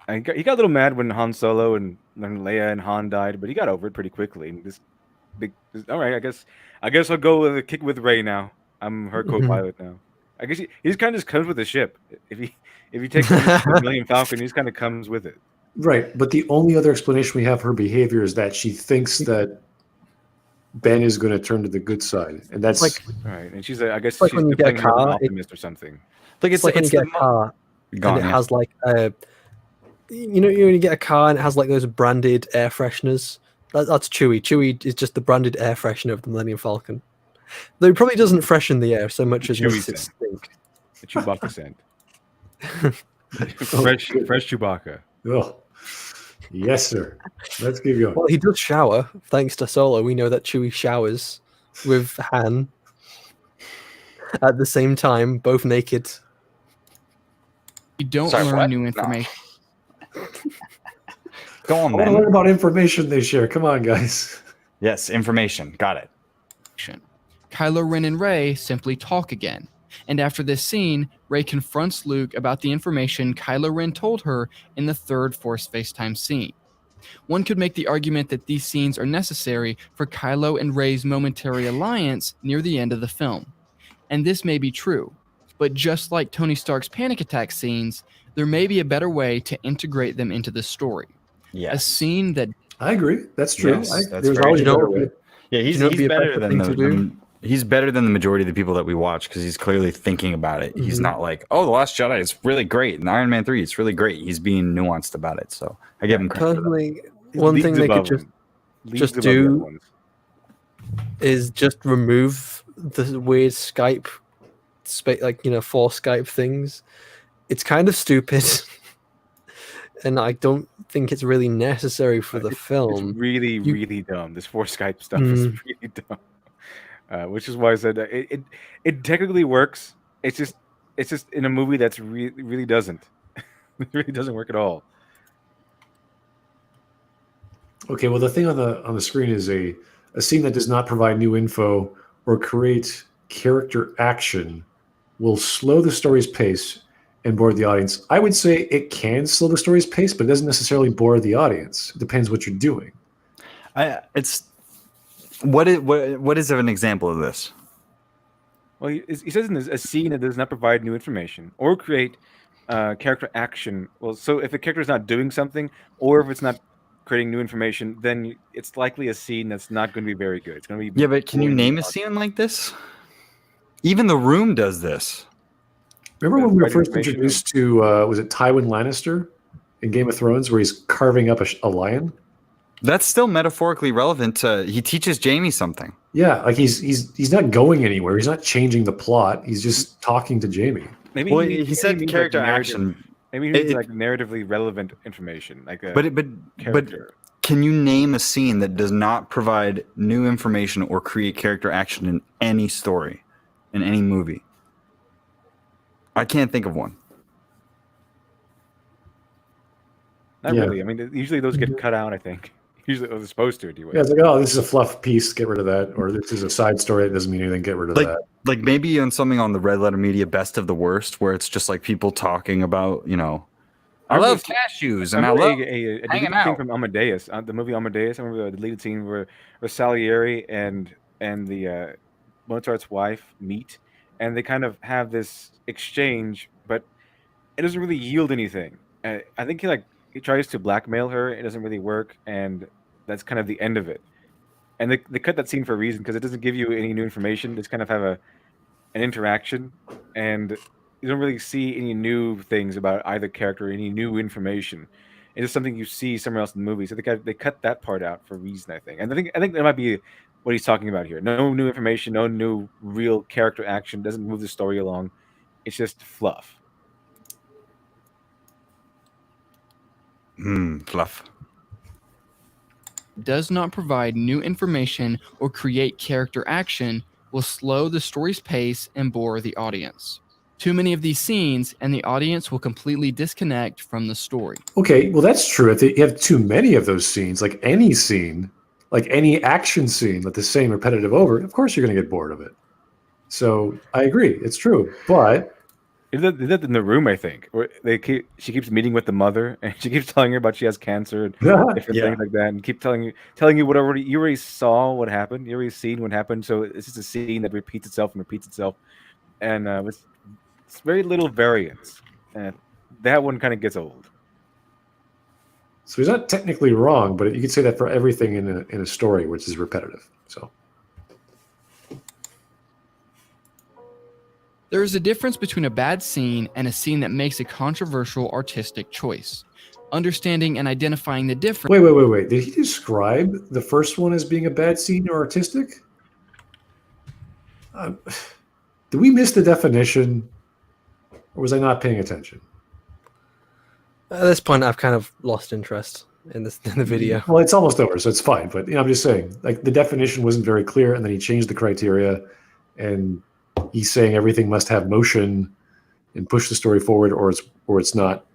Speaker 4: He got a little mad when Han Solo and then Leia and Han died, but he got over it pretty quickly. And all right, I guess I'll go with a kick with Rey now. I'm her co-pilot now. I guess he just kind of just comes with the ship. If he takes the Millennium Falcon, he just kind of comes with it.
Speaker 1: Right, but the only other explanation we have for her behavior is that she thinks that Ben is going to turn to the good side, and that's
Speaker 2: Like
Speaker 4: Right, and she's I guess
Speaker 2: like
Speaker 4: she's
Speaker 2: when you get a
Speaker 4: playing her as an
Speaker 2: car,
Speaker 4: optimist or something.
Speaker 6: Like
Speaker 2: it's like when you get a car and it has like you know when you get a car and it has like those branded air fresheners. That's Chewie. Chewie is just the branded air freshener of the Millennium Falcon. Though it probably doesn't freshen the air so much
Speaker 4: The
Speaker 2: as
Speaker 4: Chewie
Speaker 2: makes it
Speaker 4: scent.
Speaker 2: stink.
Speaker 4: The Chewbacca scent. fresh Chewbacca.
Speaker 1: oh, yes, sir. Let's keep going.
Speaker 2: Well, he does shower. Thanks to Solo, we know that Chewie showers with Han at the same time, both naked.
Speaker 5: You don't
Speaker 6: Sorry,
Speaker 5: learn
Speaker 6: what?
Speaker 5: new
Speaker 6: No.
Speaker 5: information.
Speaker 6: Go on,
Speaker 1: I want to learn
Speaker 6: man.
Speaker 1: about information they share. Come on, guys.
Speaker 6: Yes, information. Got it.
Speaker 5: Kylo Ren and Rey simply talk again. And after this scene, Rey confronts Luke about the information Kylo Ren told her in the third Force FaceTime scene. One could make the argument that these scenes are necessary for Kylo and Rey's momentary alliance near the end of the film. And this may be true, but just like Tony Stark's panic attack scenes, there may be a better way to integrate them into the story.
Speaker 6: Yes.
Speaker 5: A scene that
Speaker 1: I agree. That's true.
Speaker 6: Yes, that's
Speaker 1: there's
Speaker 6: very
Speaker 1: always a
Speaker 2: true.
Speaker 1: better way.
Speaker 6: Yeah, he's,
Speaker 2: you know what'd
Speaker 6: he's
Speaker 2: be a
Speaker 6: better
Speaker 2: better
Speaker 6: than
Speaker 2: thing to do?
Speaker 6: he's better than the majority of the people that we watch because he's clearly thinking about it. He's
Speaker 2: Mhm.
Speaker 6: not like, oh, The Last Jedi is really great, and Iron Man 3 it's really great. He's being nuanced about it. So I give him credit. For that.
Speaker 2: Personally,
Speaker 4: He
Speaker 2: one
Speaker 4: leagues
Speaker 2: thing they could
Speaker 4: above
Speaker 2: just
Speaker 4: him. Leagues
Speaker 2: just
Speaker 4: above the other
Speaker 2: do
Speaker 4: ones.
Speaker 2: is just remove the weird Skype, like for Skype things. It's kind of stupid, and I don't think it's really necessary for the
Speaker 4: It's
Speaker 2: film.
Speaker 4: really,
Speaker 2: You-
Speaker 4: really dumb. This Force Skype stuff is really dumb. Which is why I said that it technically works. It's just in a movie that's really doesn't. It really doesn't work at all.
Speaker 1: Okay, well, the thing on the screen is a scene that does not provide new info or create character action will slow the story's pace and bore the audience. I would say it can slow the story's pace, but it doesn't necessarily bore the audience. It depends what you're doing.
Speaker 6: What is an example of this?
Speaker 4: Well, he says in this, a scene that does not provide new information or create character action. Well, so if a character is not doing something, or if it's not creating new information, then it's likely a scene that's not going to be very good. It's going to be
Speaker 6: Yeah, but can you
Speaker 4: boring to
Speaker 6: name
Speaker 4: the
Speaker 6: a
Speaker 4: audience.
Speaker 6: scene like this? Even The Room does this.
Speaker 1: Remember when we were
Speaker 4: Provide
Speaker 1: first
Speaker 4: information
Speaker 1: introduced to was it Tywin Lannister in Game of Thrones, where he's carving up a lion?
Speaker 6: That's still metaphorically relevant. He teaches Jamie something.
Speaker 1: Yeah, like he's not going anywhere. He's not changing the plot. He's just talking to Jamie.
Speaker 4: Maybe
Speaker 6: Well,
Speaker 4: he
Speaker 6: he said
Speaker 4: means,
Speaker 6: character
Speaker 4: like, narrative-
Speaker 6: action.
Speaker 4: Maybe he means like narratively relevant information, like a
Speaker 6: But
Speaker 4: character.
Speaker 6: can you name a scene that does not provide new information or create character action in any story, in any movie? I can't think of one.
Speaker 4: Not
Speaker 1: Yeah.
Speaker 4: really. I mean, usually those get cut out. I think usually they're supposed to anyway.
Speaker 1: Yeah, it's like, oh, this is a fluff piece. Get rid of that. Or this is a side story. It doesn't mean anything. Get rid of that.
Speaker 6: Like maybe on something on the Red Letter Media Best of the Worst, where it's just like people talking about, I love cashews and I love
Speaker 4: a
Speaker 6: hanging
Speaker 4: deleted
Speaker 6: out.
Speaker 4: scene from Amadeus, the movie Amadeus. I remember the deleted scene where Salieri and the Mozart's wife meet, and they kind of have this exchange, but it doesn't really yield anything. I think he tries to blackmail her. It doesn't really work, and that's kind of the end of it. And they cut that scene for a reason, because it doesn't give you any new information. Just kind of have an interaction, and you don't really see any new things about either character, any new information. It's just something you see somewhere else in the movie. So they cut that part out for a reason, I think. And I think that might be what he's talking about here. No new information, no new real character action. Doesn't move the story along. It's just fluff.
Speaker 6: Fluff.
Speaker 5: does not provide new information or create character action will slow the story's pace and bore the audience. Too many of these scenes, and the audience will completely disconnect from the story.
Speaker 1: Okay, well, that's true. If you have too many of those scenes, like any scene, like any action scene, like the same repetitive over, of course you're going to get bored of it. So I agree, it's true. But
Speaker 4: They did that in The Room, I think. Where she keeps meeting with the mother, and she keeps telling her about she has cancer and different things like that, and keep telling you what you already saw what happened, you already seen what happened. So it's just a scene that repeats itself, and it's very little variance, and that one kind of gets old.
Speaker 1: so he's not technically wrong, but you could say that for everything in a story which is repetitive. So
Speaker 5: There is a difference between a bad scene and a scene that makes a controversial artistic choice. Understanding and identifying the difference.
Speaker 1: Wait. Did he describe the first one as being a bad scene or artistic? Did we miss the definition, or was I not paying attention?
Speaker 2: At this point, I've kind of lost interest in the video.
Speaker 1: Well, it's almost over, so it's fine. But I'm just saying, like, the definition wasn't very clear, and then he changed the criteria, and he's saying everything must have motion and push the story forward, or it's not.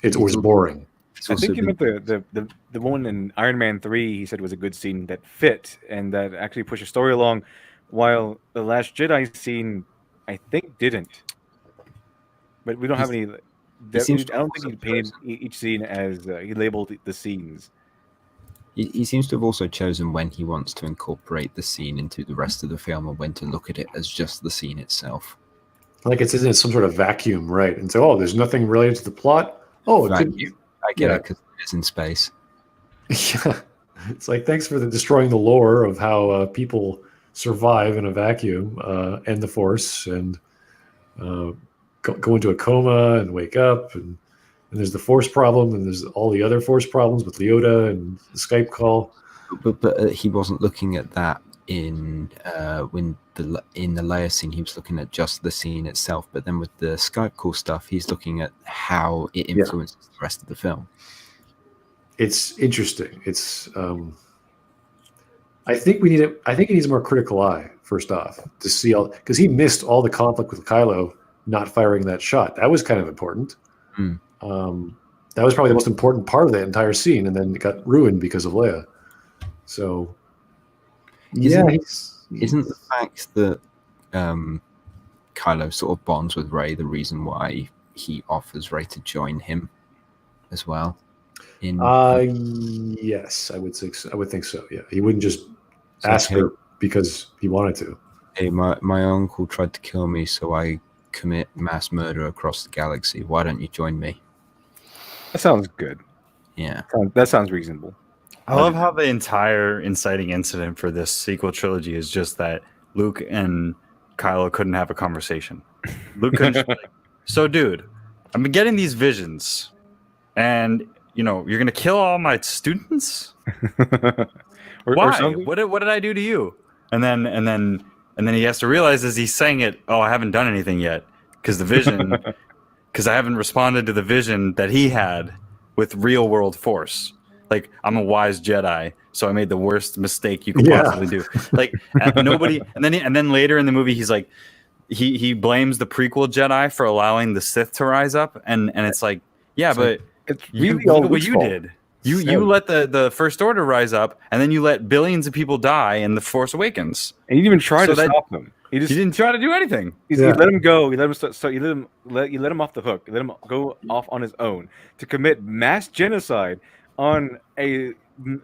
Speaker 1: It's boring.
Speaker 4: I think he meant the one in Iron Man 3. He said was a good scene that fit and that actually pushed the story along, while the Last Jedi scene, I think, didn't. But we don't have any. I don't think he painted each scene as he labeled the scenes.
Speaker 3: He seems to have also chosen when he wants to incorporate the scene into the rest of the film, or when to look at it as just the scene itself.
Speaker 1: Like it's in some sort of vacuum, right? And so, there's nothing related to the plot. Oh,
Speaker 3: I get it because it is in space.
Speaker 1: Yeah, it's like, thanks for destroying the lore of how people survive in a vacuum and the Force and go into a coma and wake up, and there's the Force problem, and there's all the other Force problems with Leota and the Skype call.
Speaker 3: But he wasn't looking at that in the Leia scene. He was looking at just the scene itself. But then with the Skype call stuff, he's looking at how it influences the rest of the film.
Speaker 1: It's interesting. It's I think he needs a more critical eye, first off, to see because he missed all the conflict with Kylo not firing that shot. That was kind of important. That was probably the most important part of that entire scene, and then it got ruined because of Leia. So,
Speaker 3: isn't the fact that Kylo sort of bonds with Rey the reason why he offers Rey to join him as well?
Speaker 1: Yes, I would think so. I would think so. Yeah, he wouldn't just ask her because he wanted to.
Speaker 3: Hey, my uncle tried to kill me, so I commit mass murder across the galaxy. Why don't you join me?
Speaker 4: That sounds good.
Speaker 3: Yeah,
Speaker 4: that sounds reasonable.
Speaker 6: I love how the entire inciting incident for this sequel trilogy is just that Luke and Kylo couldn't have a conversation. Luke couldn't just be like, so dude, I've been getting these visions, and you're gonna kill all my students? Why? What did I do to you? And then he has to realize as he's saying it, I haven't done anything yet because the vision, because I haven't responded to the vision that he had with real world Force. Like, I'm a wise Jedi, so I made the worst mistake you could possibly do. Like, nobody. And then later in the movie, he's like, he blames the prequel Jedi for allowing the Sith to rise up, and it's like, but
Speaker 4: it's really all
Speaker 6: what you did. You let the First Order rise up, and then you let billions of people die in The Force Awakens.
Speaker 4: And you didn't even try to stop them.
Speaker 6: He didn't try to do anything.
Speaker 4: You let him go. You let him you let him off the hook. You let him go off on his own to commit mass genocide on a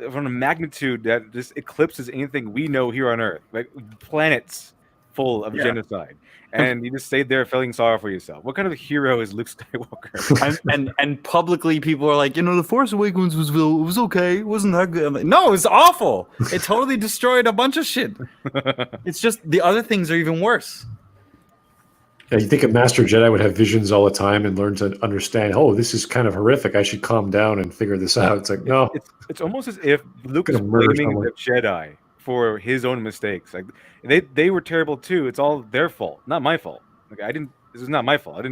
Speaker 4: magnitude that just eclipses anything we know here on Earth. Like planets full of genocide. And you just stayed there feeling sorry for yourself. What kind of hero is Luke Skywalker?
Speaker 6: and publicly, people are like, The Force Awakens was okay. It wasn't that good. I'm like, no, it was awful. It totally destroyed a bunch of shit. It's just the other things are even worse.
Speaker 1: Yeah, you think a Master Jedi would have visions all the time and learn to understand, this is kind of horrific. I should calm down and figure this out. It's like, no.
Speaker 4: It's almost as if Luke is blaming the Jedi for his own mistakes. Like they were terrible too. It's all their fault, not my fault. Like this is not my fault.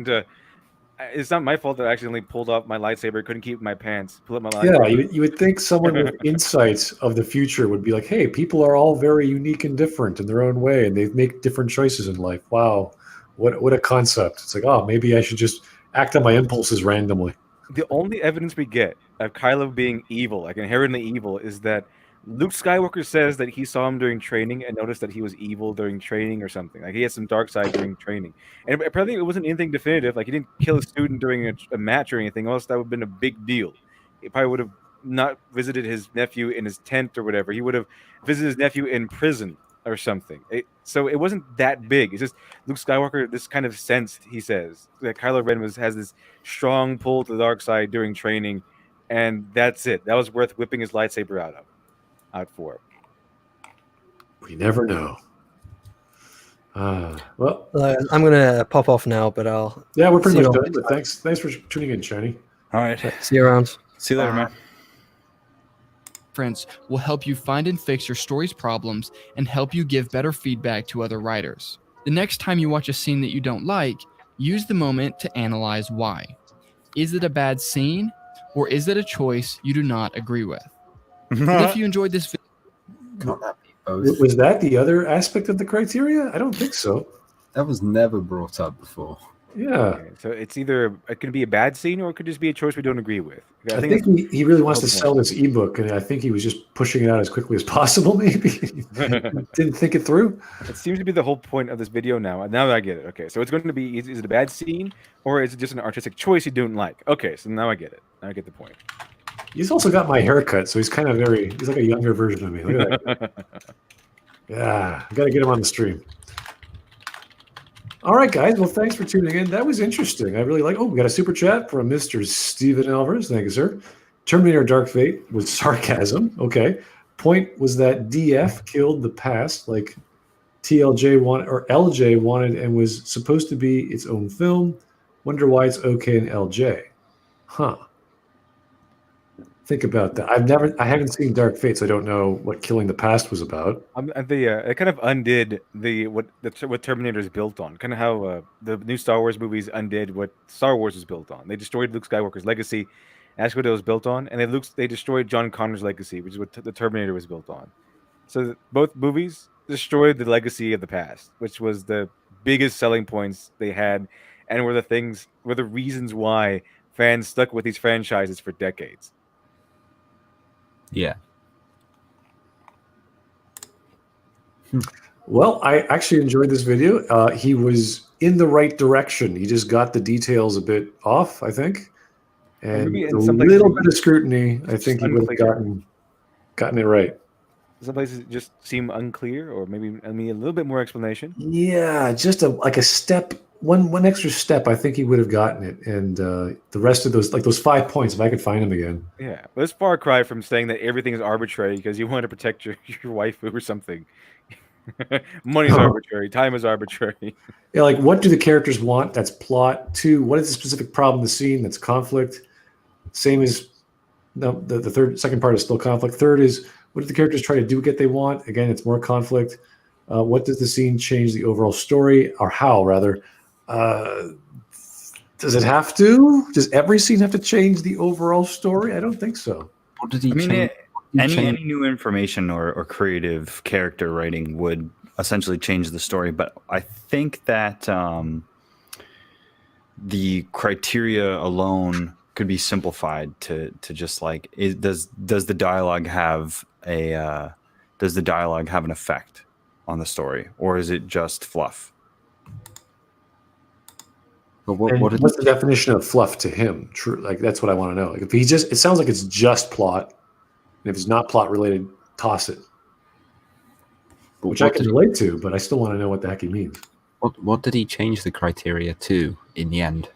Speaker 4: It's not my fault that I accidentally pulled off my lightsaber, couldn't keep my pants, pull up my lightsaber.
Speaker 1: Yeah, you would think someone with insights of the future would be like, hey, people are all very unique and different in their own way, and they make different choices in life. Wow, what a concept. It's like, maybe I should just act on my impulses randomly.
Speaker 4: The only evidence we get of Kylo being evil, like inherently evil, is that Luke Skywalker says that he saw him during training and noticed that he was evil during training or something. Like he had some dark side during training. And apparently it wasn't anything definitive. Like he didn't kill a student during a match or anything else. That would have been a big deal. He probably would have not visited his nephew in his tent or whatever. He would have visited his nephew in prison or something. So it wasn't that big. It's just Luke Skywalker, this kind of sensed, he says, that Kylo Ren has this strong pull to the dark side during training. And that's it. That was worth whipping his lightsaber out for.
Speaker 1: We never know. Well,
Speaker 2: I'm gonna pop off now, but I'll
Speaker 1: yeah, we're pretty
Speaker 2: see
Speaker 1: much
Speaker 2: you
Speaker 1: done. But thanks for tuning in, Shiny.
Speaker 6: All right.
Speaker 2: see you around.
Speaker 6: See you later, man.
Speaker 5: Friends will help you find and fix your story's problems and help you give better feedback to other writers. The next time you watch a scene that you don't like, use the moment to analyze why. Is it a bad scene, or is it a choice you do not agree with? And if you enjoyed this video,
Speaker 3: Can't that be both?
Speaker 1: Was that the other aspect of the criteria? I don't think so.
Speaker 3: That was never brought up before.
Speaker 1: Yeah.
Speaker 4: Okay, so it's either it could be a bad scene or it could just be a choice we don't agree with.
Speaker 1: I think he really wants to
Speaker 4: the whole
Speaker 1: sell this ebook, and I think he was just pushing it out as quickly as possible, maybe. Didn't think it through.
Speaker 4: It seems to be the whole point of this video now. Now that I get it. Okay, so it's going to be, is it a bad scene or is it just an artistic choice you don't like? Okay, so now I get it. Now I get the point.
Speaker 1: He's also got my haircut, so he's kind of he's like a younger version of me. Look at that. Yeah, I got to get him on the stream. All right, guys. Well, thanks for tuning in. That was interesting. I really like. Oh, we got a super chat from Mr. Steven Alvarez. Thank you, sir. Terminator Dark Fate was sarcasm. Okay. Point was that DF killed the past, like TLJ wanted or LJ wanted, and was supposed to be its own film. Wonder why it's okay in LJ. Huh. Think about that. I haven't seen Dark Fate, so I don't know what killing the past was about.
Speaker 4: It kind of undid what Terminator is built on. Kind of how the new Star Wars movies undid what Star Wars was built on. They destroyed Luke Skywalker's legacy. That's what it was built on, and they destroyed John Connor's legacy, which is what the Terminator was built on. So both movies destroyed the legacy of the past, which was the biggest selling points they had, and were the reasons why fans stuck with these franchises for decades.
Speaker 3: Yeah.
Speaker 1: Well, I actually enjoyed this video. He was in the right direction. He just got the details a bit off, I think. And
Speaker 4: maybe
Speaker 1: a little bit of scrutiny, I think he would have gotten it right.
Speaker 4: Some places just seem unclear, or maybe a little bit more explanation.
Speaker 1: Yeah, just like a step, one extra step. I think he would have gotten it, and the rest of those 5 points, if I could find him again.
Speaker 4: Yeah, well, it's far cry from saying that everything is arbitrary because you want to protect your waifu or something. Money's arbitrary, time is arbitrary.
Speaker 1: Yeah, like what do the characters want? That's plot. 2, what is the specific problem in the scene? That's conflict. Same as the second part is still conflict. Third is what do the characters try to do get they want? Again, it's more conflict. What does the scene change the overall story, or how rather? Does it have to? Does every scene have to change the overall story? I don't think so.
Speaker 3: What did he change?
Speaker 6: Any new information or creative character writing would essentially change the story, but I think that the criteria alone could be simplified to just like does the dialogue have an effect on the story, or is it just fluff?
Speaker 3: But
Speaker 1: what's the definition of fluff to him? True, like that's what I want to know. Like if it sounds like it's just plot, and if it's not plot related, toss it. Which I can relate to, but I still want to know what the heck he means.
Speaker 3: What did he change the criteria to in the end?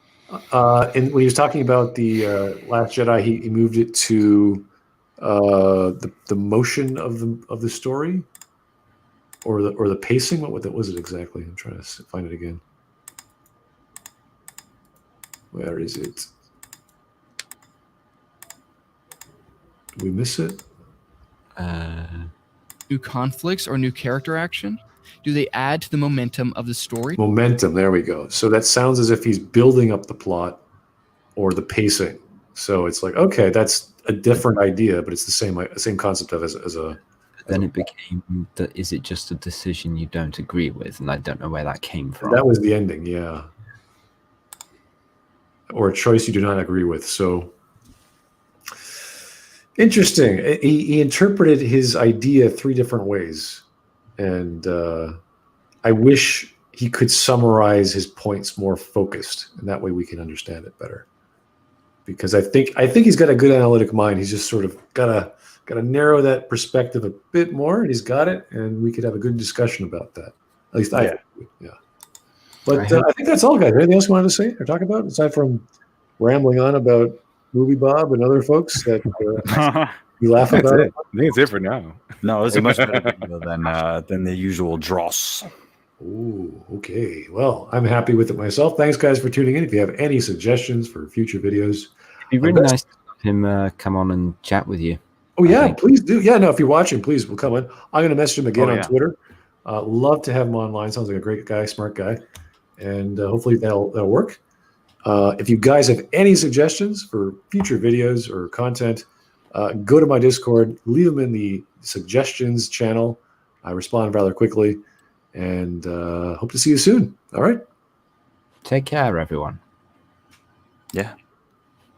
Speaker 1: And when he was talking about the Last Jedi, he moved it to the motion of the story, or the pacing. What was it exactly? I'm trying to find it again. Where is it? Did we miss it?
Speaker 5: new conflicts or new character action? Do they add to the momentum of the story?
Speaker 1: Momentum, there we go. So that sounds as if he's building up the plot or the pacing. So it's like, okay, that's a different idea, but it's the same concept of as a.
Speaker 3: Then it became that is it just a decision you don't agree with, and I don't know where that came from.
Speaker 1: That was the ending, yeah. Or a choice you do not agree with. So interesting. He interpreted his idea 3 different ways, and I wish he could summarize his points more focused, and that way we can understand it better. Because I think he's got a good analytic mind. He's just sort of gotta narrow that perspective a bit more, and he's got it, and we could have a good discussion about that. At least I think, yeah. But I think that's all, guys. Anything else you wanted to say or talk about aside from rambling on about Movie Bob and other folks that you laugh about it?
Speaker 4: I think it's it for now.
Speaker 6: No, it was a much better video than the usual dross.
Speaker 1: Ooh, okay. Well, I'm happy with it myself. Thanks, guys, for tuning in. If you have any suggestions for future videos,
Speaker 3: It'd be really nice to have him come on and chat with you.
Speaker 1: oh
Speaker 3: I
Speaker 1: yeah,
Speaker 3: think.
Speaker 1: please do. Yeah, no, if you're watching, please, we'll come in. I'm going to message him again
Speaker 6: Oh,
Speaker 1: on
Speaker 6: yeah.
Speaker 1: Twitter. Love to have him online. Sounds like a great guy, smart guy, and hopefully that'll work. If you guys have any suggestions for future videos or content, go to my Discord, leave them in the suggestions channel. I respond rather quickly, and hope to see you soon. All right.
Speaker 3: Take care, everyone.
Speaker 6: Yeah.